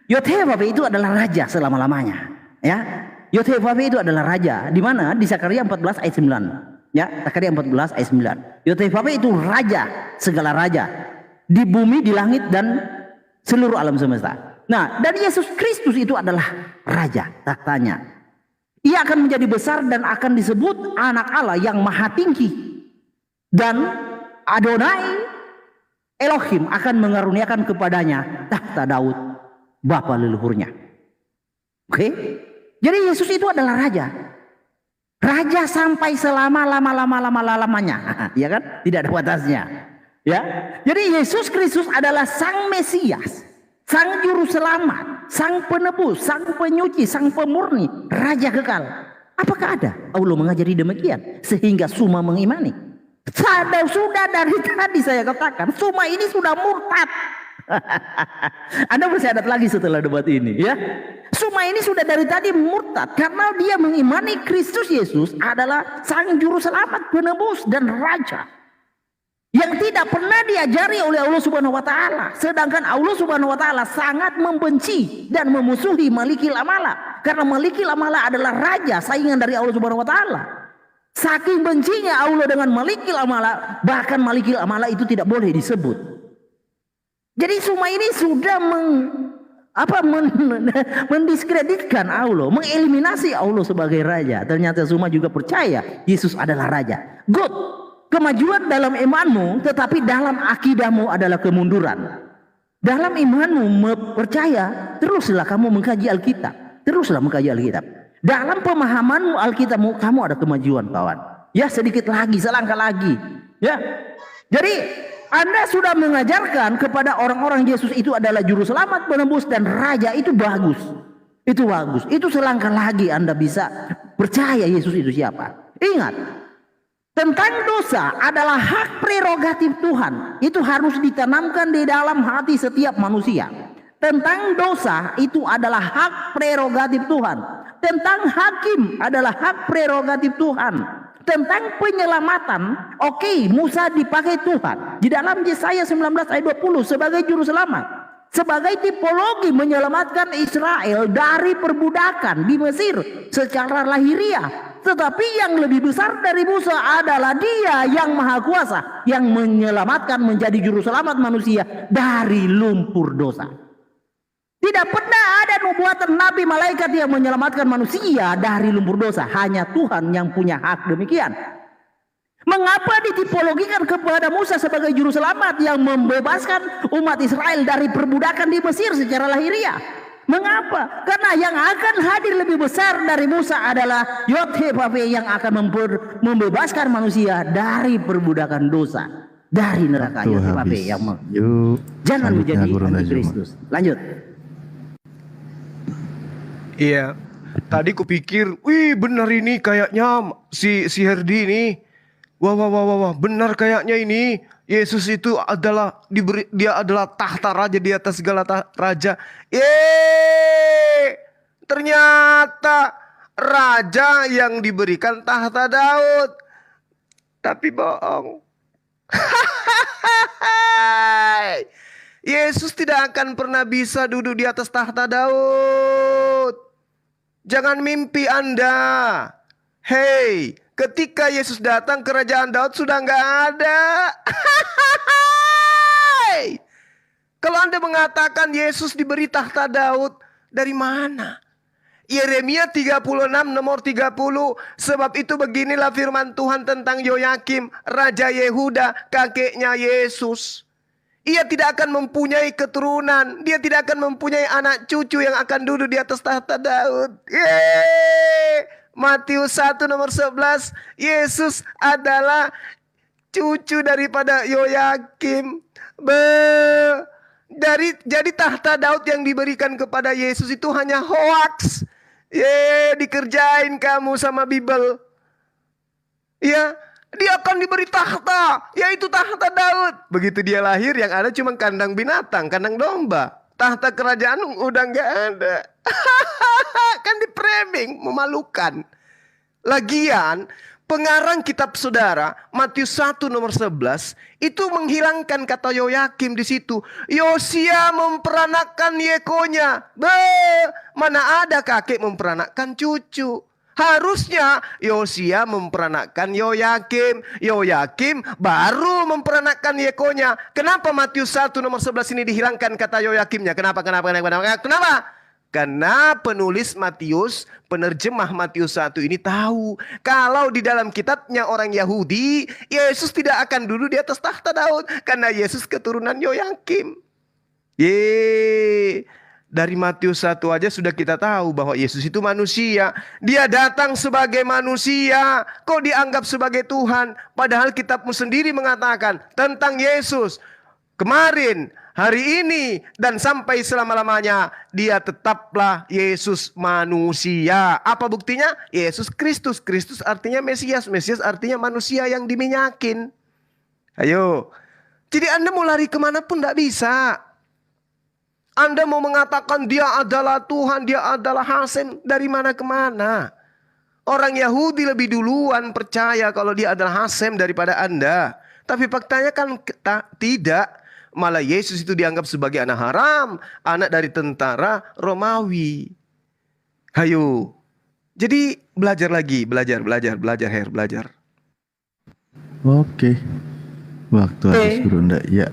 Yothe-Babe itu adalah raja selama-lamanya. Ya. Yothe-Babe itu adalah raja. Di mana? Di Zakaria 14 ayat 9. Ya, Zakaria 14 ayat 9. Yothe-Babe itu raja, segala raja. Di bumi, di langit, dan seluruh alam semesta. Nah, dan Yesus Kristus itu adalah raja, tahtanya. Ia akan menjadi besar dan akan disebut anak Allah yang maha tinggi. Dan Adonai Elohim akan mengaruniakan kepadanya tahta Daud, bapa leluhurnya. Oke? Jadi Yesus itu adalah raja. Raja sampai selama-lamanya. Ya kan? Tidak ada batasnya. Ya. Jadi Yesus Kristus adalah sang Mesias, sang juru selamat, sang penebus, sang penyuci, sang pemurni, raja kekal. Apakah ada? Allah mengajari demikian sehingga Suma mengimani. Sudah dari tadi saya katakan, Suma ini sudah murtad. Anda bersyahadat lagi setelah debat ini, ya. Suma ini sudah dari tadi murtad karena dia mengimani Kristus Yesus adalah sang juru selamat, penebus, dan raja yang tidak pernah diajari oleh Allah Subhanahu wa taala. Sedangkan Allah Subhanahu wa taala sangat membenci dan memusuhi Malikil Amala. Karena Malikil Amala adalah raja saingan dari Allah Subhanahu wa taala. Saking bencinya Allah dengan Malikil Amala, bahkan Malikil Amala itu tidak boleh disebut. Jadi semua ini sudah mendiskreditkan Allah, mengeliminasi Allah sebagai raja. Ternyata semua juga percaya Yesus adalah raja. Good. Kemajuan dalam imanmu, tetapi dalam akidahmu adalah kemunduran. Dalam imanmu percaya, teruslah kamu mengkaji Alkitab. Teruslah mengkaji Alkitab. Dalam pemahamanmu Alkitabmu, kamu ada kemajuan, kawan. Ya, sedikit lagi, selangkah lagi. Ya. Jadi Anda sudah mengajarkan kepada orang-orang Yesus itu adalah juru selamat, penebus dan raja. Itu bagus. Itu bagus. Itu selangkah lagi Anda bisa percaya Yesus itu siapa. Ingat, tentang dosa adalah hak prerogatif Tuhan. Itu harus ditanamkan di dalam hati setiap manusia. Tentang dosa itu adalah hak prerogatif Tuhan. Tentang hakim adalah hak prerogatif Tuhan. Tentang penyelamatan, oke, Musa dipakai Tuhan di dalam Yesaya 19 ayat 20 sebagai juru selamat, sebagai tipologi menyelamatkan Israel dari perbudakan di Mesir secara lahiriah. Tetapi yang lebih besar dari Musa adalah Dia yang maha kuasa, yang menyelamatkan, menjadi juru selamat manusia dari lumpur dosa. Tidak pernah ada nubuatan nabi malaikat yang menyelamatkan manusia dari lumpur dosa. Hanya Tuhan yang punya hak demikian. Mengapa ditipologikan kepada Musa sebagai juru selamat yang membebaskan umat Israel dari perbudakan di Mesir secara lahiriah? Mengapa? Karena yang akan hadir lebih besar dari Musa adalah Yod-Heh-Vav-He yang akan membebaskan manusia dari perbudakan dosa, dari neraka. Yod-Heh-Vav-He yang jangan menjadi antikristus. Lanjut. Iya. Tadi kupikir, wih benar ini kayaknya si Herdi ini. Wah, benar kayaknya ini. Yesus itu adalah dia adalah tahta raja di atas segala raja. Ternyata raja yang diberikan tahta Daud. Tapi bohong. Yesus tidak akan pernah bisa duduk di atas tahta Daud. Jangan mimpi Anda. Hei, ketika Yesus datang, kerajaan Daud sudah nggak ada. Kalau Anda mengatakan Yesus diberi tahta Daud, dari mana? Yeremia 36 nomor 30. Sebab itu beginilah firman Tuhan tentang Yoyakim, Raja Yehuda, kakeknya Yesus. Ia tidak akan mempunyai keturunan. Dia tidak akan mempunyai anak cucu yang akan duduk di atas tahta Daud. Matius 1 nomor 11. Yesus adalah cucu daripada Yoyakim. Jadi tahta Daud yang diberikan kepada Yesus itu hanya hoax. Dikerjain kamu sama Bible. Ya, dia akan diberi tahta, yaitu tahta Daud. Begitu dia lahir, yang ada cuma kandang binatang, kandang domba. Tahta kerajaan udah nggak ada. Kan di-framing, memalukan. Lagian, pengarang kitab saudara, Matius 1 nomor 11, itu menghilangkan kata Yoyakim di situ. Yosia memperanakkan Yekonya. Mana ada kakek memperanakkan cucu. Harusnya Yosia memperanakkan Yoyakim. Yoyakim baru memperanakkan Yekonya. Kenapa Matius 1 nomor 11 ini dihilangkan kata Yoyakimnya? Kenapa? Karena penulis Matius, penerjemah Matius 1 ini tahu kalau di dalam kitabnya orang Yahudi, Yesus tidak akan duduk di atas tahta Daud karena Yesus keturunan Yoyakim. Dari Matius 1 aja sudah kita tahu bahwa Yesus itu manusia. Dia datang sebagai manusia. Kok dianggap sebagai Tuhan? Padahal kitabmu sendiri mengatakan tentang Yesus. Kemarin, hari ini, dan sampai selama-lamanya, dia tetaplah Yesus manusia. Apa buktinya? Yesus Kristus. Kristus artinya Mesias. Mesias artinya manusia yang diminyakin. Ayo. Jadi Anda mau lari kemana pun tidak bisa. Anda mau mengatakan dia adalah Tuhan, dia adalah Hasem, dari mana ke mana? Orang Yahudi lebih duluan percaya kalau dia adalah Hasem daripada Anda. Tapi faktanya kan tidak. Malah Yesus itu dianggap sebagai anak haram, anak dari tentara Romawi. Hayo. Jadi belajar lagi, belajar Her, belajar. Oke. Waktu habis Guru Nda. Ya.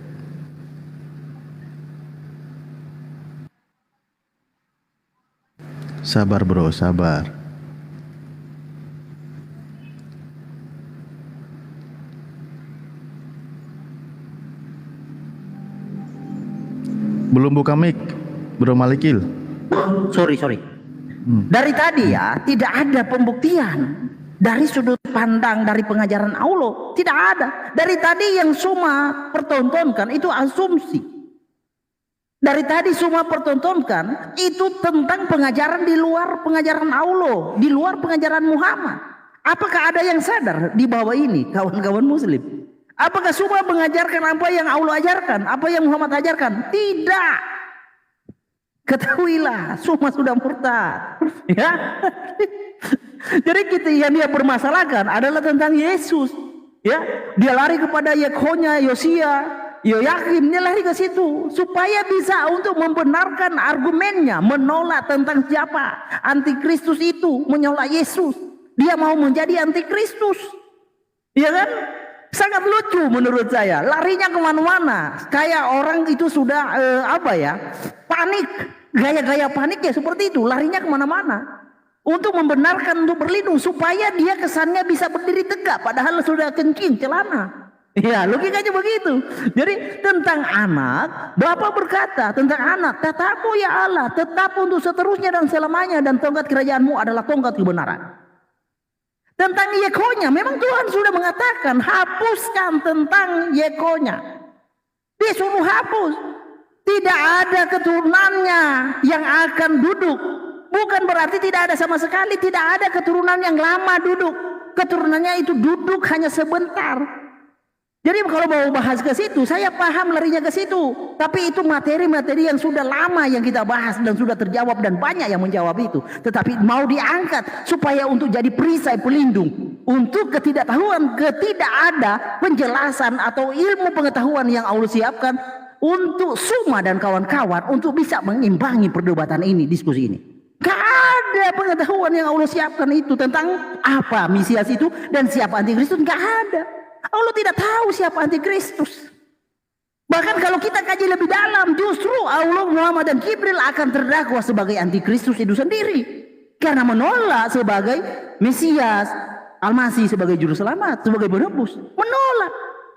Sabar bro, sabar. Belum buka mic, Bro Malikil. Sorry. Dari tadi ya tidak ada pembuktian dari sudut pandang dari pengajaran Allah, tidak ada. Dari tadi yang semua pertontonkan itu asumsi. Dari tadi semua pertontonkan itu tentang pengajaran di luar pengajaran Allah, di luar pengajaran Muhammad. Apakah ada yang sadar di bawah ini, kawan-kawan Muslim? Apakah semua mengajarkan apa yang Allah ajarkan, apa yang Muhammad ajarkan? Tidak. Ketahuilah, semua sudah murtad. Ya. Jadi kita yang dia permasalahkan adalah tentang Yesus. Ya, dia lari kepada Yekonya, Yosia, Yoyakim, dia lari ke situ supaya bisa untuk membenarkan argumennya, menolak tentang siapa antikristus itu, menolak Yesus. Dia mau menjadi antikristus. Ya kan? Sangat lucu menurut saya. Larinya kemana-mana. Kayak orang itu sudah panik. Gaya-gaya paniknya seperti itu. Larinya kemana-mana. Untuk membenarkan, untuk berlindung. Supaya dia kesannya bisa berdiri tegak. Padahal sudah kencing celana. Ya, logikanya begitu. Jadi tentang anak, Bapa berkata tentang anak, tetapmu ya Allah, tetap untuk seterusnya dan selamanya, dan tongkat kerajaanmu adalah tongkat kebenaran. Tentang Yekonya, memang Tuhan sudah mengatakan hapuskan tentang Yekonya. Dia suruh hapus. Tidak ada keturunannya yang akan duduk. Bukan berarti tidak ada sama sekali. Tidak ada keturunan yang lama duduk. Keturunannya itu duduk hanya sebentar. Jadi kalau mau bahas ke situ, saya paham larinya ke situ. Tapi itu materi-materi yang sudah lama yang kita bahas dan sudah terjawab dan banyak yang menjawab itu. Tetapi mau diangkat supaya untuk jadi perisai pelindung. Untuk ketidaktahuan, tidak ada penjelasan atau ilmu pengetahuan yang Allah siapkan untuk Suma dan kawan-kawan untuk bisa mengimbangi perdebatan ini, diskusi ini. Gak ada pengetahuan yang Allah siapkan itu tentang apa Mesias itu dan siapa antikristus, gak ada. Allah tidak tahu siapa antikristus. Bahkan kalau kita kaji lebih dalam, justru Allah, Muhammad dan Jibril akan terdakwa sebagai antikristus itu sendiri. Karena menolak sebagai Mesias, Al-Masih sebagai juru selamat, sebagai penebus. Menolak.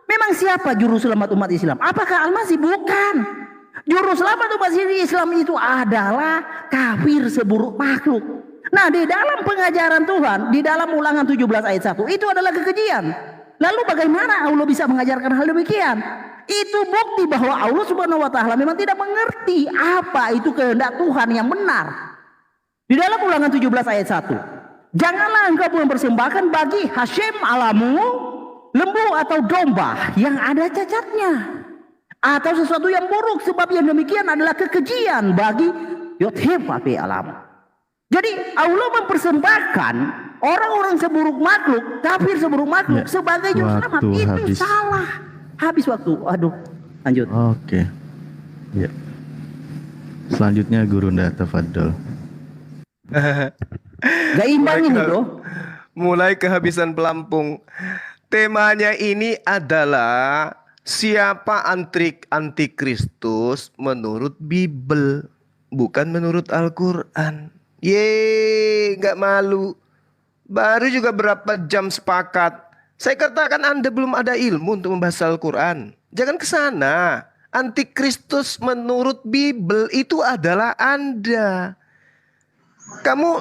Memang siapa juru selamat umat Islam? Apakah Al-Masih? Bukan. Juru selamat umat Islam itu adalah kafir seburuk makhluk. Nah, di dalam pengajaran Tuhan, di dalam Ulangan 17 ayat 1, itu adalah kekejian. Lalu bagaimana Allah bisa mengajarkan hal demikian? Itu bukti bahwa Allah Subhanahu wa taala memang tidak mengerti apa itu kehendak Tuhan yang benar. Di dalam Ulangan 17 ayat 1. Janganlah engkau mempersembahkan bagi Hashem Alamu lembu atau domba yang ada cacatnya, atau sesuatu yang buruk, sebab yang demikian adalah kekejian bagi Yodhefapi Alam. Jadi Allah mempersembahkan orang-orang seburuk makhluk, kafir seburuk makhluk sebagai juru selamat. Itu habis. Salah. Habis waktu. Aduh, lanjut. Oke. Ya. Selanjutnya Guru Nda, tafadhol. Gak imbang ini bro. Mulai kehabisan pelampung. Temanya ini adalah siapa antikristus menurut Bible, bukan menurut Al-Quran. Yeay, gak malu. Baru juga berapa jam sepakat. Saya katakan Anda belum ada ilmu untuk membahas Al-Quran. Jangan ke sana. Antikristus menurut Bible itu adalah Anda. Kamu,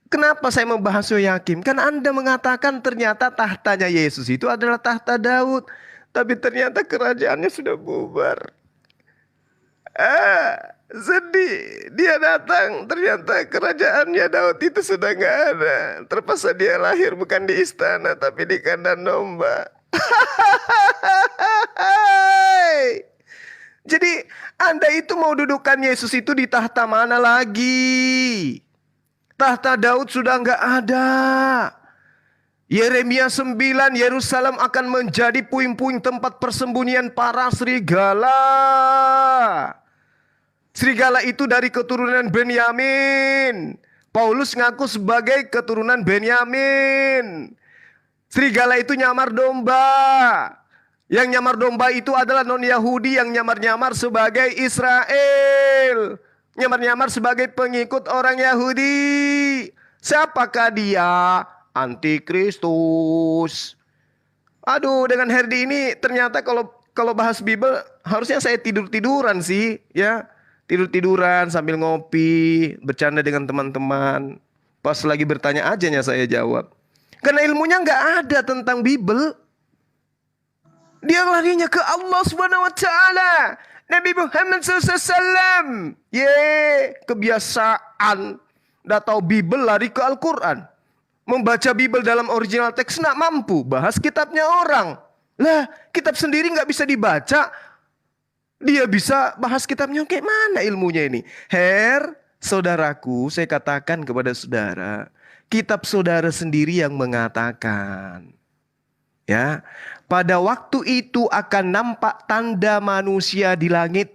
kenapa saya membahas Yoyakim? Kan Anda mengatakan ternyata tahtanya Yesus itu adalah tahta Daud. Tapi ternyata kerajaannya sudah bubar. Sedih, dia datang, ternyata kerajaannya Daud itu sudah gak ada. Terpaksa dia lahir bukan di istana tapi di kandang domba. Jadi Anda itu mau dudukan Yesus itu di tahta mana lagi? Tahta Daud sudah gak ada. Yeremia 9, Yerusalem akan menjadi puing-puing tempat persembunyian para serigala. Serigala itu dari keturunan Benyamin. Paulus ngaku sebagai keturunan Benyamin. Serigala itu nyamar domba. Yang nyamar domba itu adalah non-Yahudi yang nyamar-nyamar sebagai Israel. Nyamar-nyamar sebagai pengikut orang Yahudi. Siapakah dia? Antikristus. Aduh, dengan Herdi ini ternyata kalau bahas Bible harusnya saya tidur-tiduran sih, ya. Tidur-tiduran sambil ngopi, bercanda dengan teman-teman. Pas lagi bertanya ajanya saya jawab. Karena ilmunya nggak ada tentang Bible. Dia larinya ke Allah Subhanahu wa taala. Nabi Muhammad SAW. Kebiasaan. Udah tahu Bible lari ke Al-Quran. Membaca Bible dalam original teks nggak mampu. Bahas kitabnya orang. Lah, kitab sendiri nggak bisa dibaca. Dia bisa bahas kitabnya, kayak mana ilmunya ini? Saudaraku, saya katakan kepada saudara, kitab saudara sendiri yang mengatakan, ya, pada waktu itu akan nampak tanda manusia di langit.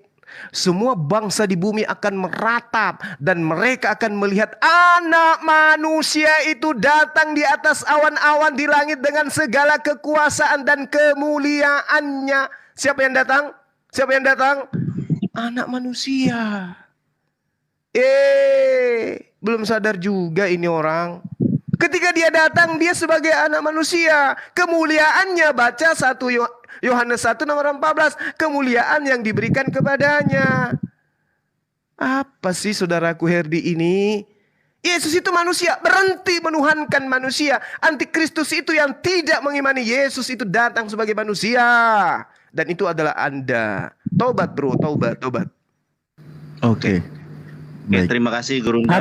Semua bangsa di bumi akan meratap dan mereka akan melihat anak manusia itu datang di atas awan-awan di langit dengan segala kekuasaan dan kemuliaannya. Siapa yang datang? Siapa yang datang? Anak manusia. Belum sadar juga ini orang. Ketika dia datang, dia sebagai anak manusia. Kemuliaannya, baca 1 Yohanes 1 nomor 14. Kemuliaan yang diberikan kepadanya. Apa sih saudaraku Herdi ini? Yesus itu manusia, berhenti menuhankan manusia. Antikristus itu yang tidak mengimani Yesus itu datang sebagai manusia. Dan itu adalah Anda. Taubat bro, taubat. Oke. Baik. Terima kasih Gurunda.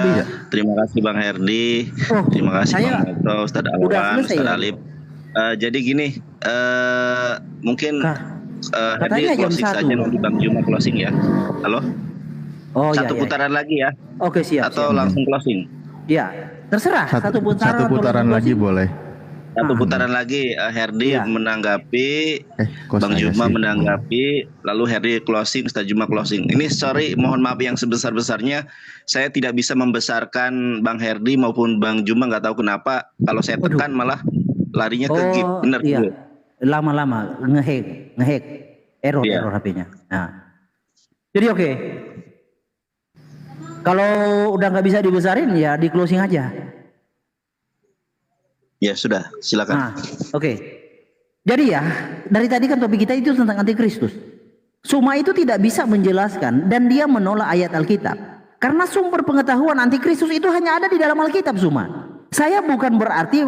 Terima kasih Bang Herdi. Terima kasih Bang Neto, Ustadz Alwan, Ustadz Alif. Jadi gini, mungkin Herdi closing saja, nanti Bang Juma closing ya. Halo? Satu putaran lagi ya? Oke, siap. Atau langsung closing? Ya, terserah. Satu putaran lagi boleh. Satu putaran lagi, Herdi menanggapi, Bang Juma menanggapi, lalu Herdi closing, Ustaz Juma closing. Ini sorry, mohon maaf yang sebesar-besarnya, saya tidak bisa membesarkan Bang Herdi maupun Bang Juma, nggak tahu kenapa. Kalau saya tekan malah larinya ke gip, bener iya. Lama-lama ngehack, error HP-nya. Nah, jadi oke. Kalau udah nggak bisa dibesarin, ya di closing aja. Ya sudah, silakan. Nah, oke. Jadi ya, dari tadi kan topik kita itu tentang antikristus. Suma itu tidak bisa menjelaskan dan dia menolak ayat Alkitab. Karena sumber pengetahuan antikristus itu hanya ada di dalam Alkitab, Suma. Saya bukan berarti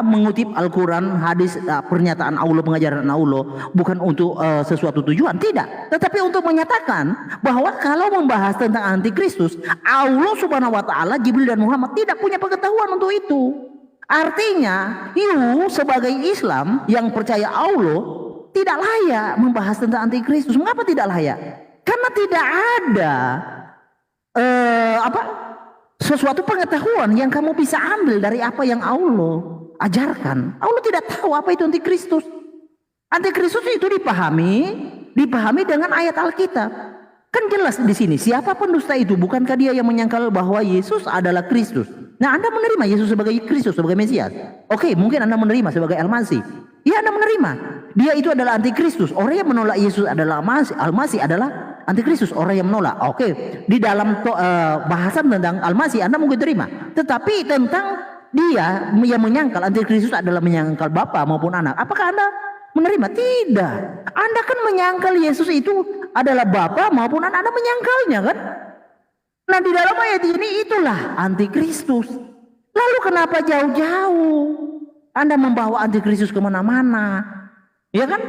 mengutip Al-Quran, hadis, pernyataan Allah, pengajaran Allah, bukan untuk sesuatu tujuan, tidak. Tetapi untuk menyatakan bahwa kalau membahas tentang antikristus, Allah Subhanahu wa taala, Jibril dan Muhammad tidak punya pengetahuan untuk itu. Artinya, you sebagai Islam yang percaya Allah tidak layak membahas tentang antikristus. Mengapa tidak layak? Karena tidak ada sesuatu pengetahuan yang kamu bisa ambil dari apa yang Allah ajarkan. Allah tidak tahu apa itu antikristus. Antikristus itu dipahami dengan ayat Alkitab. Kan jelas di sini, siapa pendusta itu? Bukankah dia yang menyangkal bahwa Yesus adalah Kristus? Nah, Anda menerima Yesus sebagai Kristus, sebagai Mesias. Oke, mungkin Anda menerima sebagai Al-Masih. Ya, Anda menerima. Dia itu adalah antikristus. Orang yang menolak Yesus adalah Al-Masih adalah antikristus. Orang yang menolak. Oke, di dalam bahasan tentang Al-Masih Anda mungkin terima. Tetapi tentang dia yang menyangkal antikristus adalah menyangkal Bapa maupun anak. Apakah Anda menerima? Tidak. Anda kan menyangkal Yesus itu adalah Bapa maupun anak. Anda menyangkalnya kan? Nah, di dalam ayat ini itulah antikristus. Lalu kenapa jauh-jauh Anda membawa antikristus kemana-mana? Ya kan?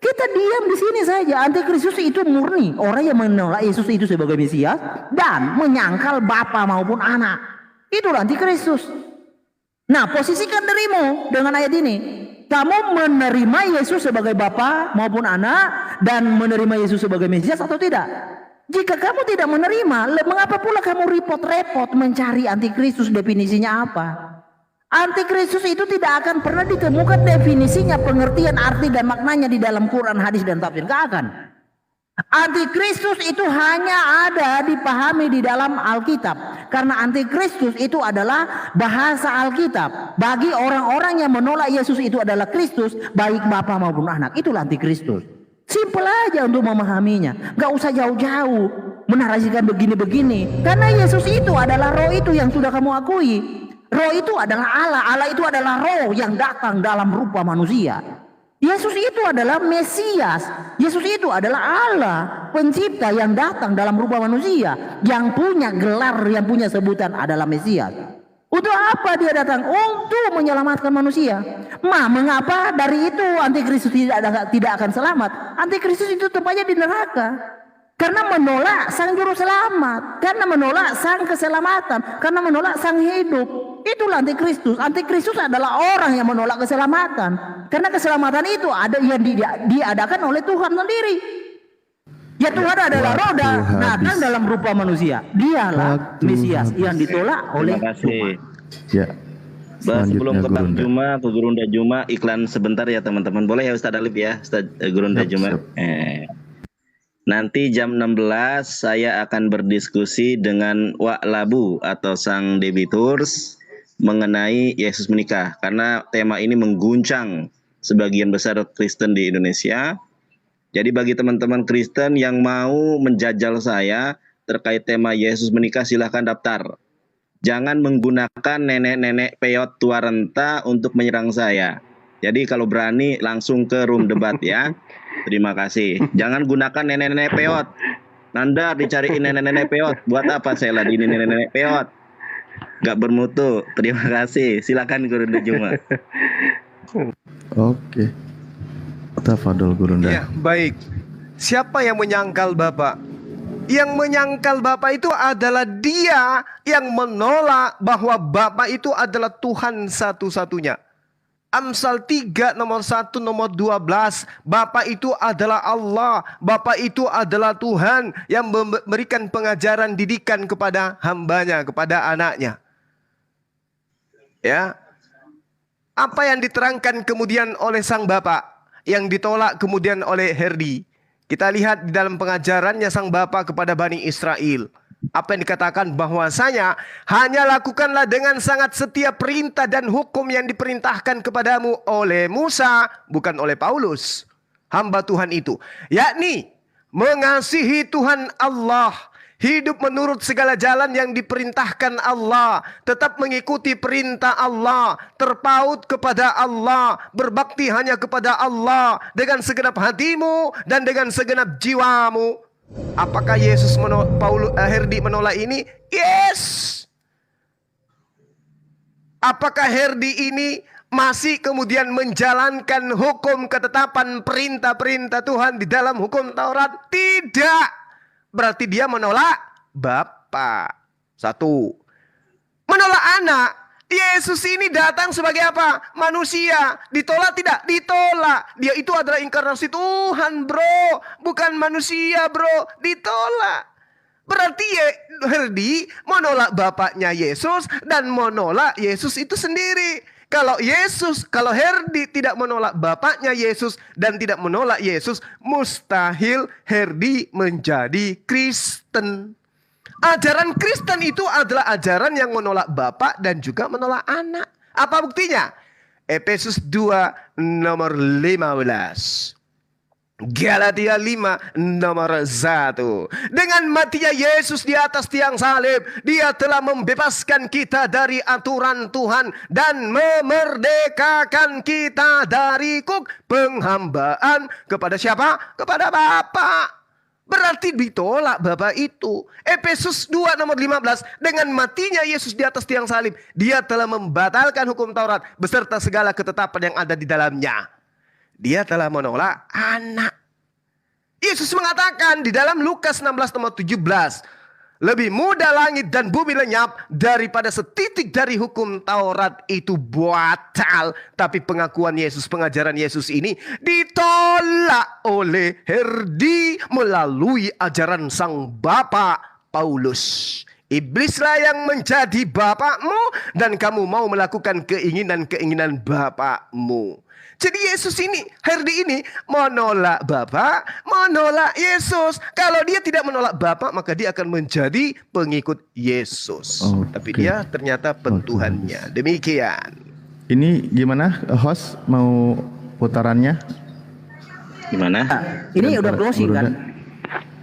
Kita diam di sini saja. Antikristus itu murni orang yang menolak Yesus itu sebagai Mesias dan menyangkal Bapa maupun anak. Itulah antikristus. Nah, posisikan dirimu dengan ayat ini. Kamu menerima Yesus sebagai Bapa maupun anak dan menerima Yesus sebagai Mesias atau tidak? Jika kamu tidak menerima, mengapa pula kamu repot-repot mencari antikristus, definisinya apa? Antikristus itu tidak akan pernah ditemukan definisinya, pengertian, arti dan maknanya di dalam Quran, hadis dan tafsir. Gak akan. Antikristus itu hanya ada dipahami di dalam Alkitab. Karena antikristus itu adalah bahasa Alkitab. Bagi orang-orang yang menolak Yesus itu adalah Kristus, baik Bapa maupun Anak. Itulah antikristus. Simpel aja untuk memahaminya. Gak usah jauh-jauh menarasikan begini-begini. Karena Yesus itu adalah roh itu yang sudah kamu akui. Roh itu adalah Allah. Allah itu adalah roh yang datang dalam rupa manusia. Yesus itu adalah Mesias. Yesus itu adalah Allah, pencipta yang datang dalam rupa manusia, yang punya gelar, yang punya sebutan adalah Mesias. Untuk apa dia datang? Untuk menyelamatkan manusia. Mengapa dari itu antikristus tidak akan selamat? Antikristus itu tempatnya di neraka. Karena menolak sang juru selamat, karena menolak sang keselamatan, karena menolak sang hidup. Itulah antikristus. Antikristus adalah orang yang menolak keselamatan. Karena keselamatan itu ada yang diadakan oleh Tuhan sendiri. Ya, Tuhan adalah roh datang dalam rupa manusia. Dialah Mesias yang ditolak oleh Tuhan. Ya. Sebelum ke Bang Gurunda. Juma, ke Gurunda Juma, iklan sebentar ya teman-teman. Boleh ya Ustadz Alif ya, Ustadz Gurunda Juma. Nanti jam 16 saya akan berdiskusi dengan Wak Labu atau sang debiturs mengenai Yesus menikah. Karena tema ini mengguncang sebagian besar Kristen di Indonesia. Jadi bagi teman-teman Kristen yang mau menjajal saya terkait tema Yesus menikah, silahkan daftar. Jangan menggunakan nenek-nenek peyot tua renta untuk menyerang saya. Jadi kalau berani langsung ke room debat ya. Terima kasih. Jangan gunakan nenek-nenek peot. Nanda dicariin nenek-nenek peot. Buat apa saya ladini nenek-nenek peot? Gak bermutu. Terima kasih. Silakan Gurunda Juma. Oke. Tafadhol Gurunda. Ya, baik. Siapa yang menyangkal Bapak? Yang menyangkal Bapak itu adalah dia yang menolak bahwa Bapak itu adalah Tuhan satu-satunya. Amsal 3 nomor 1 nomor 12. Bapa itu adalah Allah. Bapa itu adalah Tuhan yang memberikan pengajaran didikan kepada hambanya, kepada anaknya. Ya. Apa yang diterangkan kemudian oleh sang Bapa, yang ditolak kemudian oleh Herdi. Kita lihat di dalam pengajarannya sang Bapa kepada Bani Israel. Apa yang dikatakan bahwasanya hanya lakukanlah dengan sangat setia perintah dan hukum yang diperintahkan kepadamu oleh Musa, bukan oleh Paulus, hamba Tuhan itu. Yakni mengasihi Tuhan Allah, hidup menurut segala jalan yang diperintahkan Allah, tetap mengikuti perintah Allah, terpaut kepada Allah, berbakti hanya kepada Allah dengan segenap hatimu dan dengan segenap jiwamu. Apakah Yesus Herdi menolak ini? Yes. Apakah Herdi ini masih kemudian menjalankan hukum ketetapan perintah-perintah Tuhan di dalam hukum Taurat? Tidak. Berarti dia menolak Bapa. Satu. Menolak anak. Yesus ini datang sebagai apa? Manusia. Ditolak tidak? Ditolak. Dia itu adalah inkarnasi Tuhan, bro. Bukan manusia, bro. Ditolak. Berarti Herdi menolak bapaknya Yesus dan menolak Yesus itu sendiri. Kalau Herdi tidak menolak bapaknya Yesus dan tidak menolak Yesus, mustahil Herdi menjadi Kristen. Ajaran Kristen itu adalah ajaran yang menolak bapak dan juga menolak anak. Apa buktinya? Efesus 2 nomor 15. Galatia 5 nomor 1. Dengan matinya Yesus di atas tiang salib, dia telah membebaskan kita dari aturan Tuhan dan memerdekakan kita dari penghambaan kepada siapa? Kepada Bapa. Berarti ditolak Bapak itu. Efesus 2 nomor 15. Dengan matinya Yesus di atas tiang salib, dia telah membatalkan hukum Taurat beserta segala ketetapan yang ada di dalamnya. Dia telah menolak anak. Yesus mengatakan di dalam Lukas 16 nomor 17. Lebih mudah langit dan bumi lenyap daripada setitik dari hukum Taurat itu batal. Tapi pengakuan Yesus, pengajaran Yesus ini ditolak oleh Herdi melalui ajaran sang Bapa Paulus. Iblislah yang menjadi bapakmu dan kamu mau melakukan keinginan-keinginan bapakmu. Jadi Yesus ini, Herdi ini menolak Bapa, menolak Yesus. Kalau dia tidak menolak Bapa, maka dia akan menjadi pengikut Yesus. Tapi dia ternyata pentuhannya. Demikian. Ini gimana host mau putarannya? Gimana? Ini udah closing kan?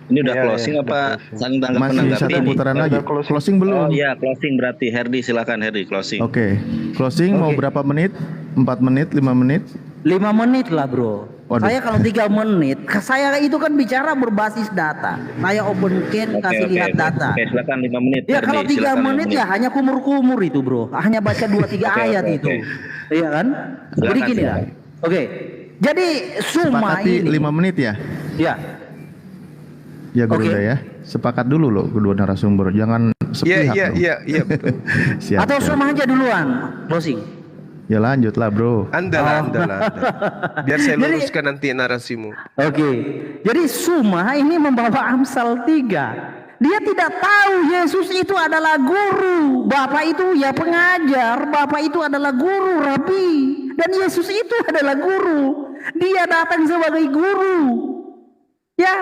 Ini udah closing apa saling tanggapan Masih menanggapi satu ini? putaran lagi. Closing belum? Oh iya, closing berarti. Herdi silakan Herdi closing. Oke. Closing mau berapa menit? 4 menit, 5 menit? 5 menit lah bro. Waduh. Saya kalau 3 menit, saya itu kan bicara berbasis data. Saya open can kasih lihat data. Oke, silakan 5 menit. Ya Herdi, kalau 3 silakan menit 5 ya hanya kumur-kumur itu bro. Hanya baca 2-3 ayat itu. Iya kan? Jadi gini lah. Oke. Jadi Suma Sepakati ini 5 menit ya? ya. Ya Guruda ya. Sepakat dulu loh kedua narasumber. Jangan sepihak dong. Iya, betul. Siap, Atau siap. Suma aja duluan closing. Ya lanjut lah bro. Anda. Biar saya luruskan nanti narasimu. Oke. Jadi Suma ini membawa Amsal 3. Dia tidak tahu Yesus itu adalah guru. Bapak itu ya pengajar. Bapak itu adalah guru, rabi. Dan Yesus itu adalah guru. Dia datang sebagai guru. Ya.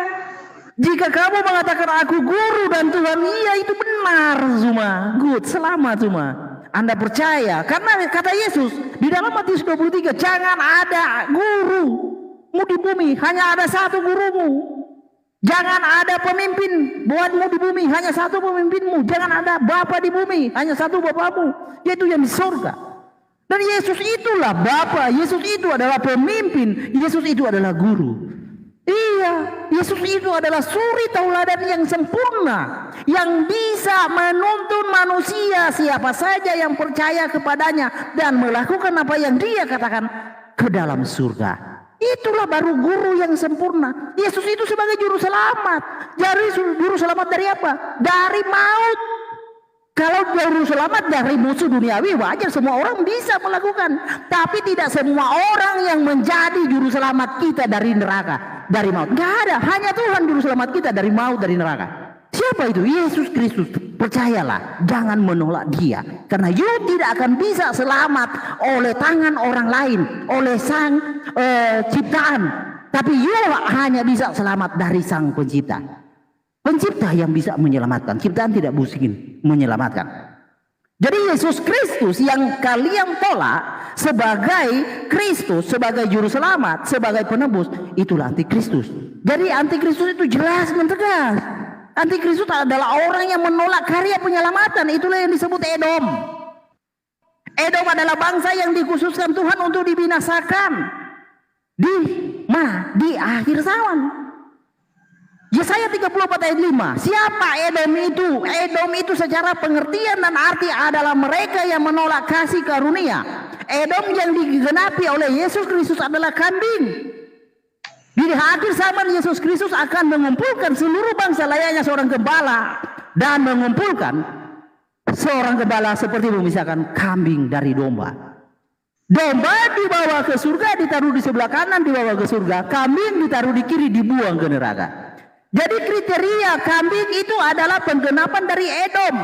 Jika kamu mengatakan aku guru dan Tuhan, iya itu benar Zuma. Good, selamat Zuma. Anda percaya karena kata Yesus di dalam Matius 23, jangan ada gurumu di bumi, hanya ada satu gurumu. Jangan ada pemimpin buatmu di bumi, hanya satu pemimpinmu. Jangan ada bapa di bumi, hanya satu bapamu, yaitu yang di surga. Dan Yesus itulah bapa, Yesus itu adalah pemimpin, Yesus itu adalah guru. Iya, Yesus itu adalah suri tauladan yang sempurna, yang bisa menuntun manusia siapa saja yang percaya kepadanya dan melakukan apa yang dia katakan ke dalam surga. Itulah baru guru yang sempurna. Yesus itu sebagai juru selamat. Jadi juru selamat dari apa? Dari maut. Kalau juru selamat dari musuh duniawi, wajar semua orang bisa melakukan. Tapi tidak semua orang yang menjadi juru selamat kita dari neraka, dari maut. Gak ada, hanya Tuhan juru selamat kita dari maut, dari neraka. Siapa itu? Yesus Kristus. Percayalah, jangan menolak dia. Karena you tidak akan bisa selamat oleh tangan orang lain, oleh sang ciptaan. Tapi you hanya bisa selamat dari sang pencipta. Pencipta yang bisa menyelamatkan. Ciptaan tidak mungkin menyelamatkan. Jadi Yesus Kristus yang kalian tolak sebagai Kristus, sebagai juru selamat, sebagai penebus, itulah antikristus. Jadi antikristus itu jelas dan tegas. Antikristus adalah orang yang menolak karya penyelamatan. Itulah yang disebut Edom. Edom adalah bangsa yang dikhususkan Tuhan untuk dibinasakan. Di mana? Di akhir zaman. Yesaya 34 ayat 5. Siapa Edom itu? Edom itu secara pengertian dan arti adalah mereka yang menolak kasih karunia. Edom yang digenapi oleh Yesus Kristus adalah kambing. Di akhir zaman Yesus Kristus akan mengumpulkan seluruh bangsa layaknya seorang gembala. Dan mengumpulkan seorang gembala seperti memisahkan kambing dari domba. Domba dibawa ke surga, ditaruh di sebelah kanan, dibawa ke surga. Kambing ditaruh di kiri, dibuang ke neraka. Jadi kriteria kambing itu adalah penggenapan dari Edom.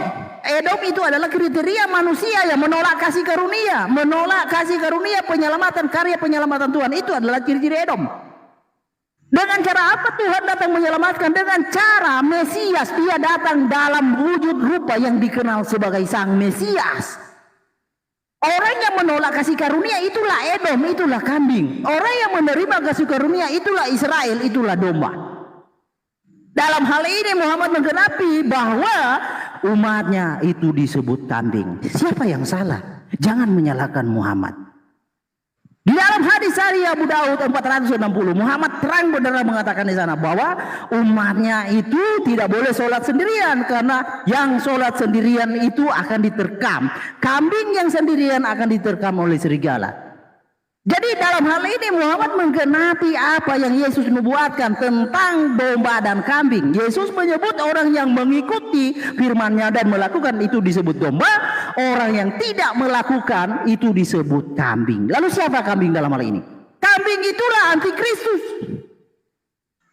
Edom itu adalah kriteria manusia yang menolak kasih karunia. Menolak kasih karunia penyelamatan, karya penyelamatan Tuhan. Itu adalah ciri-ciri Edom. Dengan cara apa Tuhan datang menyelamatkan? Dengan cara Mesias. Dia datang dalam wujud rupa yang dikenal sebagai Sang Mesias. Orang yang menolak kasih karunia itulah Edom, itulah kambing. Orang yang menerima kasih karunia itulah Israel, itulah domba. Dalam hal ini Muhammad menggenapi bahwa umatnya itu disebut kambing. Siapa yang salah? Jangan menyalahkan Muhammad. Di dalam hadis sahih Abu Daud 460, Muhammad terang benerang mengatakan di sana bahwa umatnya itu tidak boleh sholat sendirian karena yang sholat sendirian itu akan diterkam. Kambing yang sendirian akan diterkam oleh serigala. Jadi dalam hal ini Muhammad menggenapi apa yang Yesus nubuatkan tentang domba dan kambing. Yesus menyebut orang yang mengikuti firman-Nya dan melakukan itu disebut domba. Orang yang tidak melakukan itu disebut kambing. Lalu siapa kambing dalam hal ini? Kambing itulah antikristus.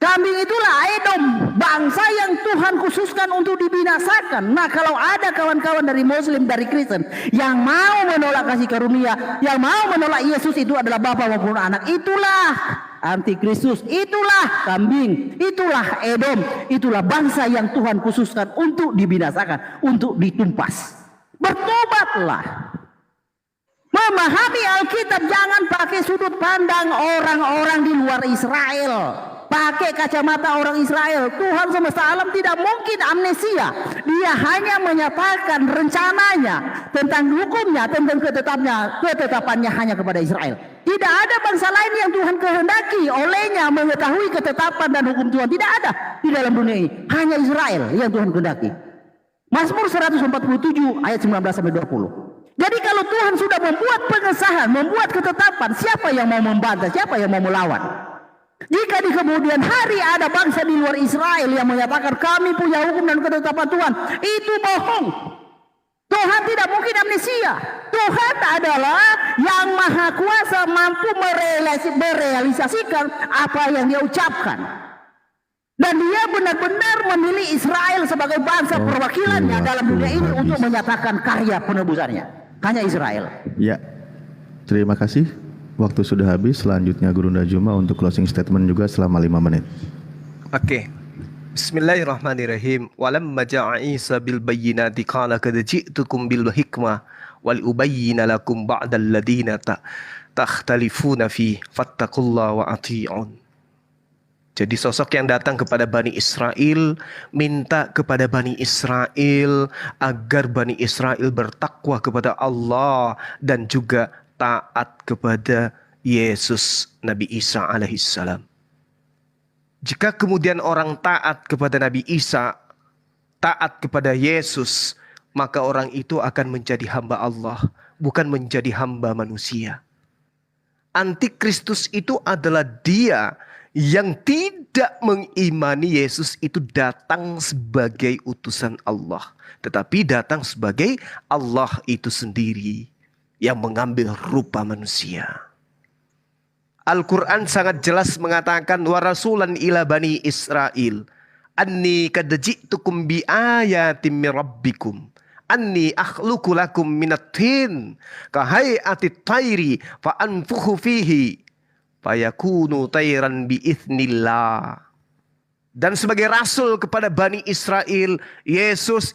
Kambing itulah Edom, bangsa yang Tuhan khususkan untuk dibinasakan. Nah, kalau ada kawan-kawan dari Muslim, dari Kristen yang mau menolak kasih karunia, yang mau menolak Yesus itu adalah Bapa maupun Anak, itulah antikristus, itulah kambing, itulah Edom, itulah bangsa yang Tuhan khususkan untuk dibinasakan, untuk ditumpas. Bertobatlah. Memahami Alkitab, jangan pakai sudut pandang orang-orang di luar Israel. Pakai kacamata orang Israel. Tuhan semesta alam tidak mungkin amnesia. Dia hanya menyatakan rencananya tentang hukumnya, tentang ketetapannya hanya kepada Israel. Tidak ada bangsa lain yang Tuhan kehendaki olehnya mengetahui ketetapan dan hukum Tuhan. Tidak ada di dalam dunia ini. Hanya Israel yang Tuhan kehendaki. Mazmur 147 ayat 19 sampai 20. Jadi kalau Tuhan sudah membuat pengesahan, membuat ketetapan, siapa yang mau membantah, siapa yang mau melawan? Jika di kemudian hari ada bangsa di luar Israel yang menyatakan kami punya hukum dan ketetapan Tuhan, itu bohong. Tuhan tidak mungkin amnesia. Tuhan adalah yang maha kuasa, mampu merealisasikan apa yang dia ucapkan. Dan dia benar-benar memilih Israel sebagai bangsa perwakilannya dalam dunia ini untuk menyatakan karya penebusannya. Hanya Israel. Ya, terima kasih. Waktu sudah habis. Selanjutnya Gurunda Juma untuk closing statement juga selama 5 menit. Oke. Bismillahirrahmanirrahim. Walamma ja'a Isa bil bayyinati qala qad ji'tukum bil hikmah wal ubayyina lakum ba'dal ladina takhtalifuna fi fattaqullaha wa ati'un. Jadi sosok yang datang kepada Bani Israel, minta kepada Bani Israel agar Bani Israel bertakwa kepada Allah dan juga taat kepada Yesus Nabi Isa alaihissalam. Jika kemudian orang taat kepada Nabi Isa, taat kepada Yesus, maka orang itu akan menjadi hamba Allah, bukan menjadi hamba manusia. Antikristus itu adalah dia yang tidak mengimani Yesus itu datang sebagai utusan Allah, tetapi datang sebagai Allah itu sendiri yang mengambil rupa manusia. Al-Quran sangat jelas mengatakan wa rasulan ila bani Israel anni qad ji'tukum bi ayatin min rabbikum anni akhluqu lakum minat tin ka hay'atit tayri fa anfukhu fihi fayakunu tayran biiznillah. Dan sebagai rasul kepada Bani Israel, Yesus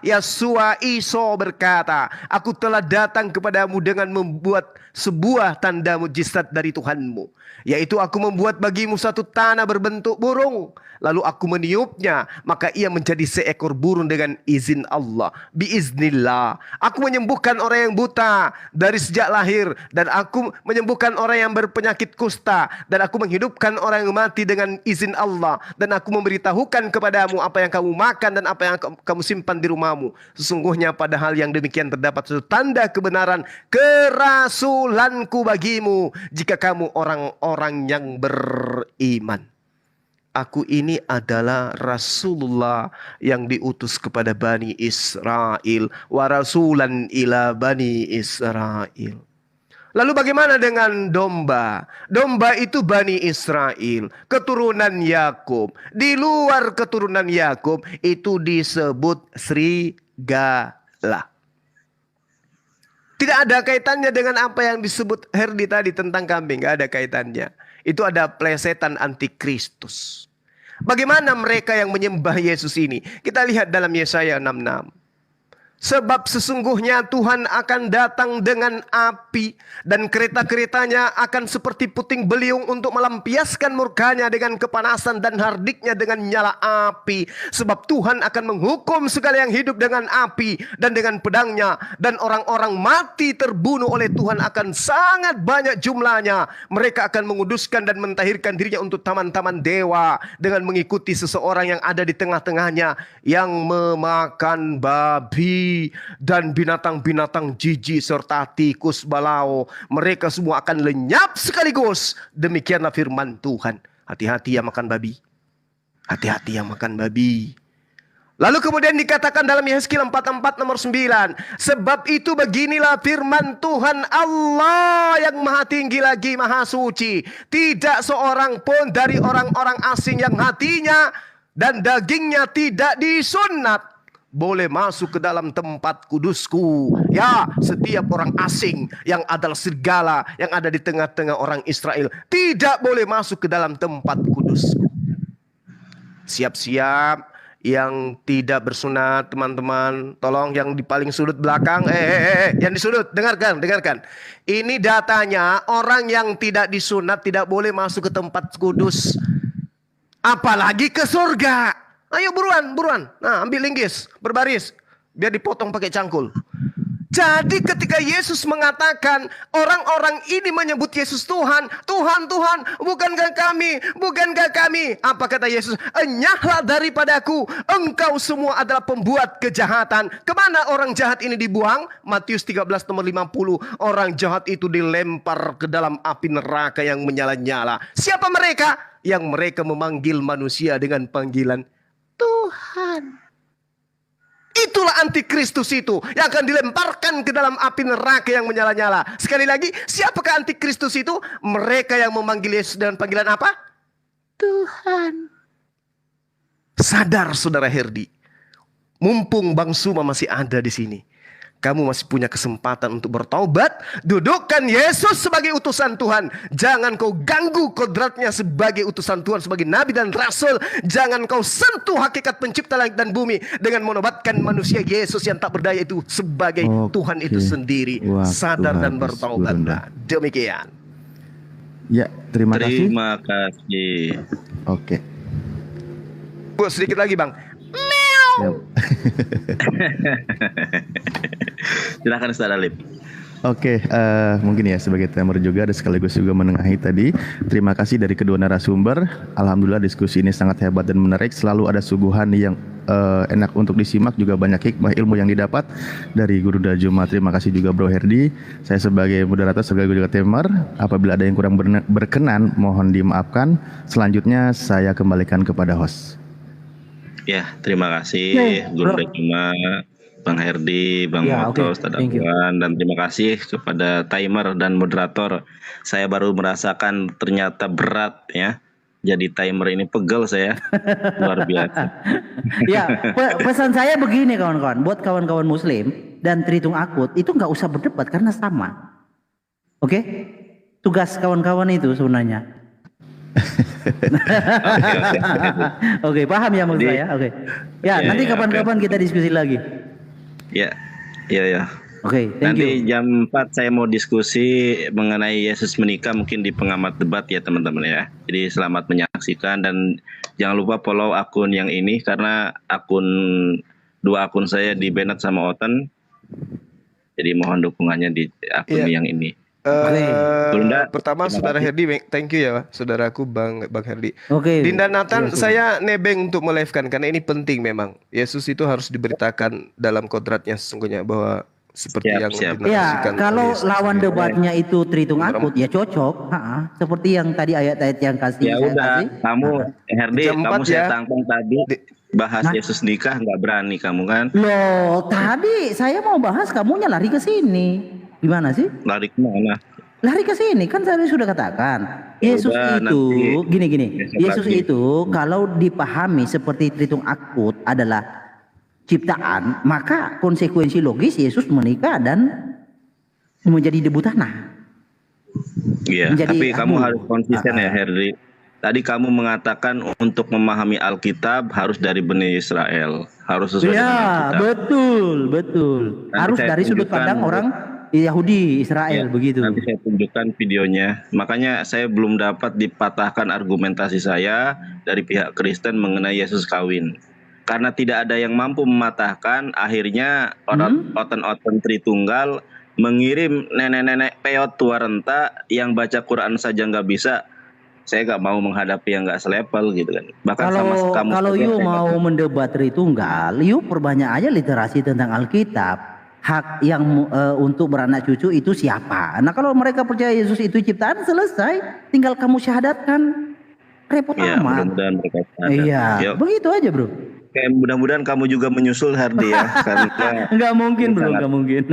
Yesua Iso berkata, aku telah datang kepadamu dengan membuat sebuah tanda mujizat dari Tuhanmu, yaitu aku membuat bagimu satu tanah berbentuk burung, lalu aku meniupnya, maka ia menjadi seekor burung dengan izin Allah, biiznillah. Aku menyembuhkan orang yang buta dari sejak lahir, dan aku menyembuhkan orang yang berpenyakit kusta, dan aku menghidupkan orang yang mati dengan izin Allah, dan aku memberitahukan kepadamu apa yang kamu makan dan apa yang kamu simpan di rumahmu. Sesungguhnya pada hal yang demikian terdapat suatu tanda kebenaran kerasulanku bagimu jika kamu orang-orang yang beriman. Aku ini adalah Rasulullah yang diutus kepada Bani Israel. Wa rasulan ila Bani Israel. Lalu bagaimana dengan domba? Domba itu Bani Israel, keturunan Yakub. Di luar keturunan Yakub itu disebut serigala. Tidak ada kaitannya dengan apa yang disebut Herdi tadi tentang kambing. Tidak ada kaitannya. Itu ada plesetan antikristus. Bagaimana mereka yang menyembah Yesus ini? Kita lihat dalam Yesaya 66. Sebab sesungguhnya Tuhan akan datang dengan api, dan kereta-keretanya akan seperti puting beliung untuk melampiaskan murkanya dengan kepanasan dan hardiknya dengan nyala api. Sebab Tuhan akan menghukum segala yang hidup dengan api dan dengan pedangnya, dan orang-orang mati terbunuh oleh Tuhan akan sangat banyak jumlahnya. Mereka akan menguduskan dan mentahirkan dirinya untuk taman-taman dewa dengan mengikuti seseorang yang ada di tengah-tengahnya yang memakan babi dan binatang-binatang jijik serta tikus balao. Mereka semua akan lenyap sekaligus. Demikianlah firman Tuhan. Hati-hati yang makan babi. Hati-hati yang makan babi. Lalu kemudian dikatakan dalam Yehezkiel 44 nomor 9. Sebab itu beginilah firman Tuhan Allah yang maha tinggi lagi maha suci. Tidak seorang pun dari orang-orang asing yang hatinya dan dagingnya tidak disunat boleh masuk ke dalam tempat kudusku. Ya, setiap orang asing yang adalah serigala yang ada di tengah-tengah orang Israel tidak boleh masuk ke dalam tempat kudusku. Siap-siap yang tidak bersunat, teman-teman, tolong yang di paling sudut belakang, yang di sudut, dengarkan. Ini datanya, orang yang tidak disunat tidak boleh masuk ke tempat kudus, apalagi ke surga. Ayo buruan. Nah, ambil linggis, berbaris, biar dipotong pakai cangkul. Jadi ketika Yesus mengatakan orang-orang ini menyebut Yesus Tuhan, Tuhan, bukankah kami? Apa kata Yesus? Enyahlah daripadaku, engkau semua adalah pembuat kejahatan. Kemana orang jahat ini dibuang? Matius 13 nomor 50. Orang jahat itu dilempar ke dalam api neraka yang menyala-nyala. Siapa mereka? Yang mereka memanggil manusia dengan panggilan Tuhan. Itulah antikristus itu yang akan dilemparkan ke dalam api neraka yang menyala-nyala. Sekali lagi, siapakah antikristus itu? Mereka yang memanggil Yesus dengan panggilan apa? Tuhan. Sadar saudara Herdi, mumpung Bang Suma masih ada di sini, kamu masih punya kesempatan untuk bertaubat. Dudukkan Yesus sebagai utusan Tuhan. Jangan kau ganggu kodratnya sebagai utusan Tuhan, sebagai nabi dan rasul. Jangan kau sentuh hakikat pencipta langit dan bumi dengan menobatkan manusia Yesus yang tak berdaya itu sebagai Tuhan itu sendiri. Sadar dan bertaubatlah. Demikian. Ya, terima kasih. Terima kasih. Oke. Bu, sedikit lagi Bang. Silakan Ustaz Alif. Oke, mungkin ya sebagai timer juga dan sekaligus juga menengahi tadi. Terima kasih dari kedua narasumber. Alhamdulillah diskusi ini sangat hebat dan menarik. Selalu ada suguhan yang enak untuk disimak, juga banyak hikmah ilmu yang didapat dari Guru Dajuma. Terima kasih juga Bro Herdi. Saya sebagai moderator sekaligus juga timer. Apabila ada yang kurang berkenan, mohon dimaafkan. Selanjutnya saya kembalikan kepada host. Ya, terima kasih Guru Dajuma, Bang Herdi, Bang Moto, Ustaz Afwan, dan terima kasih kepada timer dan moderator. Saya baru merasakan ternyata berat ya. Jadi timer ini pegel saya. Luar biasa. Ya, pesan saya begini kawan-kawan, buat kawan-kawan muslim dan terhitung akut itu nggak usah berdebat karena sama. Oke? Tugas kawan-kawan itu sebenarnya. Oke, paham ya maksud saya? Oke. Ya, nanti kapan-kapan kita diskusi lagi. Ya. Oke, nanti jam 4 saya mau diskusi mengenai Yesus menikah, mungkin di pengamat debat ya teman-teman ya. Jadi selamat menyaksikan dan jangan lupa follow akun yang ini karena dua akun saya di banned sama Oten. Jadi mohon dukungannya di akun yang ini. Pertama Saudara Herdi, thank you ya saudaraku Bang Herdi. Oke. Dinda Nathan, saya nebeng untuk melivekan karena ini penting memang. Yesus itu harus diberitakan dalam kodratnya sesungguhnya bahwa seperti yang ya, kalau lawan debatnya itu terhitung akut ya cocok. Seperti yang tadi ayat-ayat yang kasih. Ya udah, kamu Herdi, kamu saya tangkap tadi bahas Yesus nikah nggak berani kamu kan? Loh, tadi saya mau bahas kamunya lari ke sini. Gimana sih? Lari ke mana? Lari ke sini, kan saya sudah katakan. Yesus itu gini. Yesus itu kalau dipahami seperti terhitung akut adalah ciptaan, maka konsekuensi logis Yesus menikah dan menjadi debu tanah. Iya, tapi kamu harus konsisten ya Herdi. Tadi kamu mengatakan untuk memahami Alkitab harus dari Bani Israel, harus sesuai dengan Alkitab. Betul. Nanti harus dari sudut pandang orang Yahudi Israel begitu. Nanti saya tunjukkan videonya. Makanya saya belum dapat dipatahkan argumentasi saya dari pihak Kristen mengenai Yesus kawin. Karena tidak ada yang mampu mematahkan, akhirnya oten-oten Tritunggal mengirim nenek-nenek peot tua renta yang baca Quran saja nggak bisa. Saya nggak mau menghadapi yang nggak selevel gitu kan. Bahkan kalau you mau mendebat Tritunggal, you perbanyak aja literasi tentang Alkitab. Hak yang untuk beranak cucu itu siapa? Nah kalau mereka percaya Yesus itu ciptaan, selesai. Tinggal kamu syahadatkan. Repot amat. Mudah-mudahan mereka sadar. Iya, begitu aja bro. Kayak mudah-mudahan kamu juga menyusul Herdi ya, karena Nggak mungkin bro, nggak mungkin.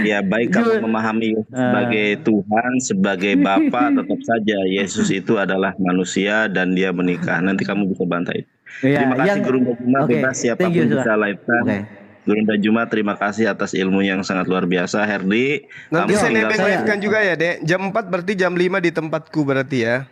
ya baik kamu memahami sebagai Tuhan, sebagai Bapa, tetap saja Yesus itu adalah manusia dan dia menikah. Nanti kamu bisa bantai. Iya, Terima kasih Guru Juma, Oke, bebas thank you, siapapun bisa Sura. live kan. Oke. Guru Juma, terima kasih atas ilmu yang sangat luar biasa. Herdi, Nanti kamu saya tinggal nebeng saya- live kan juga ya, Dek. Jam 4 berarti jam 5 di tempatku berarti ya.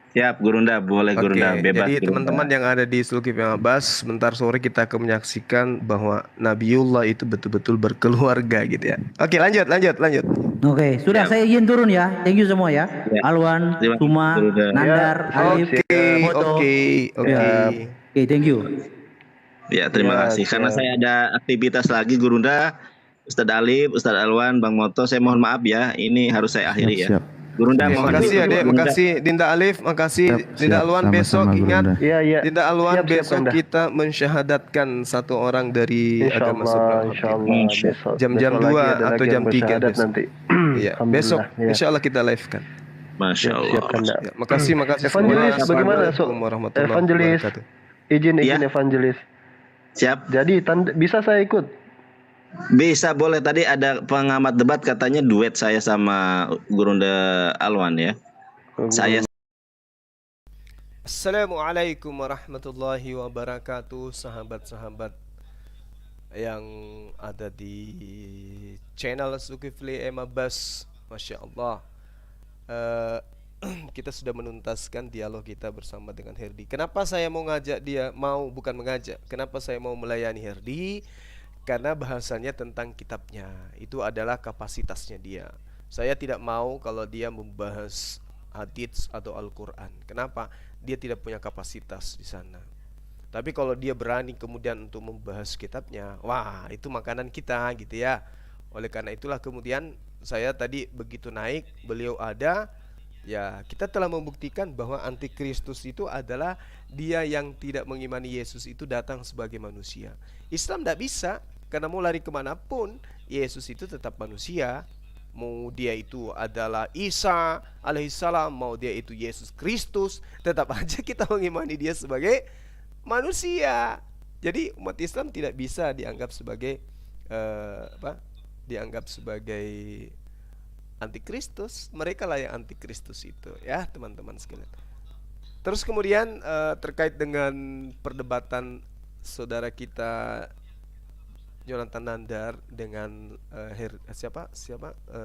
siap Gurunda, boleh Oke, Gurunda, bebas. jadi Gurunda. teman-teman yang ada di Zulkifli Abbas, sebentar sore kita akan menyaksikan bahwa Nabiullah itu betul-betul berkeluarga gitu ya. Oke, lanjut. Oke, sudah saya izin turun ya. Thank you semua ya. Ya. Alwan, Terima kasih, Suma, Gurunda. Nandar, Alif, Moto. Oke. Oke, thank you. Ya, terima Ya, kasih. Karena siap. saya ada aktivitas lagi Gurunda, Ustadz Alif, Ustadz Alwan, Bang Moto, saya mohon maaf ya. Ini harus saya akhiri ya. Siap. Gurunda, Oke, mohon makasih ya, Dek. Gurunda. Makasih Dinda Alif, makasih Siap, Dinda siap. Alwan. Sama-sama, Besok Guru ingat Unda. Iya. Dinda Alwan, Siap, besok Anda. kita mensyahadatkan satu orang dari agama sebelah. Insyaallah besok. Jam-jam besok 2 lagi ada atau lagi jam yang 3 bersyahadat besok. nanti. Iya, Alhamdulillah, besok ya. insya Allah kita live kan. Masya Allah. Siapkan dah. Ya, makasih Evangelis semua. bagaimana? Assalamualaikum warahmatullahi Evangelis. wabarakatuh. Izin Ya. evangelis. Siap. Jadi bisa saya ikut? Bisa, boleh. Tadi ada pengamat debat katanya duet saya sama Gurunda Alwan ya. Saya Assalamualaikum warahmatullahi wabarakatuh, sahabat-sahabat yang ada di channel Zulkifli Abbas. Masya Allah. Kita sudah menuntaskan dialog kita bersama dengan Herdi. Kenapa saya mau ngajak dia? Bukan mengajak. Kenapa saya mau melayani Herdi? Karena bahasannya tentang kitabnya. Itu adalah kapasitasnya dia. Saya tidak mau kalau dia membahas hadits atau Al-Quran. Kenapa? Dia tidak punya kapasitas di sana. Tapi kalau dia berani kemudian untuk membahas kitabnya, wah itu makanan kita gitu ya. Oleh karena itulah kemudian saya tadi begitu naik, beliau ada. Ya, kita telah membuktikan bahwa antikristus itu adalah dia yang tidak mengimani Yesus itu datang sebagai manusia. Islam tidak bisa, karena mau lari kemanapun, Yesus itu tetap manusia. Mau dia itu adalah Isa alaihissalam, mau dia itu Yesus Kristus, tetap aja kita mengimani dia sebagai manusia. Jadi umat Islam tidak bisa dianggap sebagai dianggap sebagai antikristus. Mereka lah yang antikristus itu ya teman-teman sekalian. Terus kemudian terkait dengan perdebatan saudara kita Yonatan Nandar dengan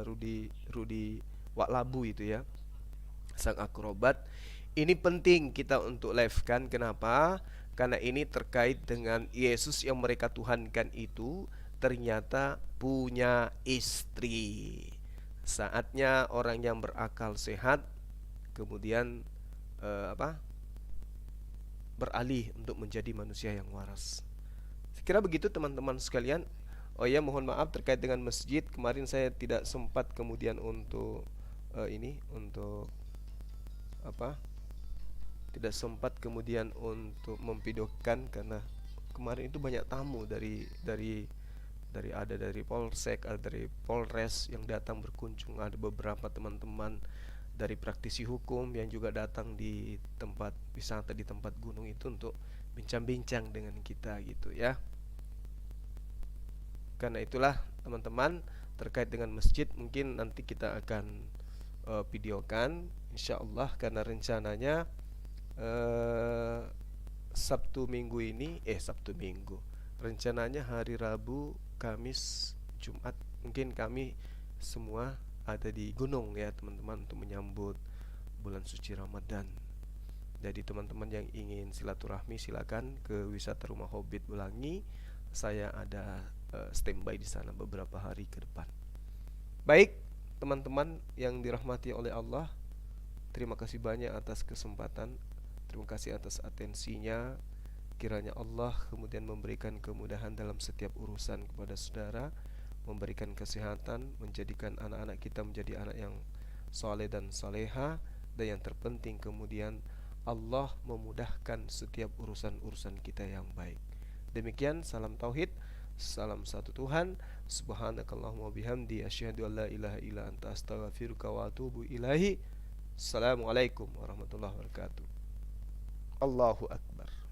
Rudi Waklabu itu ya, sang akrobat. Ini penting kita untuk live kan. Kenapa? Karena ini terkait dengan Yesus yang mereka tuhankan itu ternyata punya istri. Saatnya orang yang berakal sehat kemudian beralih untuk menjadi manusia yang waras. Kira begitu teman-teman sekalian. Oh ya, mohon maaf terkait dengan masjid. Kemarin saya tidak sempat kemudian untuk tidak sempat kemudian untuk memvideokan karena kemarin itu banyak tamu dari Polsek, ada dari Polres yang datang berkunjung, ada beberapa teman-teman dari praktisi hukum yang juga datang di tempat wisata di tempat gunung itu untuk bincang-bincang dengan kita gitu ya. Karena itulah teman-teman terkait dengan masjid mungkin nanti kita akan videokan insyaallah, karena rencananya Sabtu Minggu rencananya hari Rabu, Kamis, Jumat mungkin kami semua ada di gunung ya teman-teman untuk menyambut bulan suci Ramadan. Jadi teman-teman yang ingin silaturahmi silakan ke wisata Rumah Hobbit Belangi. Saya ada standby di sana beberapa hari ke depan. Baik teman-teman yang dirahmati oleh Allah, terima kasih banyak atas kesempatan, terima kasih atas atensinya. Kiranya Allah kemudian memberikan kemudahan dalam setiap urusan kepada saudara, memberikan kesehatan, menjadikan anak-anak kita menjadi anak yang soleh dan soleha, dan yang terpenting kemudian Allah memudahkan setiap urusan-urusan kita yang baik. Demikian, salam tauhid, salam satu Tuhan. Subhanakallahumma bihamdi asyhadu an la ilaha illa anta astaghfiruka wa atubu ilaihi. Assalamualaikum warahmatullahi wabarakatuh. Allahu akbar.